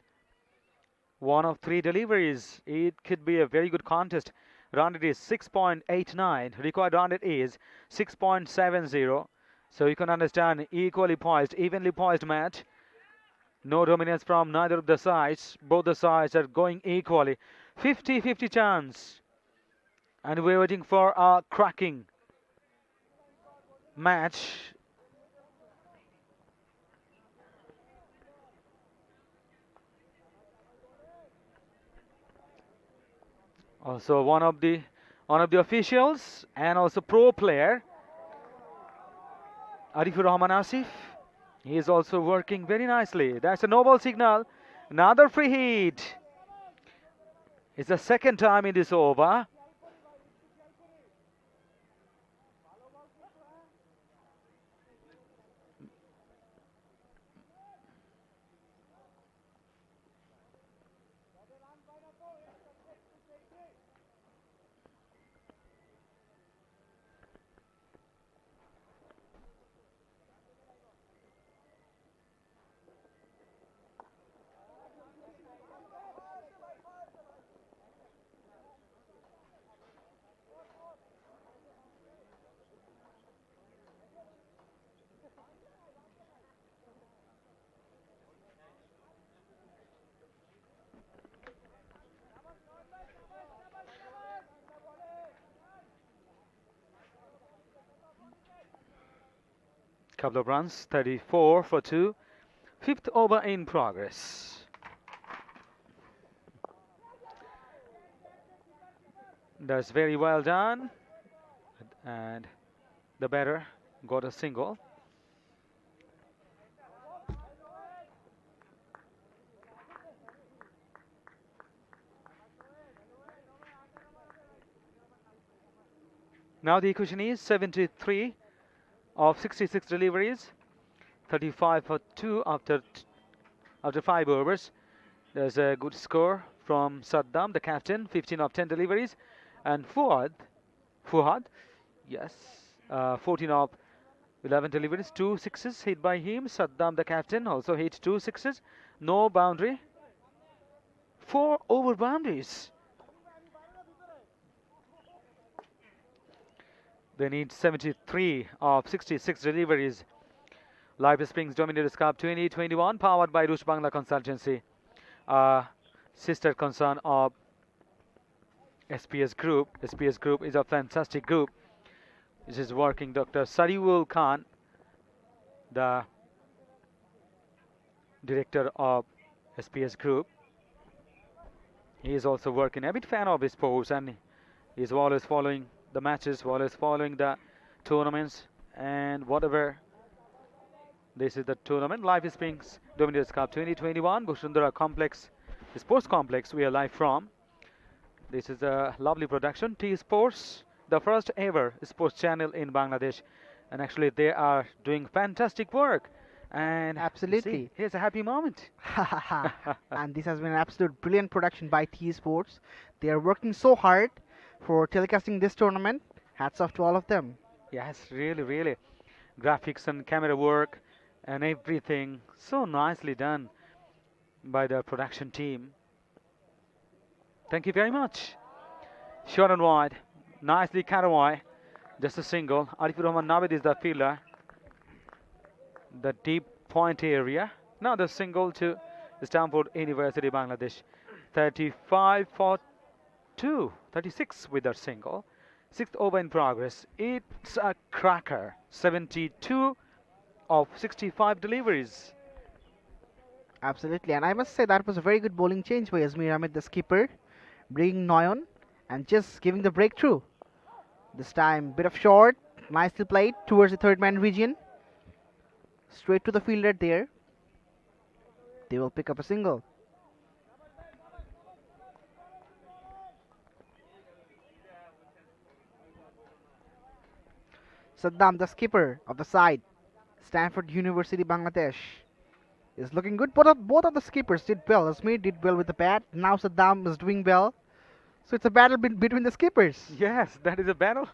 1 of 3 deliveries. It could be a very good contest. Run rate is 6.89. Required run rate is 6.70. So you can understand, equally poised, evenly poised match. No dominance from neither of the sides. Both the sides are going equally. 50-50 chance. And we're waiting for a cracking match. Also one of the officials and also pro player, Arifur Rahman Asif. He is also working very nicely. That's a noble signal. Another free hit. It's the second time in this over. Couple of runs, 34 for 2. Fifth over in progress. That's very well done. And the batter got a single. Now the equation is 73 of 66 deliveries, 35 for 2 after 5 overs. There's a good score from Saddam, the captain, 15 of 10 deliveries, and Fuhad, yes, 14 of 11 deliveries, 2 sixes hit by him. Saddam, the captain, also hit 2 sixes, no boundary, 4 over boundaries. They need 73 of 66 deliveries. Live Springs Dominators Cup 2021, powered by Rush Bangla Consultancy, sister concern of SPS Group. SPS Group is a fantastic group. This is working Dr. Sariul Khan, the director of SPS Group. He is also working, a bit fan of sports, and he's always following the matches, always following the tournaments and whatever. This is the tournament, Live Springs Dominators Cup 2021, Bashundhara Complex, Sports Complex we are live from. This is a lovely production, T Sports, the first ever sports channel in Bangladesh. And actually they are doing fantastic work. And Absolutely. see, here's a happy moment. And this has been an absolute brilliant production by T Sports. They are working so hard for telecasting this tournament. Hats off to all of them. Yes, really, really. Graphics and camera work and everything so nicely done by the production team. Thank you very much. Short and wide, nicely cut away. Just a single. Arifur Rahman Navid is the fielder. The deep point area. Now the single to Stanford University, Bangladesh. 35 for 2. 36 with that single. Sixth over in progress. It's a cracker. 72 of 65 deliveries. Absolutely, and I must say that was a very good bowling change by Azmir Ahmed, the skipper, bringing Noyon and just giving the breakthrough. This time, bit of short, nicely played towards the third man region. Straight to the fielder there. They will pick up a single. Saddam, the skipper of the side, Stanford University, Bangladesh, is looking good. Both of the skippers did well. Azmir did well with the bat. Now Saddam is doing well. So it's a battle between the skippers. Yes, that is a battle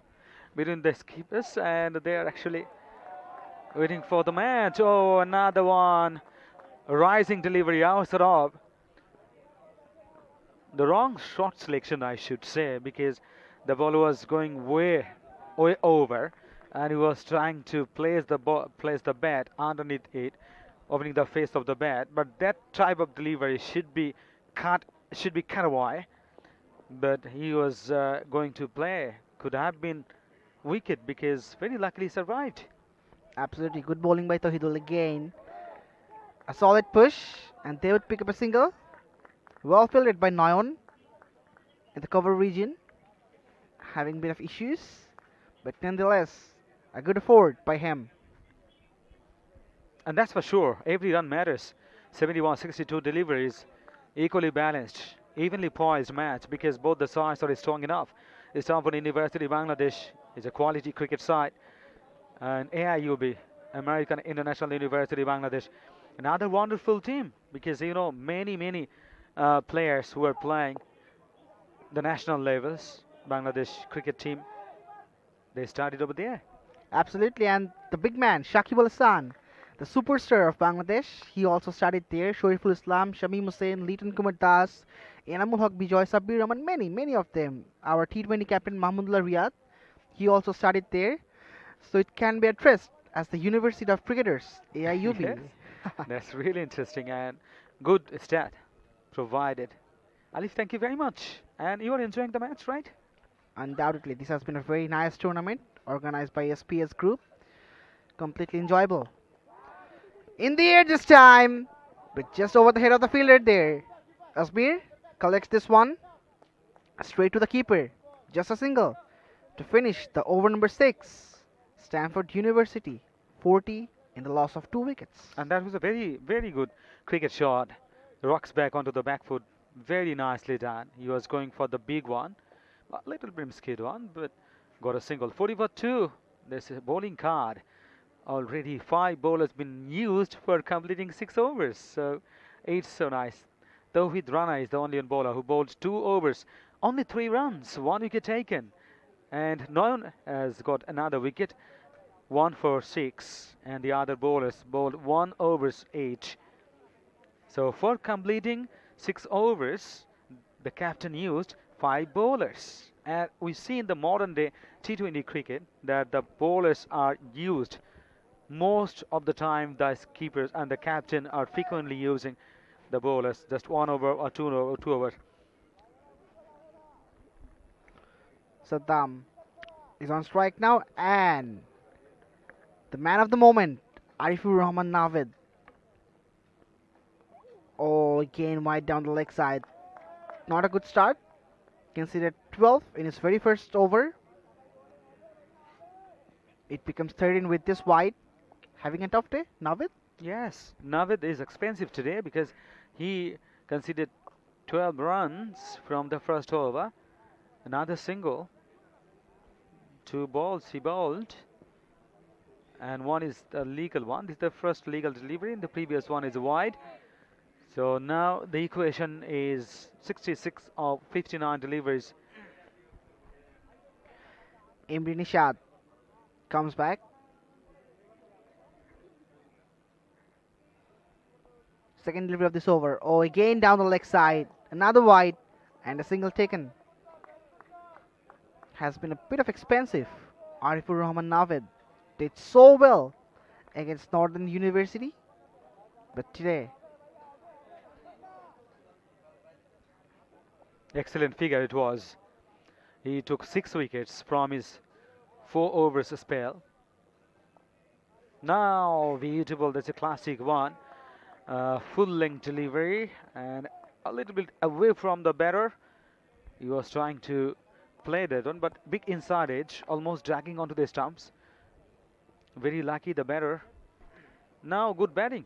between the skippers, and they are actually waiting for the match. Oh, another one. A rising delivery outside of. The wrong shot selection, I should say, because the ball was going way over, and he was trying to place the bat underneath it, opening the face of the bat. But that type of delivery should be cut away. But he was going to play. Could have been wicket because very luckily survived. Absolutely good bowling by Tawhidul again. A solid push, and they would pick up a single. Well fielded by Noyon in the cover region, having a bit of issues, but nonetheless, a good effort by him. And that's for sure. Every run matters. 71-62 deliveries, equally balanced, evenly poised match because both the sides are strong enough. Stanford University Bangladesh is a quality cricket side, and AIUB, American International University Bangladesh, another wonderful team because many players who are playing the national levels. Bangladesh cricket team, they started over there. Absolutely, and the big man, Shakib Al Hasan, the superstar of Bangladesh, he also studied there. Shariful Islam, Shamim Hussain, Liton Kumar Das, Enamul Haq Bijoy, Sabbir Rahman, many of them. Our T20 captain Mahmudullah Riyad, he also studied there. So it can be addressed as the University of Cricketers, AIUB. Yes, that's really interesting and good stat provided. Alif, thank you very much. And you are enjoying the match, right? Undoubtedly, this has been a very nice tournament organized by SPS Group. Completely enjoyable. In the air this time, but just over the head of the fielder there. Asbir collects this one straight to the keeper. Just a single to finish the over number 6. Stanford University 40 in the loss of 2 wickets. And that was a very good cricket shot. Rocks back onto the back foot. Very nicely done. He was going for the big one. A little brimskid one, but got a single. 40 for 2. There's a bowling card. Already 5 bowlers been used for completing 6 overs. So it's so nice. Tawhid Rana is the only bowler who bowled 2 overs. Only 3 runs, 1 wicket taken. And Noyon has got another wicket. 1 for 6. And the other bowlers bowled 1 overs each. So for completing 6 overs, the captain used 5 bowlers. And we see in the modern day T20 cricket that the bowlers are used most of the time. The keepers and the captain are frequently using the bowlers, just 1 over or 2 over. Saddam is on strike now, and the man of the moment, Arifur Rahman Navid. Oh, again wide down the leg side. Not a good start. Considered 12 in his very first over. It becomes 13 with this wide. Having a tough day, Navid? Yes, Navid is expensive today because he conceded 12 runs from the first over. Another single. 2 balls he bowled. And one is the legal one. This is the first legal delivery. And the previous one is wide. So now the equation is 66 of 59 deliveries. Imri Nishad comes back. Second delivery of this over. Oh, again down the leg side. Another wide and a single taken. Has been a bit of expensive. Arifur Rahman Navid did so well against Northern University. But today, excellent figure it was. He took 6 wickets from his 4 overs spell. Now beautiful, that's a classic one. Full length delivery and a little bit away from the batter. He was trying to play that one, but big inside edge, almost dragging onto the stumps. Very lucky the batter. Now good batting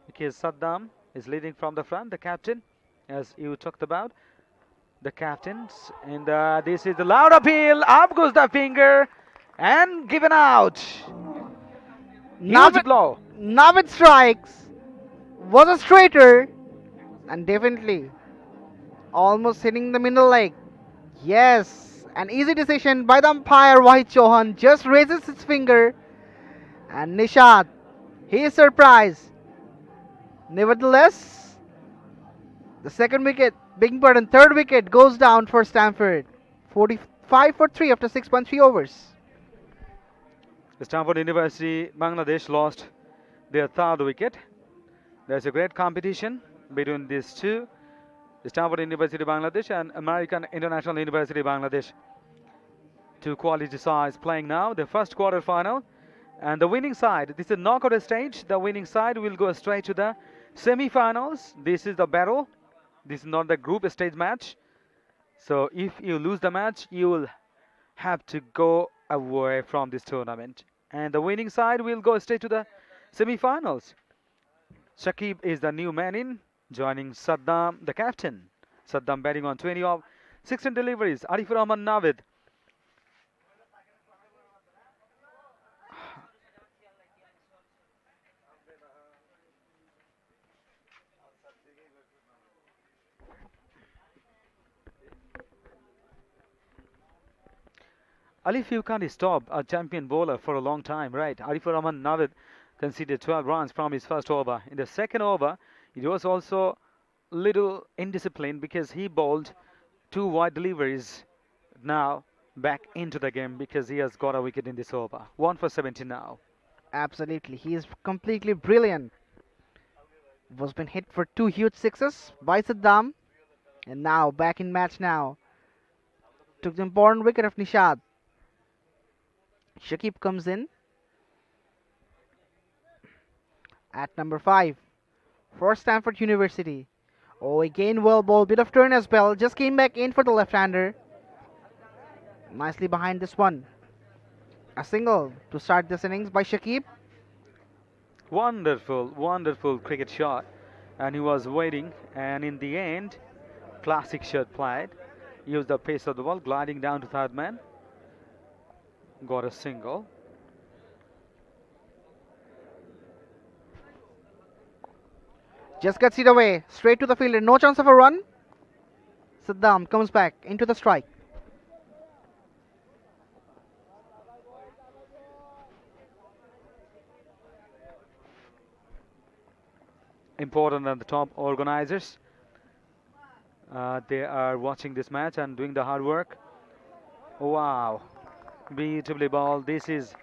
because Saddam is leading from the front, the captain, as you talked about. The captains, and this is the loud appeal. Up goes the finger and given out. Huge blow. Navid strikes. Was a straighter and definitely almost hitting the middle leg. Yes, an easy decision by the umpire. Wahid Chauhan just raises his finger, and Nishad, he is surprised. Nevertheless, the second wicket, third wicket goes down for Stanford. 45 for 3 after 6.3 overs. Stanford University Bangladesh lost their third wicket. There's a great competition between these two, Stanford University Bangladesh and American International University Bangladesh. 2 quality sides playing now the first quarter final, and the winning side, this is knockout stage, the winning side will go straight to the semi-finals. This is the battle. This is not the group stage match. So if you lose the match, you will have to go away from this tournament. And the winning side will go straight to the semi-finals. Shakib is the new man in, joining Saddam, the captain. Saddam batting on 20 of 16 deliveries. Arifur Rahman Navid. Alif, you can't stop a champion bowler for a long time, right? Arifur Rahman Navid conceded 12 runs from his first over. In the second over, it was also little indisciplined because he bowled two wide deliveries. Now back into the game because he has got a wicket in this over. 1 for 70 now. Absolutely, he is completely brilliant. Was been hit for two huge sixes by Saddam, and now back in match now. Took the important wicket of Nishad. Shakib comes in at number 5 for Stanford University. Oh, again well ball, bit of turn as well. Just came back in for the left-hander. Nicely behind this one. A single to start this innings by Shakib. Wonderful, wonderful cricket shot. And he was waiting, and in the end, classic shot played. Used the pace of the ball, gliding down to third man. Got a single. Just gets it away. Straight to the fielder. No chance of a run. Saddam comes back into the strike. Important and the top organizers. They are watching this match and doing the hard work. Wow. Beautifully ball. This is,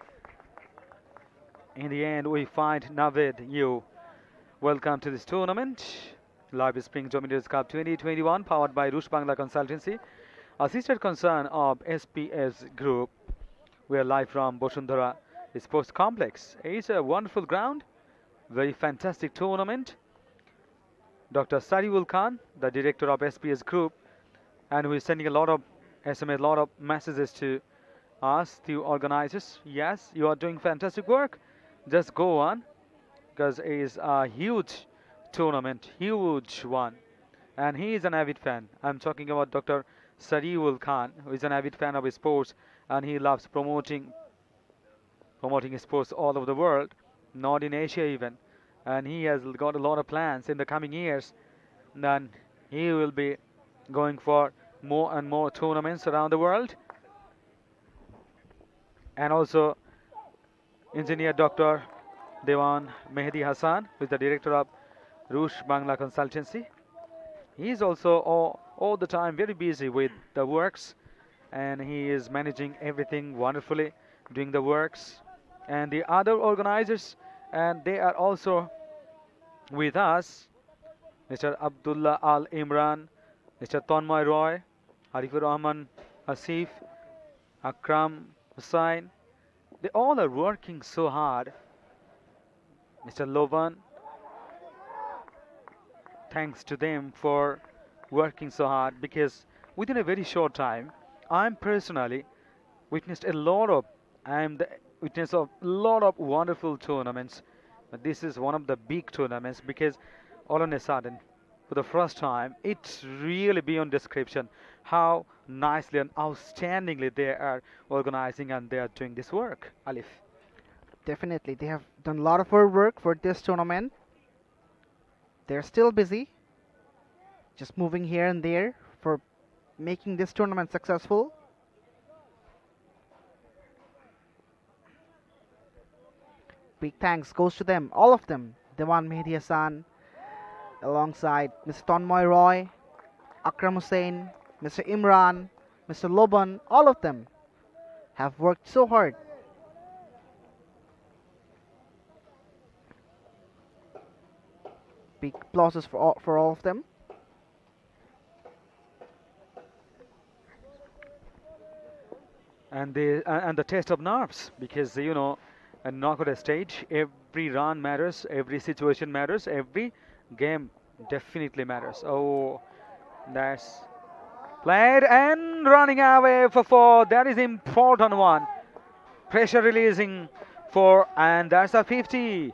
in the end, we find Navid. You. Welcome to this tournament. Live Spring Dominators Cup 2021, powered by Rush Bangla Consultancy, a sister concern of SPS Group. We are live from Bashundhara Sports Complex. It's a wonderful ground, very fantastic tournament. Dr. Sariul Khan, the director of SPS Group, and we're sending a lot of SMS, a lot of messages to us, to organizers. Yes, you are doing fantastic work. Just go on, because it is a huge tournament, huge one. And he is an avid fan. I'm talking about Dr. Sariul Khan, who is an avid fan of sports, and he loves promoting sports all over the world, not in Asia even. And he has got a lot of plans in the coming years. Then he will be going for more and more tournaments around the world. And also engineer Dr. Dewan Mehdi Hassan, who is the director of Rush Bangla Consultancy. He is also all the time very busy with the works, and he is managing everything wonderfully, doing the works. And the other organizers, and they are also with us, Mr. Abdullah Al Imran, Mr. Tanmay Roy, Arifur Rahman Asif, Akram Hussain. They all are working so hard. Mr. Lovan, thanks to them for working so hard, because within a very short time, I'm personally witnessed a lot of, I am the witness of a lot of wonderful tournaments. But this is one of the big tournaments because all on a sudden, for the first time, it's really beyond description how nicely and outstandingly they are organizing and they are doing this work. Alif. Definitely, they have done a lot of hard work for this tournament. They're still busy, just moving here and there for making this tournament successful. Big thanks goes to them, all of them. Dewan Mehdi Hassan, alongside Mr. Tanmay Roy, Akram Hussain, Mr. Imran, Mr. Loban, all of them have worked so hard. Big applauses for all of them. And the test of nerves, because you know, a knockout stage, every run matters, every situation matters, every game definitely matters. Oh, that's Played and running away for 4. That is important one. Pressure releasing 4, and that's a 50.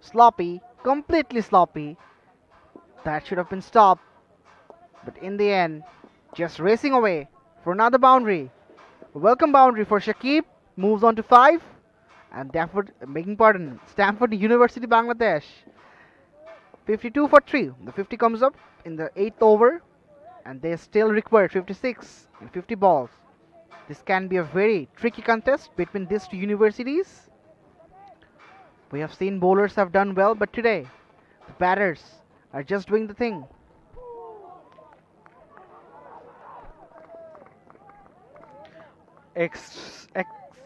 Sloppy, completely sloppy. That should have been stopped. But in the end, just racing away for another boundary. Welcome boundary for Shakib. Moves on to 5. And Stanford University, Bangladesh. 52 for 3. The 50 comes up in the 8th over. And they still require 56 in 50 balls. This can be a very tricky contest between these two universities. We have seen bowlers have done well, but today the batters are just doing the thing.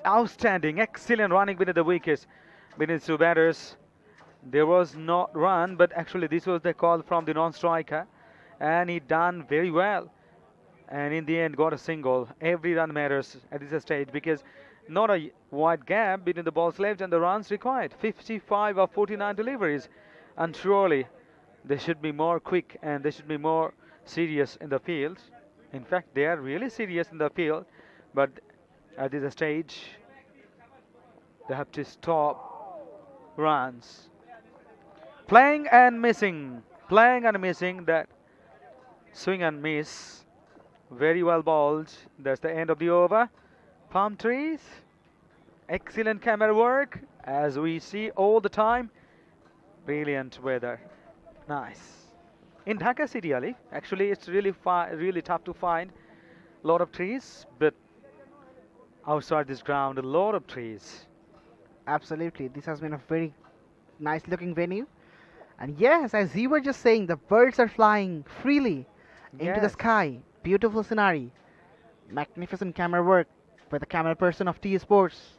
Outstanding, excellent running beneath the wickets, beneath two batters. There was not run, but actually this was the call from the non-striker, and he done very well. And in the end, got a single. Every run matters at this stage because not a wide gap between the balls left and the runs required. 55 of 49 deliveries, and surely they should be more quick and they should be more serious in the field. In fact, they are really serious in the field, but at this stage, they have to stop runs. Playing and missing. That swing and miss. Very well bowled. That's the end of the over. Palm trees. Excellent camera work, as we see all the time. Brilliant weather. Nice. In Dhaka city, Ali, actually it's really tough to find a lot of trees, but outside this ground, a lot of trees. Absolutely, this has been a very nice looking venue. And yes, as you were just saying, the birds are flying freely into the Yes. sky. Beautiful scenery. Magnificent camera work by the camera person of T Sports.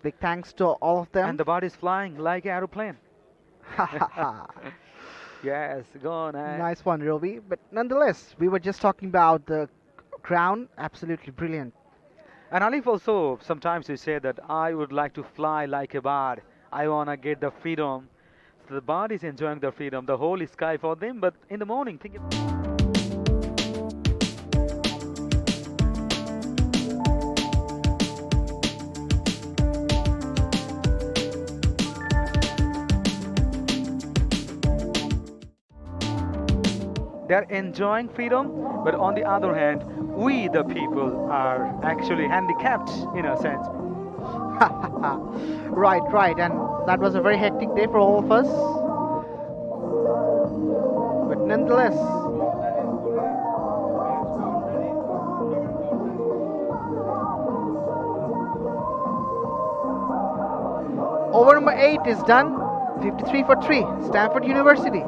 Big thanks to all of them. And the bird is flying like aeroplane. Yes, go on. Nice one, Rovi. But nonetheless, we were just talking about the ground. Absolutely brilliant. And Alif also, sometimes you say that I would like to fly like a bird. I want to get the freedom. So the bird is enjoying the freedom, the whole sky for them. But in the morning, think they're enjoying freedom, but on the other hand, we the people are actually handicapped in a sense. Right. And that was a very hectic day for all of us. But nonetheless, over number 8 is done. 53 for 3. Stanford University.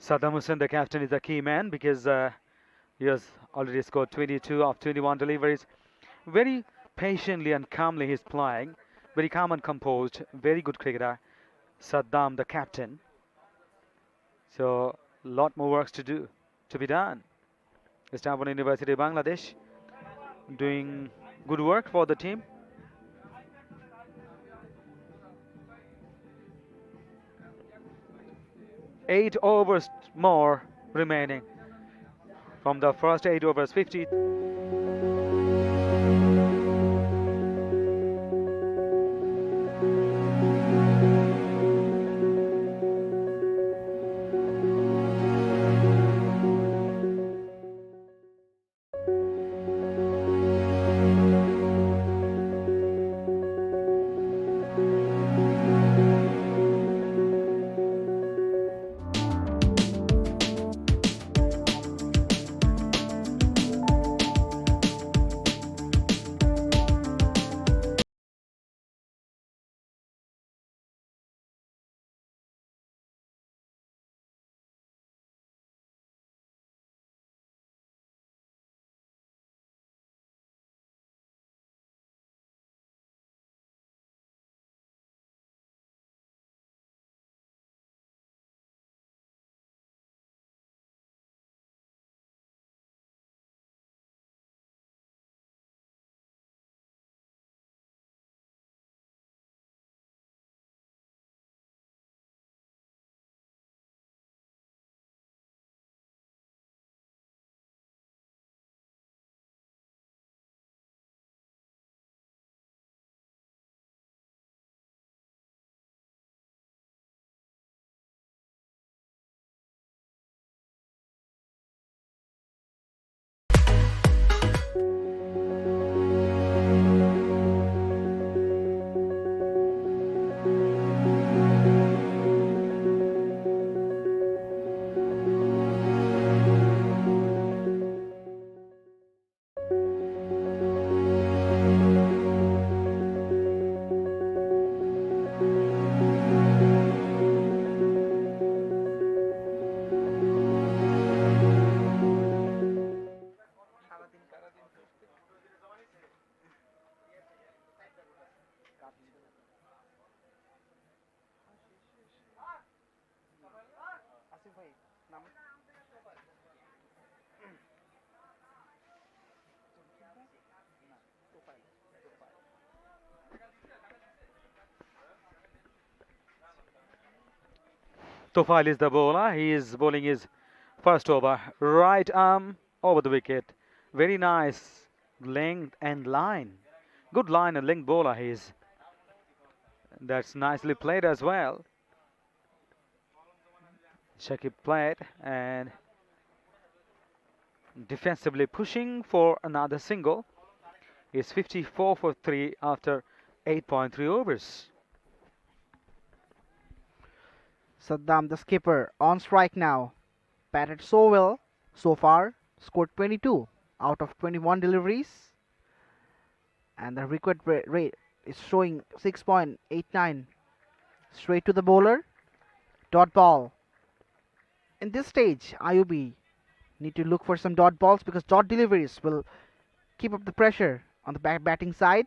Saddam Hussein, the captain, is the key man because he has already scored 22 of 21 deliveries. Very patiently and calmly he's playing. Very calm and composed. Very good cricketer. Saddam, the captain. So, lot more works to be done. Stanford University, Bangladesh, doing good work for the team. Eight overs more remaining from the first 8 overs. 50. Tofile is the bowler. He is bowling his first over. Right arm over the wicket. Very nice length and line. Good line and length bowler he is. That's nicely played as well. Shakib played and defensively pushing for another single. Is 54 for 3 after 8.3 overs. Saddam, the skipper, on strike now. Batted so well so far. Scored 22 out of 21 deliveries. And the record rate is showing 6.89. Straight to the bowler. Dot ball. In this stage, AIUB need to look for some dot balls because dot deliveries will keep up the pressure on the batting side.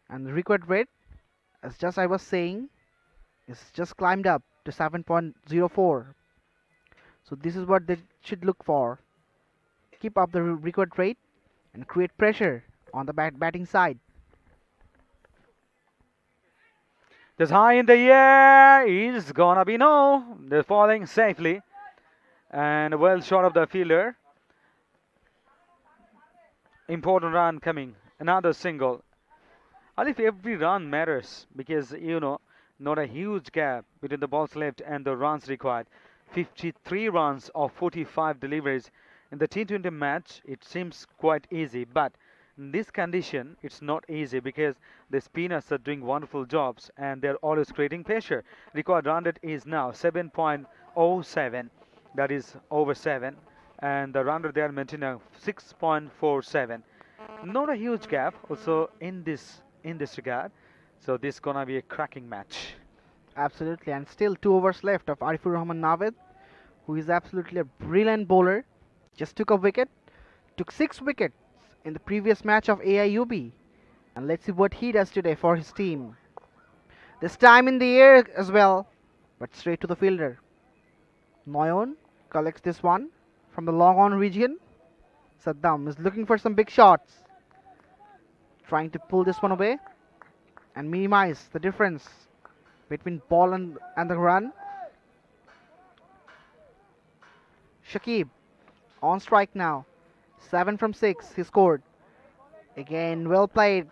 And the record rate, as just I was saying, is just climbed up to 7.04. So this is what they should look for. Keep up the record rate and create pressure on the batting side. This high in the air is gonna be no. They're falling safely and well short of the fielder. Important run coming. Another single. If every run matters because not a huge gap between the balls left and the runs required. 53 runs of 45 deliveries in the T20 match. It seems quite easy, but in this condition it's not easy because the spinners are doing wonderful jobs and they're always creating pressure. Required run rate is now 7.07, that is over 7, and the run rate they are maintaining 6.47. Not a huge gap also in this regard. So this is gonna be a cracking match. Absolutely, and still 2 overs left of Arifur Rahman Navid, who is absolutely a brilliant bowler. Just took a wicket, took 6 wickets in the previous match of AIUB. And let's see what he does today for his team. This time in the air as well, but straight to the fielder. Noyon collects this one from the long on region. Saddam is looking for some big shots, trying to pull this one away and minimize the difference between ball and the run. Shakib on strike now. 7 from 6 he scored. Again, well played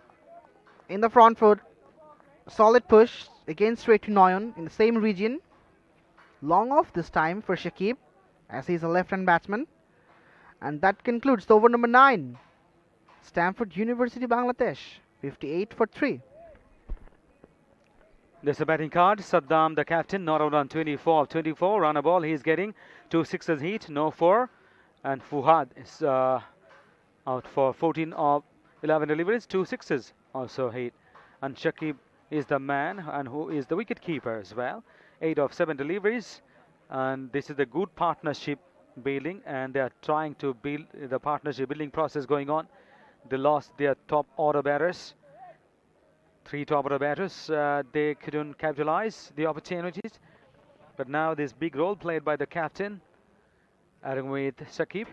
in the front foot. Solid push. Again straight to Noyon in the same region. Long off this time for Shakib as he's a left-hand batsman. And that concludes the over number 9. Stanford University Bangladesh 58 for 3. There's a batting card. Saddam, the captain, not out on 24 of 24. Run a ball. He's getting 2 sixes hit, no 4. And Fuhad is out for 14 of 11 deliveries, 2 sixes also hit. And Shakib is the man and who is the wicket keeper as well. 8 of 7 deliveries. And this is the good partnership building, and they are trying to build the partnership building process going on. They lost their top order batters. 3 top order batters, they couldn't capitalize the opportunities. But now this big role played by the captain, along with Shakib.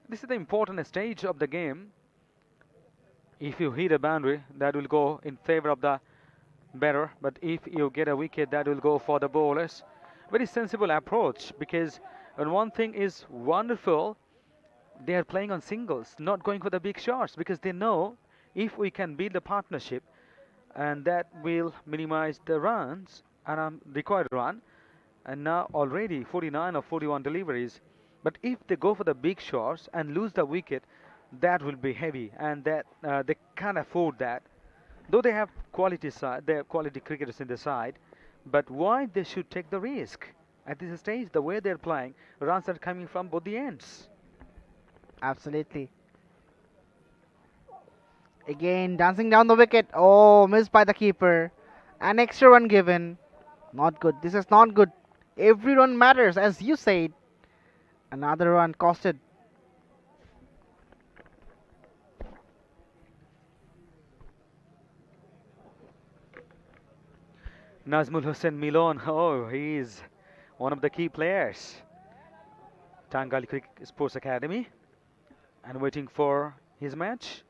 This is the important stage of the game. If you hit a boundary, that will go in favor of the batter. But if you get a wicket, that will go for the bowlers. Very sensible approach, because when one thing is wonderful, they are playing on singles, not going for the big shots, because they know if we can build a partnership, and that will minimize the runs and required run. And now already 49 of 41 deliveries. But if they go for the big shots and lose the wicket, that will be heavy, and that they can't afford that. Though they have quality cricketers in the side, but why they should take the risk at this stage? The way they're playing, runs are coming from both the ends. Absolutely. Again, dancing down the wicket. Oh, missed by the keeper. An extra run given. Not good. This is not good. Every run matters, as you said. Another run costed. Nazmul Hussain Milon, oh, he is one of the key players. Tangali Cricket Sports Academy, and waiting for his match.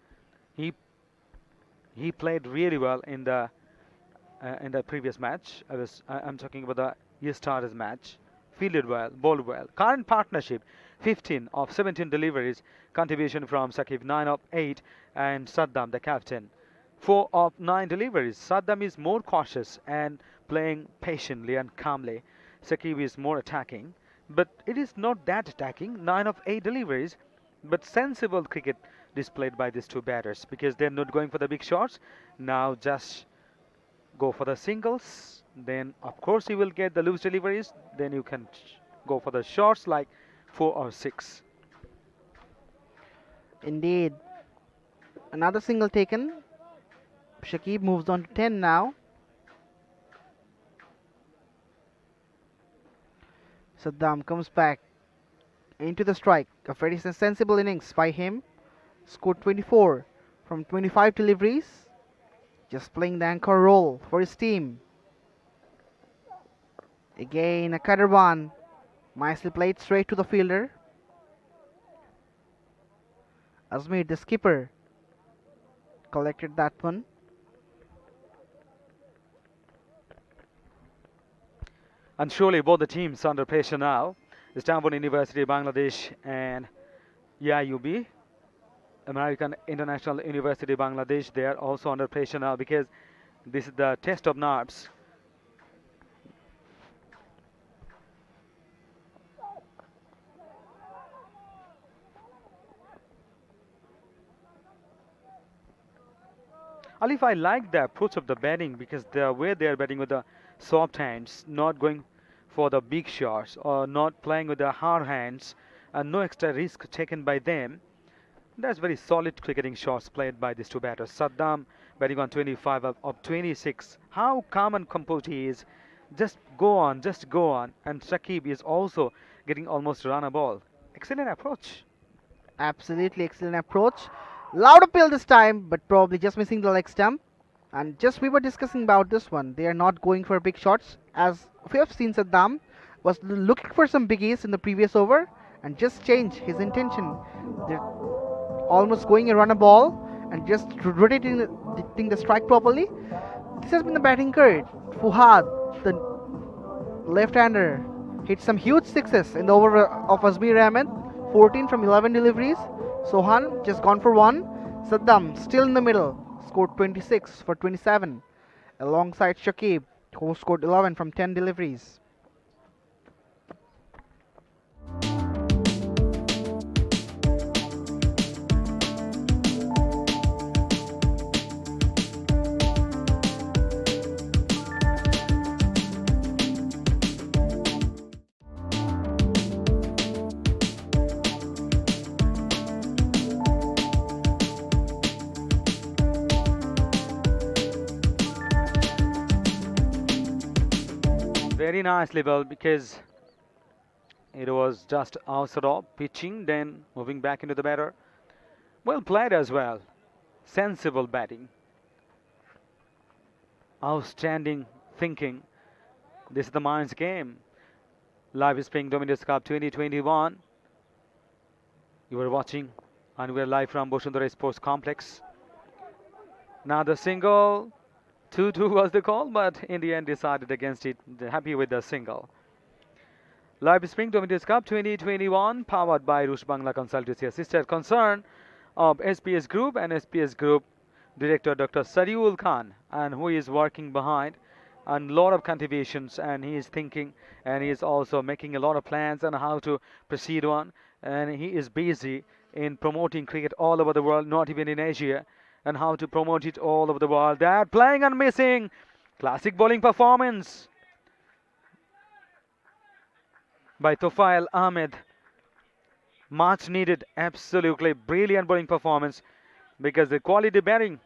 He played really well in the previous match. I'm talking about the He started his match, fielded well, bowled well. Current partnership, 15 of 17 deliveries. Contribution from Sakib, 9 of 8, and Saddam, the captain, 4 of 9 deliveries. Saddam is more cautious and playing patiently and calmly. Sakib is more attacking, but it is not that attacking. 9 of 8 deliveries, but sensible cricket displayed by these two batters because they're not going for the big shots. Now just go for the singles, then of course you will get the loose deliveries, then you can go for the shots like 4 or 6. Indeed. Another single taken. Shakib moves on to 10 now. Saddam comes back into the strike. A very sensible innings by him. Scored 24 from 25 deliveries. Just playing the anchor role for his team. Again a cutter one. Nicely played straight to the fielder. Azmir, the skipper, collected that one. And surely both the teams under pressure now. Stanford University, Bangladesh, and AIUB, American International University, Bangladesh, they are also under pressure now because this is the test of nerves. Alif, I like the approach of the batting because the way they are batting with the soft hands, not going for the big shots or not playing with the hard hands, and no extra risk taken by them. That's very solid cricketing shots played by these two batters. Saddam batting on 25 of 26. How calm and composed he is. Just go on, just go on. And Shakib is also getting almost run a ball. Excellent approach. Absolutely excellent approach. Loud appeal this time, but probably just missing the leg stump. And just we were discussing about this one. They are not going for big shots, as we have seen Saddam was looking for some biggies in the previous over and just changed his intention. They're almost going and run a ball and just rotating the strike properly. This has been the batting curd. Fuhad, the left-hander, hit some huge sixes in the over of Azmir Ahmed. 14 from 11 deliveries. Sohan just gone for 1. Saddam still in the middle, scored 26 for 27, alongside Shakib, who scored 11 from 10 deliveries. Very nicely bowled because it was just outside of pitching, then moving back into the batter. Well played as well. Sensible batting. Outstanding thinking. This is the mind's game. Live Spring Dominators Cup 2021. You are watching, and we are live from Bashundhara Sports Complex. Now the single. 2-2 was the call, but in the end decided against it. They're happy with the single. Live Spring Dominators Cup 2021, powered by Rush Bangla Consultancy, a sister concern of SPS Group, and SPS Group Director Dr. Sariul Khan, and who is working behind and a lot of contributions, and he is thinking, and he is also making a lot of plans on how to proceed on, and he is busy in promoting cricket all over the world, not even in Asia, and how to promote it all over the world. They're playing and missing. Classic bowling performance by Tofail Ahmed. Much needed, absolutely brilliant bowling performance because the quality batting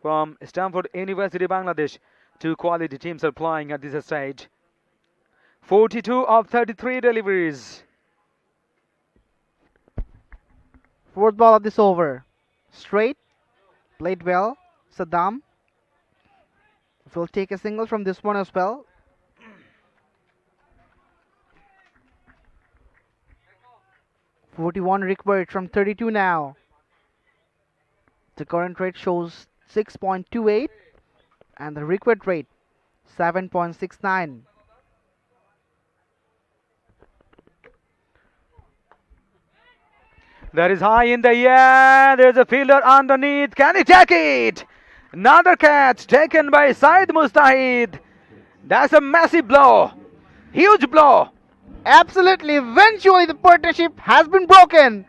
from Stamford University, Bangladesh. Two quality teams are playing at this stage. 42 of 33 deliveries. Fourth ball of this over. Straight. Played well. Saddam will take a single from this one as well. .41 required from 32 now. The current rate shows 6.28 and the required rate 7.69. That is high in the air. There's a fielder underneath. Can he take it? Another catch taken by Said Mustahid. That's a massive blow. Huge blow. Absolutely, eventually the partnership has been broken.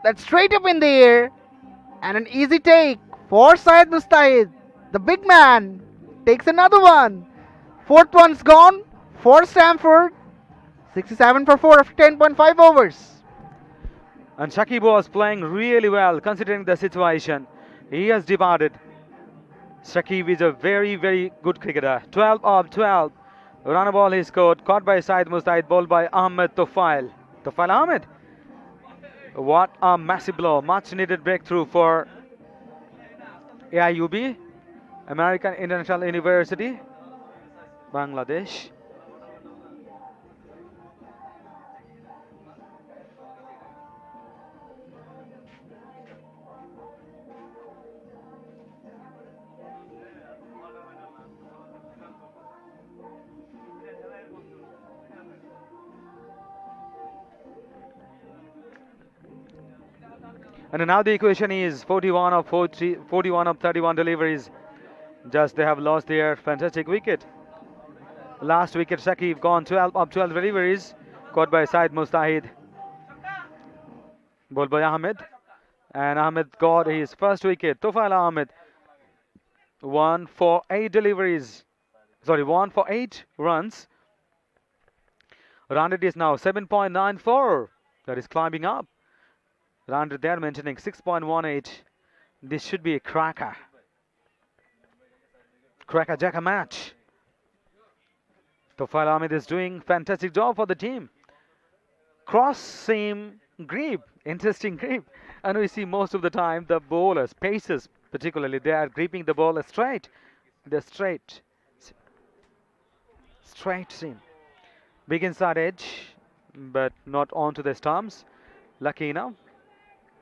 That's straight up in the air and an easy take for Syed Mustahid. The big man takes another one. Fourth one's gone for Stamford. 67 for 4 after 10.5 overs. And Shakib was playing really well considering the situation. He has departed. Shakib is a very, very good cricketer. 12 of 12. Run a ball he scored. Caught by Said Mustahid. Bowled by Ahmed Tofail. Tofail Ahmed. What a massive blow. Much needed breakthrough for AIUB. American International University. Bangladesh. And now the equation is 41 of 40, 41 of 31 deliveries. Just they have lost their fantastic wicket. Last wicket, Shakib gone 12 of 12 deliveries. Caught by Said Mustahid. Bowled by Ahmed. And Ahmed got his first wicket. Tofail Ahmed. 1 for 8 deliveries. Sorry, 1 for 8 runs. Run rate is now 7.94. That is climbing up. Run rate there maintaining 6.18. This should be a cracker. Cracker Jacker match. Tofail Ahmed is doing fantastic job for the team. Cross seam grip, interesting grip. And we see most of the time the bowlers, pacers particularly, they are gripping the ball straight. The straight seam. Big inside edge, but not onto the stumps. Lucky enough.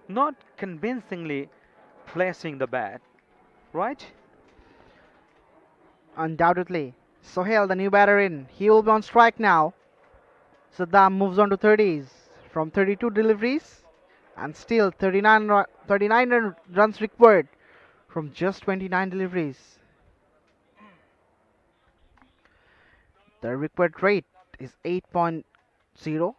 Not convincingly placing the bat, right? Undoubtedly. Sohail, the new batter in. He will be on strike now. Saddam moves on to 30s from 32 deliveries and still 39 runs required from just 29 deliveries. The required rate is 8.0.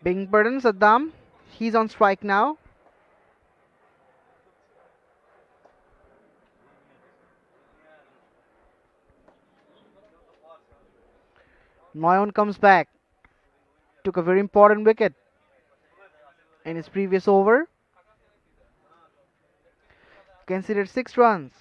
Being burden Saddam, he's on strike now. Noyon comes back. Took a very important wicket in his previous over. Considered 6 runs.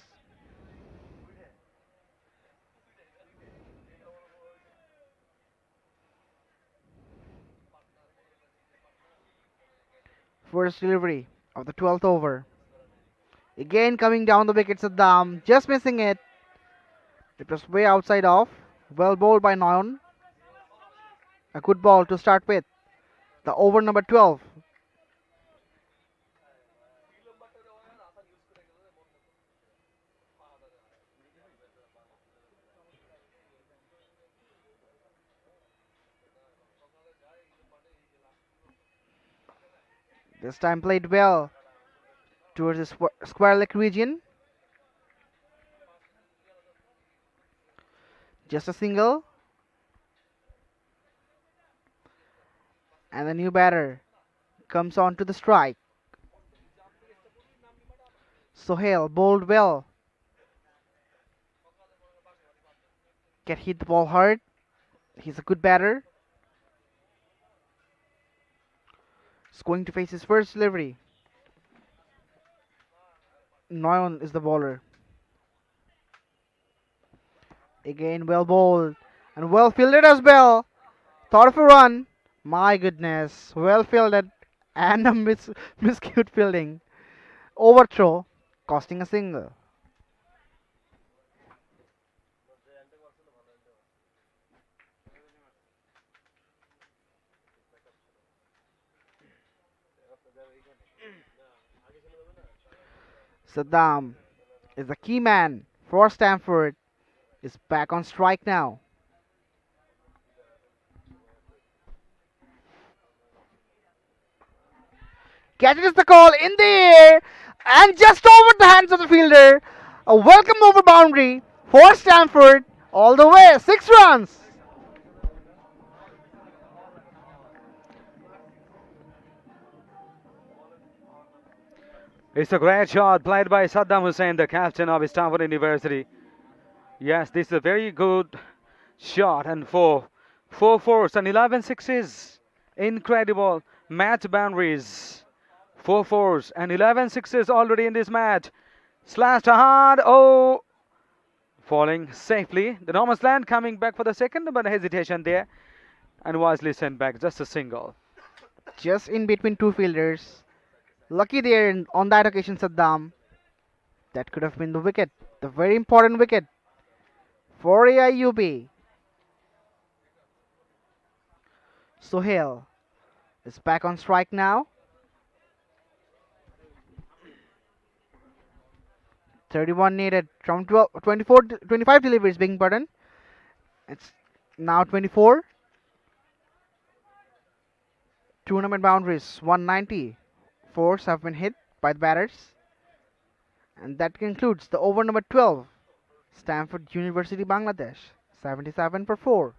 First delivery of the 12th over. Again coming down the wicket, Saddam, just missing it. It was way outside off. Well bowled by Noyon. A good ball to start with. The over number 12. This time played well towards the square leg region. Just a single. And the new batter comes on to the strike. Sohail bowled well. Can hit the ball hard. He's a good batter. He's going to face his first delivery. Noyon is the bowler. Again well bowled. And well fielded as well. Thought of a run. My goodness. Well fielded. And a miscute fielding. Overthrow. Costing a single. Saddam is the key man for Stamford. Is back on strike now. Catches the call in the air and just over the hands of the fielder. A welcome over boundary for Stanford all the way. 6 runs. It's a great shot played by Saddam Hussein, the captain of Stanford University. Yes, this is a very good shot, and four fours and 11 sixes. Incredible match boundaries. Four fours and 11 sixes already in this match. Slashed hard. Oh, falling safely. The Thomas Land coming back for the second, but hesitation there, and wisely sent back. Just a single. Just in between two fielders. Lucky there on that occasion, Saddam. That could have been the wicket. The very important wicket for AIUB. Sohail is back on strike now. 31 needed from 12, 24, 25 deliveries being pardon. It's now 24. Tournament boundaries 190. Fours have been hit by the batters. And that concludes the over number 12. Stanford University Bangladesh 77 for 4.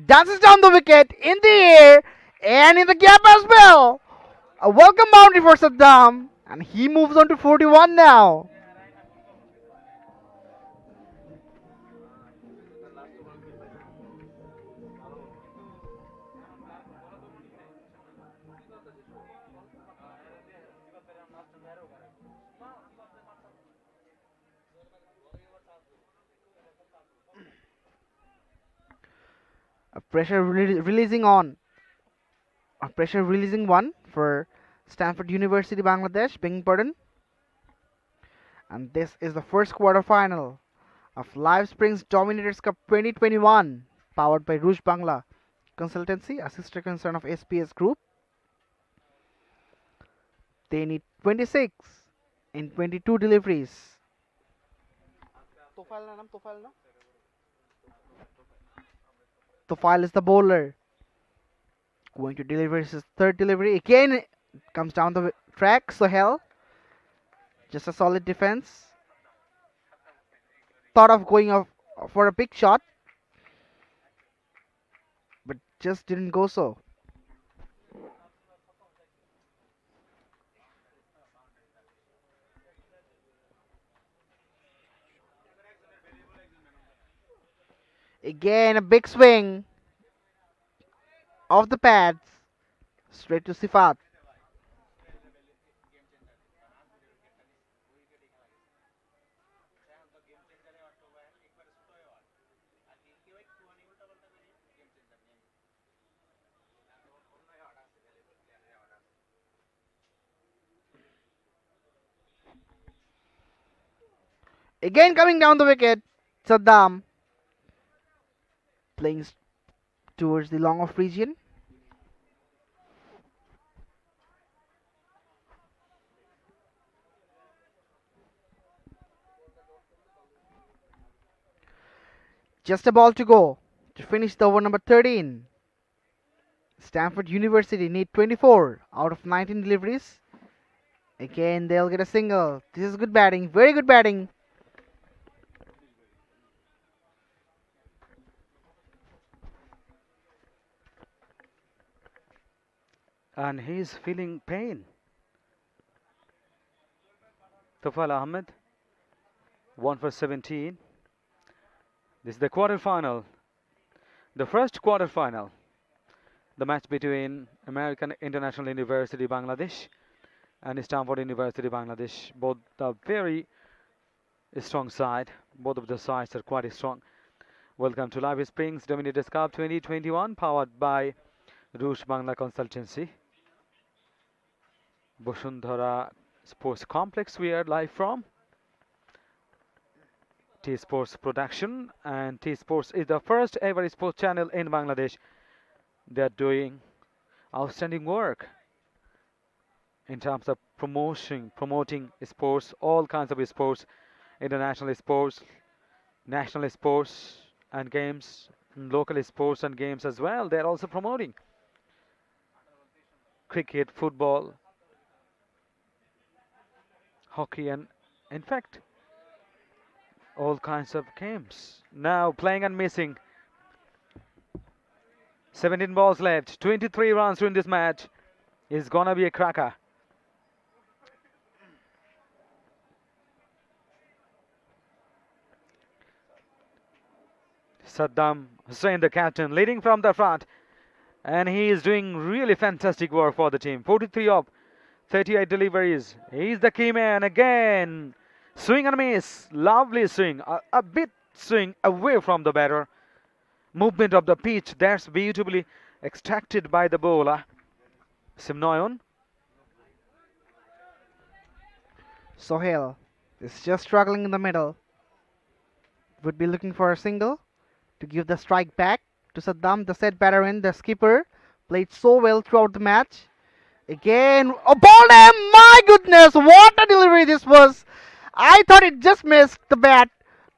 Dances down the wicket in the air and in the gap as well. A welcome boundary for Saddam, and he moves on to 41 now. A pressure releasing one for Stanford University Bangladesh, being pardon. And this is the first quarter final of Live Springs Dominators Cup 2021, powered by Rouge Bangla Consultancy, a sister concern of SPS Group. They need 26 in 22 deliveries. Tofile is the bowler. Going to deliver his third delivery. Again, comes down the track. Sohail. Just a solid defense. Thought of going off for a big shot, but just didn't go so. Again, a big swing off the pads. Straight to Sifat. Again coming down the wicket, Saddam playing towards the long off region. Just a ball to go to finish the over number 13. Stanford University need 24 out of 19 deliveries. Again, they'll get a single. This is good batting, very good batting. And he's feeling pain. Tufal Ahmed, 1 for 17. This is the quarterfinal, the first quarterfinal. The match between American International University Bangladesh and Stanford University Bangladesh. Both are very strong side. Both of the sides are quite strong. Welcome to Live Springs Dominators Cup 2021, powered by Roosh Bangla Consultancy. Bashundhara Sports Complex we are live from. T Sports Production, and T Sports is the first ever sports channel in Bangladesh. They are doing outstanding work in terms of promoting sports, all kinds of sports, international sports, national sports and games, local sports and games as well. They are also promoting cricket, football, hockey, and in fact all kinds of games. Now playing and missing. 17 balls left, 23 runs in this match. It's gonna be a cracker. Saddam Hussain, the captain, leading from the front, and he is doing really fantastic work for the team. 43 of 38 deliveries. He's the key man again. Swing and miss. Lovely swing. A bit swing away from the batter. Movement of the pitch. That's beautifully extracted by the bowler. Simnoyon. Sohail is just struggling in the middle. Would be looking for a single to give the strike back to Saddam, the set batter in. The skipper played so well throughout the match. Again, a ball him! My goodness, what a delivery this was! I thought it just missed the bat,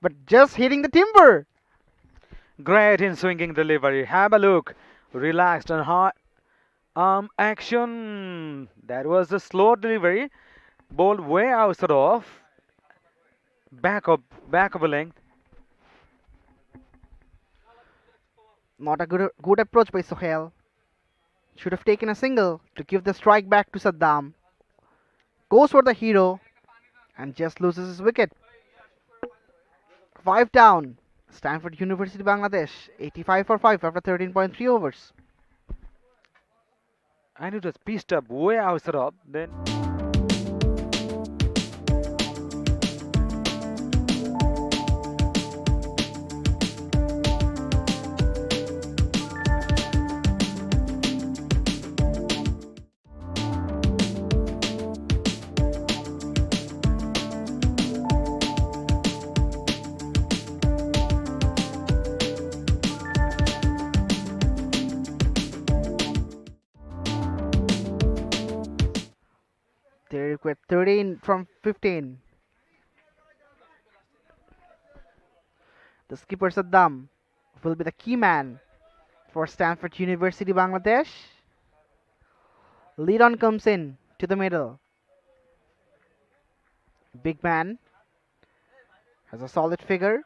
but just hitting the timber. Great in swinging delivery. Have a look. Relaxed and high arm action. That was a slow delivery. Ball way outside off. Back of a length. Not a good approach by Sohail. Should have taken a single to give the strike back to Saddam. Goes for the hero and just loses his wicket. 5 down. Stanford University Bangladesh 85 for 5 after 13.3 overs. And it was pitched up way outside off. Then They require 13 from 15. The skipper Saddam will be the key man for Stanford University Bangladesh. Lead on comes in to the middle. Big man has a solid figure.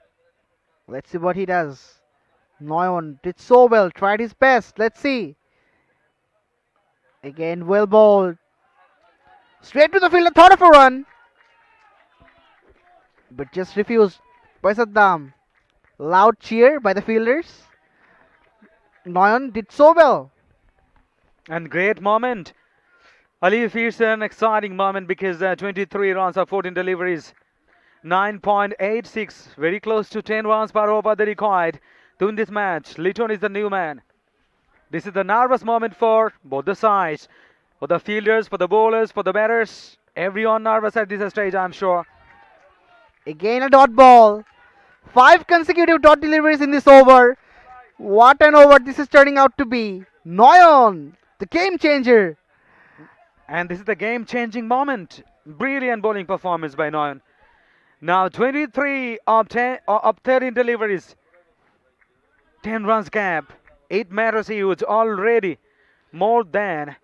Let's see what he does. Noyon did so well, tried his best. Let's see. Again, well bowled. Straight to the fielder, thought of a run, but just refused by Saddam. Loud cheer by the fielders. Noyon did so well. and great moment. Ali feels an exciting moment because 23 runs of 14 deliveries. 9.86, very close to 10 runs per over they required to win this match. Litton is the new man. This is the nervous moment for both the sides. For the fielders, for the bowlers, for the batters. Everyone nervous at this stage, I'm sure. Again a dot ball. 5 consecutive dot deliveries in this over. What an over this is turning out to be. Noyon, the game changer. And this is the game-changing moment. Brilliant bowling performance by Noyon. Now 23 of 13 deliveries. 10 runs gap. It matters huge already. More than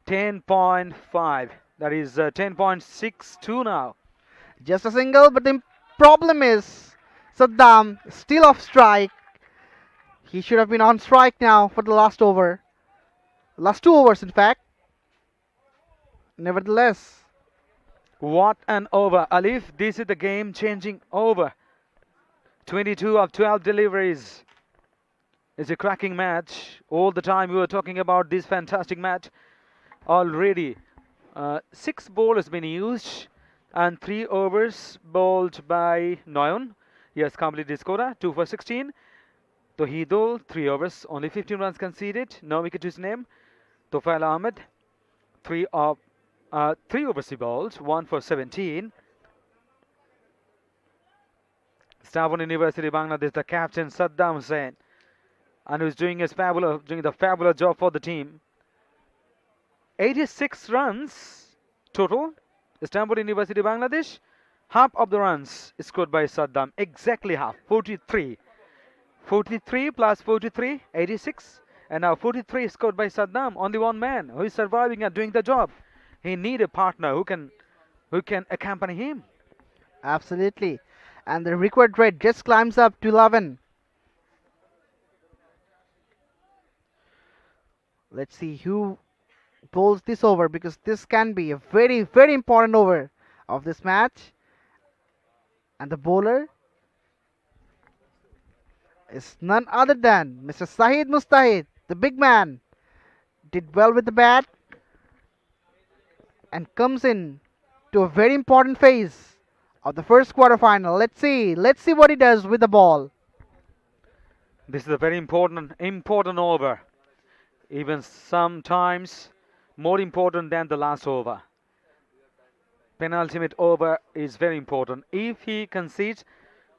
10.5. That is 10.62 now. Just a single, but the problem is Saddam still off strike. He should have been on strike now for the last over. Last 2 overs, in fact. Nevertheless, What an over. Alif, this is the game changing over. 22 of 12 deliveries. It's a cracking match. All the time we were talking about this fantastic match. Already 6 bowlers been used and 3 overs bowled by Noyon. He has completed his quota, 2 for 16. Tohidul, 3 overs, only 15 runs conceded, no wicket to his name. Tofail Ahmed, 3 overs he bowled, 1 for 17. Stanford University Bangladesh, the captain Saddam Hussain, and who's doing the fabulous job for the team. 86 runs total. Stanford University Bangladesh, half of the runs scored by Saddam, exactly half, 43. 43 plus 43, 86, and now 43 scored by Saddam. Only one man who is surviving and doing the job. He need a partner who can accompany him. absolutely. And the required rate just climbs up to 11. Let's see who bowls this over, because this can be a very, very important over of this match. And the bowler is none other than Mr. Sahid Mustahid, the big man. Did well with the bat and comes in to a very important phase of the first quarterfinal. Let's see what he does with the ball. This is a very important over. Even sometimes more important than the last over. Penultimate over is very important. If he concedes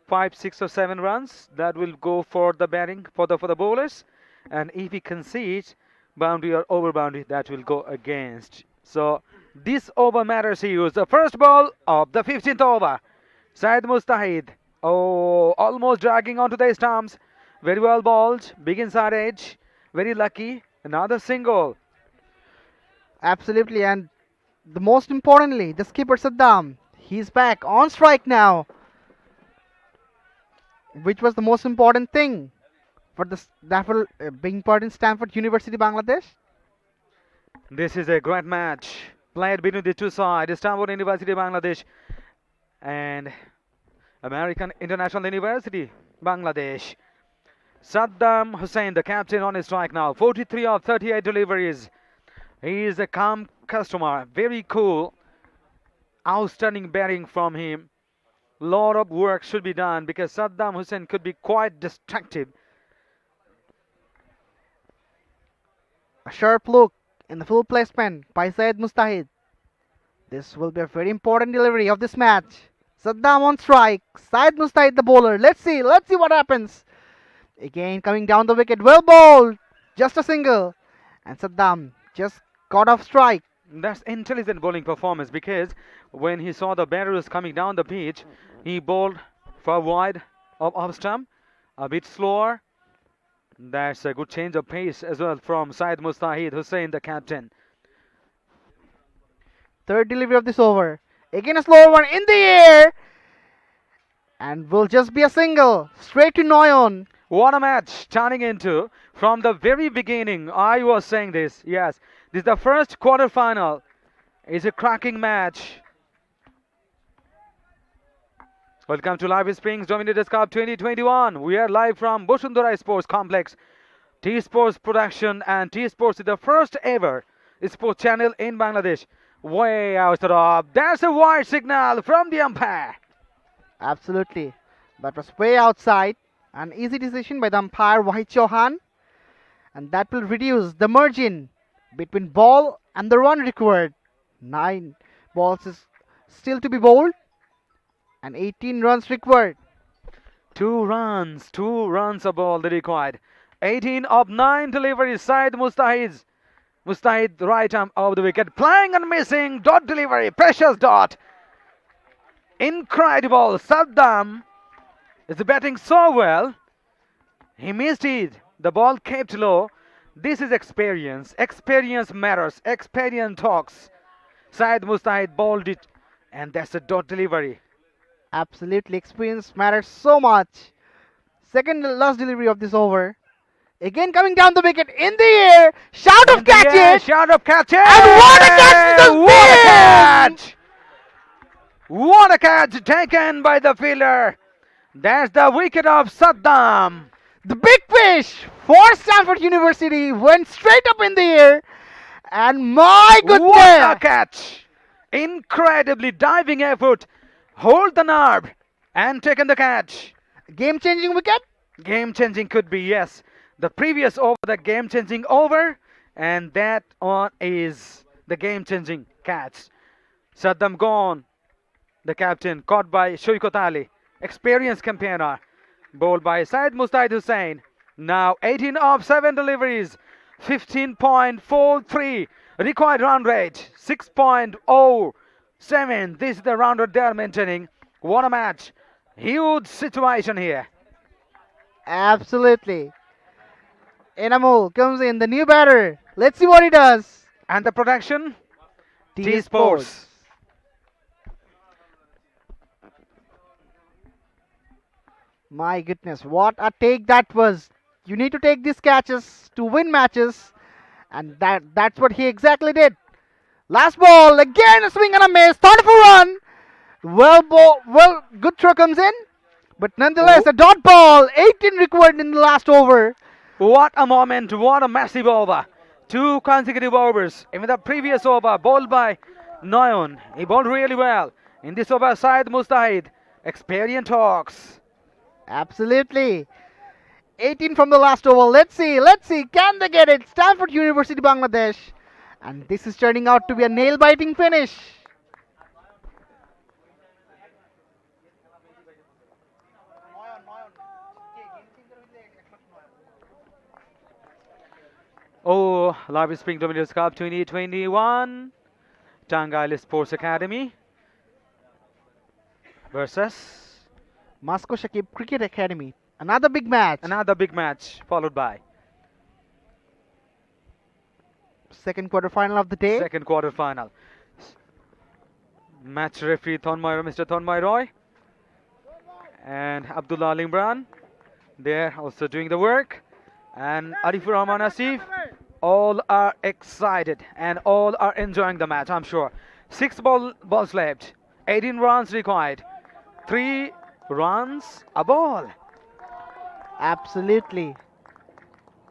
5, 6 or 7 runs, that will go for the batting for the bowlers, and if he concedes boundary or over boundary, that will go against. So this over matters huge. The first ball of the 15th over. Syed Mustahid, almost dragging onto the stumps. Very well bowled, big inside edge, very lucky. Another single. Absolutely, and the most importantly, the skipper Saddam, he's back on strike now, which was the most important thing for the being part in Stanford University, Bangladesh. This is a great match played between the two sides, Stanford University Bangladesh and American International University Bangladesh. Saddam Hussain, the captain, on his strike now. 43 of 38 deliveries. He is a calm customer, very cool. Outstanding batting from him. Lot of work should be done because Saddam Hussain could be quite destructive. A sharp look in the full placement by Syed Mustahid. This will be a very important delivery of this match. Saddam on strike. Syed Mustahid the bowler. Let's see what happens. Again coming down the wicket. Well bowled. Just a single. And Saddam just got off strike. That's intelligent bowling performance because when he saw the batters coming down the pitch, he bowled far wide of off stump, a bit slower. That's a good change of pace as well from Syed Mustahid Hussain, the captain. Third delivery of this over. Again a slower one in the air. And will just be a single. Straight to Noyon. What a match turning into. From the very beginning, I was saying this. Yes, this is the first quarterfinal. It's a cracking match. Welcome to Live Springs Dominators Cup 2021. We are live from Bashundhara Sports Complex. T-Sports Production and T-Sports is the first ever sports channel in Bangladesh. Way out the top. There's a wide signal from the umpire. Absolutely. That was way outside. An easy decision by the umpire Wahid Chauhan. And that will reduce the margin between ball and the run required. 9 balls is still to be bowled. And 18 runs required. 2 runs a ball that required. 18 of 9 deliveries. Syed Mustahid right arm of the wicket. Playing and missing. Dot delivery. Precious dot. Incredible. Saddam is batting so well. He missed it. The ball kept low. This is experience. Experience matters. Experience talks. Syed Mustahid bowled it, and that's a dot delivery. Absolutely, experience matters so much. Second last delivery of this over. Again coming down the wicket in the air. Shout of catch it! Shot of catch it! And what a catch this has What a been! catch! What a catch taken by the fielder. That's the wicket of Saddam. The big fish for Stanford University went straight up in the air. And my What a goodness! catch! Incredibly diving effort. Hold the nerve and taken the catch. Game changing wicket? Game changing could be, yes. The previous over, the game changing over, and that one is the game changing catch. Saddam gone. The captain caught by Shoykot Ali, experienced campaigner, bowled by Syed Mustahid Hussain. Now 18 of 7 deliveries, 15.43 required run rate, 6.07. This is the run rate they are maintaining. What a match! Huge situation here. Absolutely. Enamul comes in, the new batter. Let's see what he does. And the production? T T Sports. My goodness, what a take that was. You need to take these catches to win matches. And that's what he exactly did. Last ball, again a swing and a miss. Thought of a run. Well, good throw comes in. But nonetheless, a dot ball. 18 required in the last over. What a moment, what a massive over. 2 consecutive overs. Even the previous over, bowled by Noyon. He bowled really well. In this over, Syed Mustahid. Experience talks. Absolutely. 18 from the last over. Let's see. Can they get it? Stanford University, Bangladesh. And this is turning out to be a nail-biting finish. Oh, Live Spring Dominators Cup 2021. Tangail Sports Academy versus Moscow Shakib Cricket Academy. Another big match. another big match, followed by Second quarter final of the day. second quarter final. Match referee Mr. Thonmai Roy and Abdullah Al Imran. They're also doing the work. And Arifur Rahman Asif. All are excited and all are enjoying the match, I'm sure. 6 balls left. 18 runs required. 3 runs a ball. Absolutely.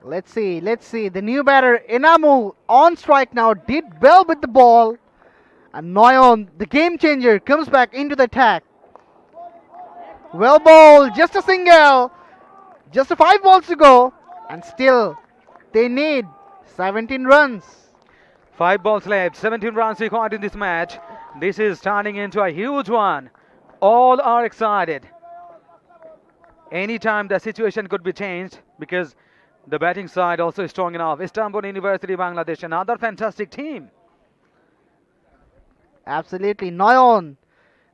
Let's see. The new batter, Inamu, on strike now, did well with the ball. And Noyon, the game changer, comes back into the attack. Well bowled, just a single. Just 5 balls to go. And still, they need 17 runs. 5 balls left. 17 runs required in this match. This is turning into a huge one. All are excited. Anytime the situation could be changed because the batting side also is strong enough. Stamford University, Bangladesh, another fantastic team. Absolutely. Noyon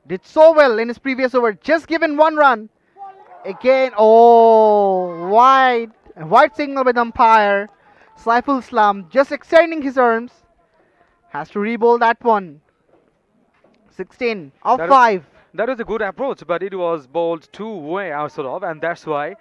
did so well in his previous over. Just given 1 run. Again, wide signal by the umpire. Saiful Islam just extending his arms. Has to re-bowl that one. 16 of That is- 5. That was a good approach, but it was bowled too way outside of, and that's why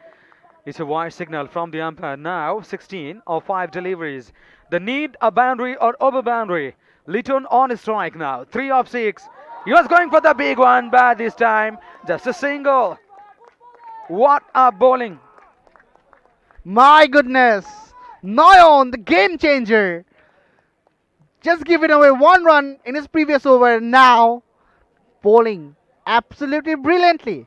it's a wide signal from the umpire. Now 16 of 5 deliveries. They need a boundary or over boundary. Litton on strike now. 3 of 6. He was going for the big one, but this time just a single. What a bowling! My goodness. Noyon, the game changer. Just giving away 1 run in his previous over. Now bowling absolutely brilliantly.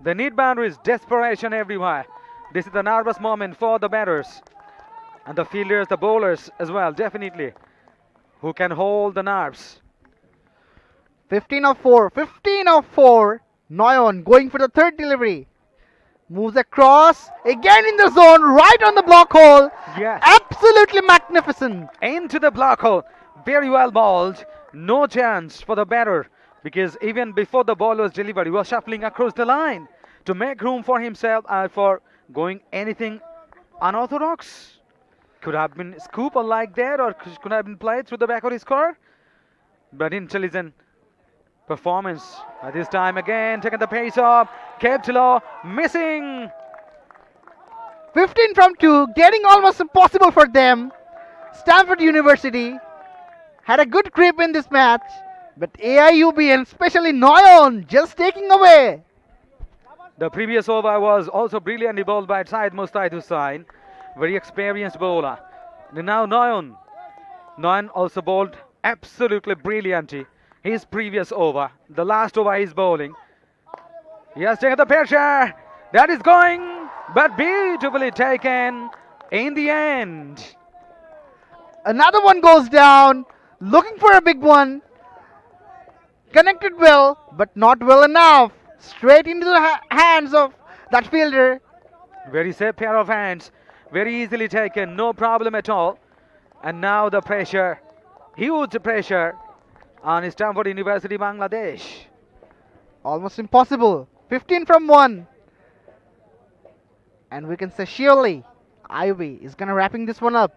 They need boundaries, desperation everywhere. This is the nervous moment for the batters and the fielders, the bowlers as well, definitely, who can hold the nerves. 15 of 4. 15 of 4. Noyon going for the third delivery. Moves across. Again in the zone. Right on the block hole. Yes. Absolutely magnificent. Into the block hole. Very well bowled. No chance for the batter because even before the ball was delivered, he was shuffling across the line to make room for himself for going anything unorthodox. Could have been scoop or like that, or could have been played through the back of his score. But intelligent performance. This time again, taking the pace off. Kept low, missing. 15 from 2, getting almost impossible for them. Stanford University had a good grip in this match, but AIUB and especially Noyon just taking away. The previous over was also brilliantly bowled by Syed Mustaid Hussain, very experienced bowler. And now Noyon. Noyon also bowled absolutely brilliantly. His previous over, the last over he's bowling. He has taken the pressure. That is going, but beautifully taken in the end. Another one goes down, looking for a big one. Connected well, but not well enough. Straight into the hands of that fielder. Very safe pair of hands. Very easily taken, no problem at all. And now the pressure, huge pressure on Stanford University, Bangladesh. Almost impossible. 15 from 1. And we can say surely AIUB is gonna wrapping this one up.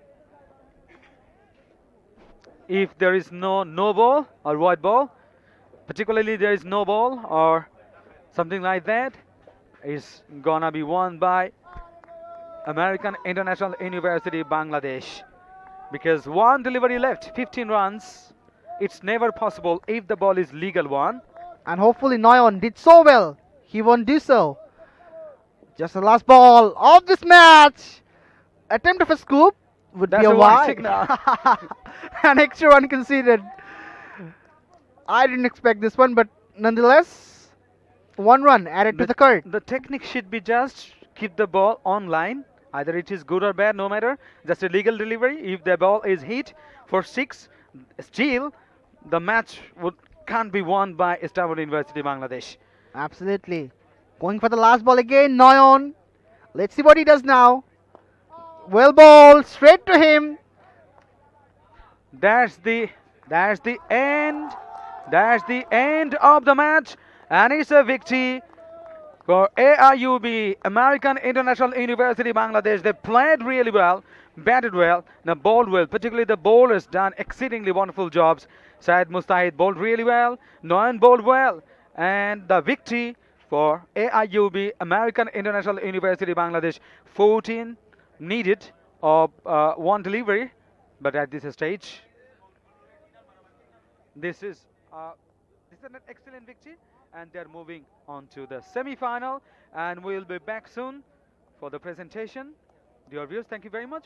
If there is no ball or white ball, particularly there is no ball or something like that, is gonna be won by American International University, Bangladesh. Because one delivery left, 15 runs. It's never possible if the ball is legal one. And hopefully Noyon did so well. He won't do so. Just the last ball of this match. Attempt of a scoop would That's be a a warning wide. signal. An extra one conceded. I didn't expect this one, but nonetheless, 1 run added to the card. The technique should be just keep the ball on line. Either it is good or bad, no matter. Just a legal delivery. If the ball is hit for 6, still the match can't be won by Stanford University, Bangladesh. Absolutely. Going for the last ball again, Noyon. Let's see what he does now. Well bowled, straight to him. That's the end. That's the end of the match, and it's a victory for AIUB, American International University, Bangladesh. They played really well, batted well, now bowled well. Particularly the bowlers done exceedingly wonderful jobs. Syed Mustahid bowled really well, Noyan bowled well, and the victory for AIUB, American International University, Bangladesh. 14 needed of one delivery, but at this stage, this is an excellent victory, and they're moving on to the semi-final, and we'll be back soon for the presentation. Dear viewers, thank you very much.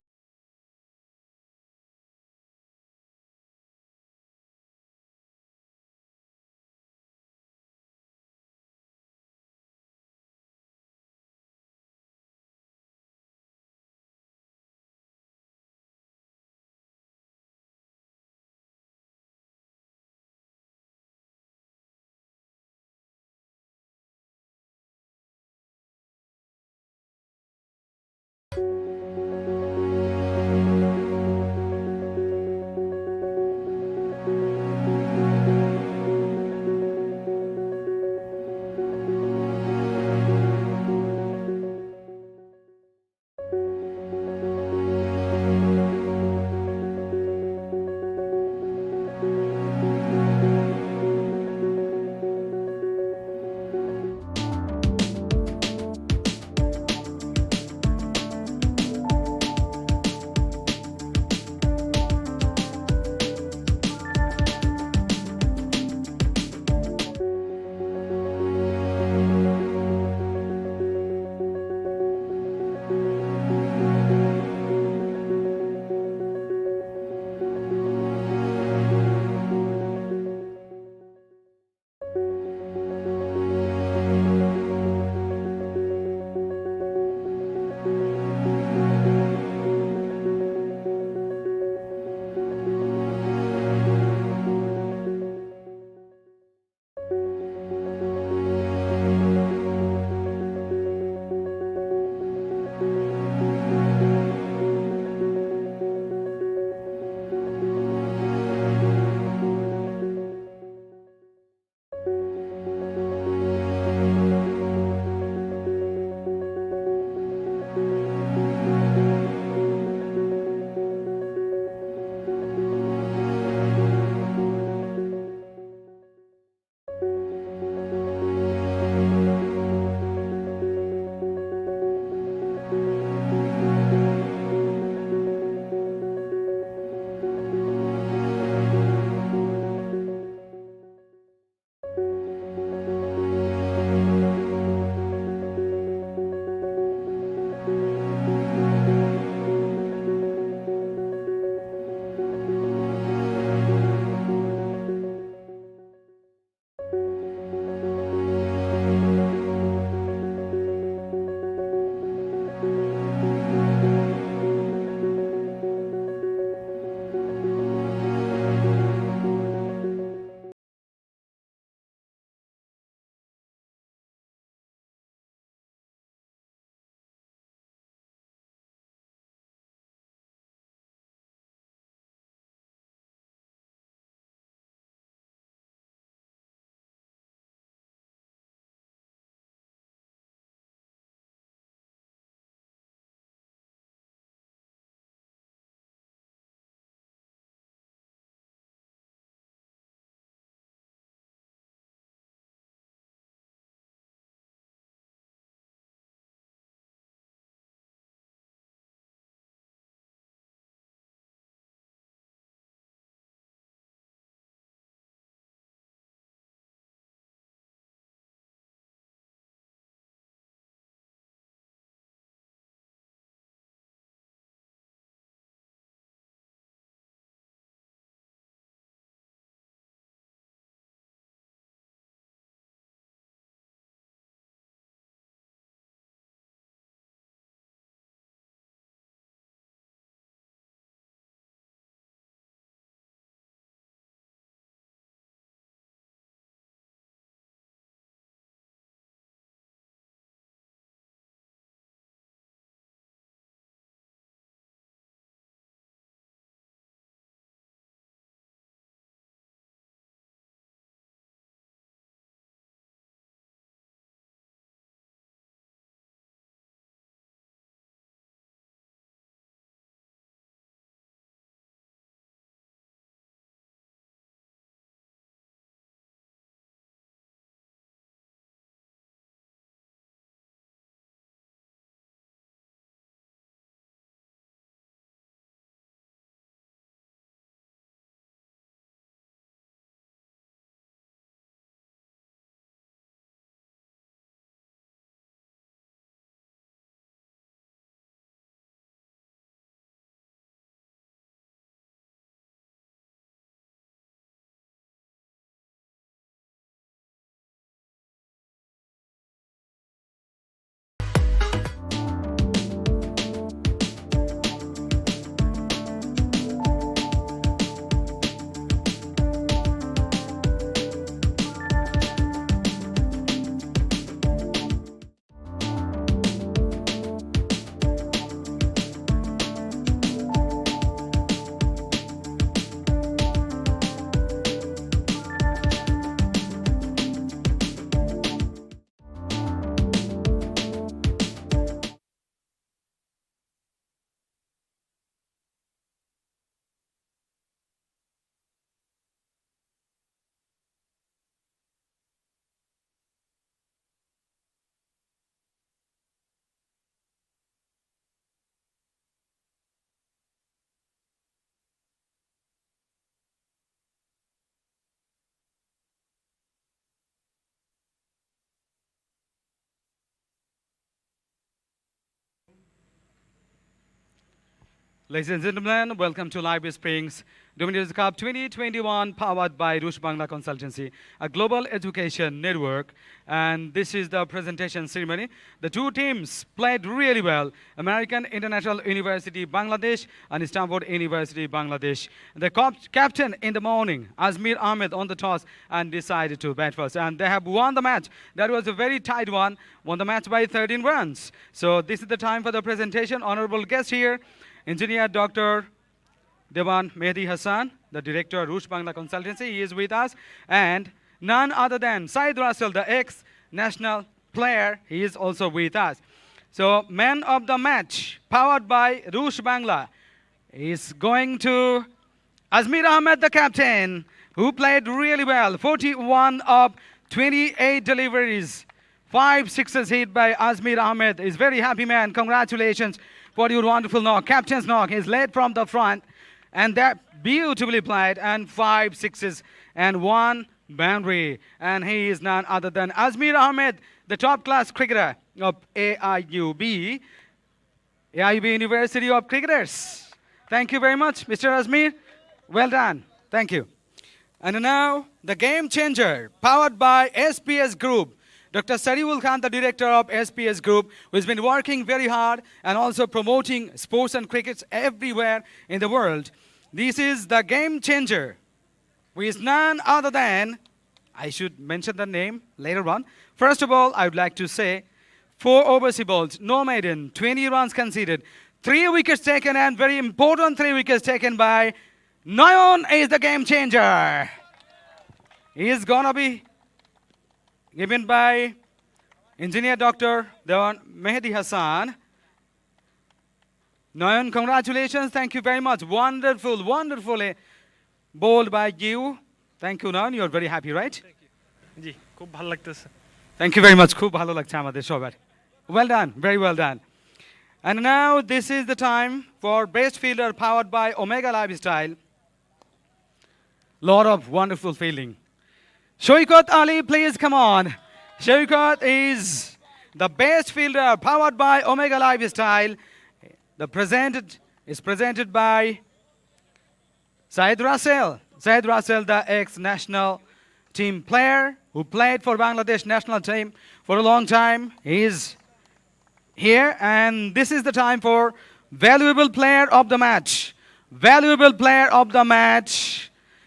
Ladies and gentlemen, welcome to Live Springs Dominators Cup 2021, powered by Rush Bangla Consultancy, a global education network. And this is the presentation ceremony. The two teams played really well. American International University, Bangladesh, and Stanford University, Bangladesh. The captain in the morning, Azmir Ahmed, on the toss and decided to bat first. And they have won the match. That was a very tight one. Won the match by 13 runs. So this is the time for the presentation. Honorable guest here, Engineer Dr. Dewan Mehdi Hassan, the director of Rush Bangla Consultancy. He is with us. And none other than Syed Russell, the ex-national player. He is also with us. So, man of the match, powered by Rush Bangla, is going to Azmir Ahmed, the captain, who played really well. 41 of 28 deliveries. 5 sixes hit by Azmir Ahmed. He's very happy man. Congratulations for your wonderful knock. Captain's knock. He's led from the front. And that beautifully played, and 5 sixes and 1 boundary. And he is none other than Azmir Ahmed, the top class cricketer of AIUB, AIUB University of Cricketers. Thank you very much, Mr. Azmir. Well done. Thank you. And now, the game changer, powered by SPS Group. Dr. Sariul Khan, the director of SPS Group, who has been working very hard and also promoting sports and crickets everywhere in the world. This is the game changer, who is none other than, I should mention the name later on. First of all, I would like to say, 4 overseas balls, no maiden, 20 runs conceded, 3 wickets taken, and very important 3 wickets taken by Nayan is the game changer. He is gonna be given by Engineer Dr. Dewan Mehdi Hassan. Nayan, congratulations. Thank you very much. Wonderful, wonderfully bowled by you. Thank you, Nayan. You're very happy, right? Thank you. জি খুব ভালো লাগতেছে Thank you very much. খুব ভালো লাগছে আমাদের সবার. Well done. Very well done. And now this is the time for best fielder powered by Omega Lifestyle. Lot of wonderful fielding. Shoikat Ali, please come on. Shoikat is the best fielder powered by Omega Lifestyle. Is presented by Syed Russell. Syed Russell, the ex-national team player who played for Bangladesh national team for a long time. He is here, and this is the time for valuable player of the match. Valuable player of the match.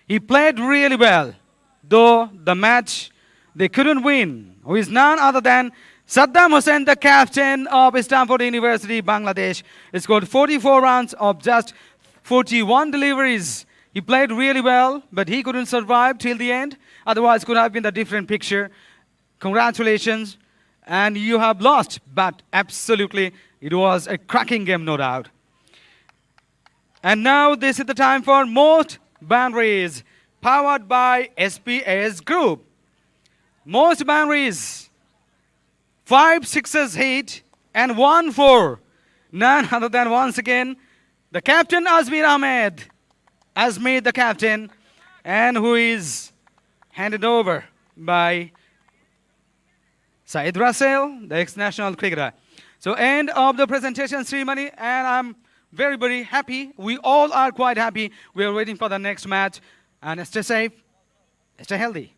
He played really well, though the match they couldn't win. Who is none other than Saddam Hussain, the captain of Stanford University, Bangladesh. He scored 44 runs of just 41 deliveries. He played really well, but he couldn't survive till the end. Otherwise, could have been a different picture. Congratulations. And you have lost, but absolutely, it was a cracking game, no doubt. And now this is the time for most boundaries, powered by SPS Group. Most boundaries, 5 sixes hit and 1 4. None other than, once again, the captain Azmir Ahmed. Azmir, the captain, and who is handed over by Syed Russell, the ex-national cricketer. So end of the presentation ceremony, and I'm very, very happy. We all are quite happy. We are waiting for the next match. And stay safe, stay healthy.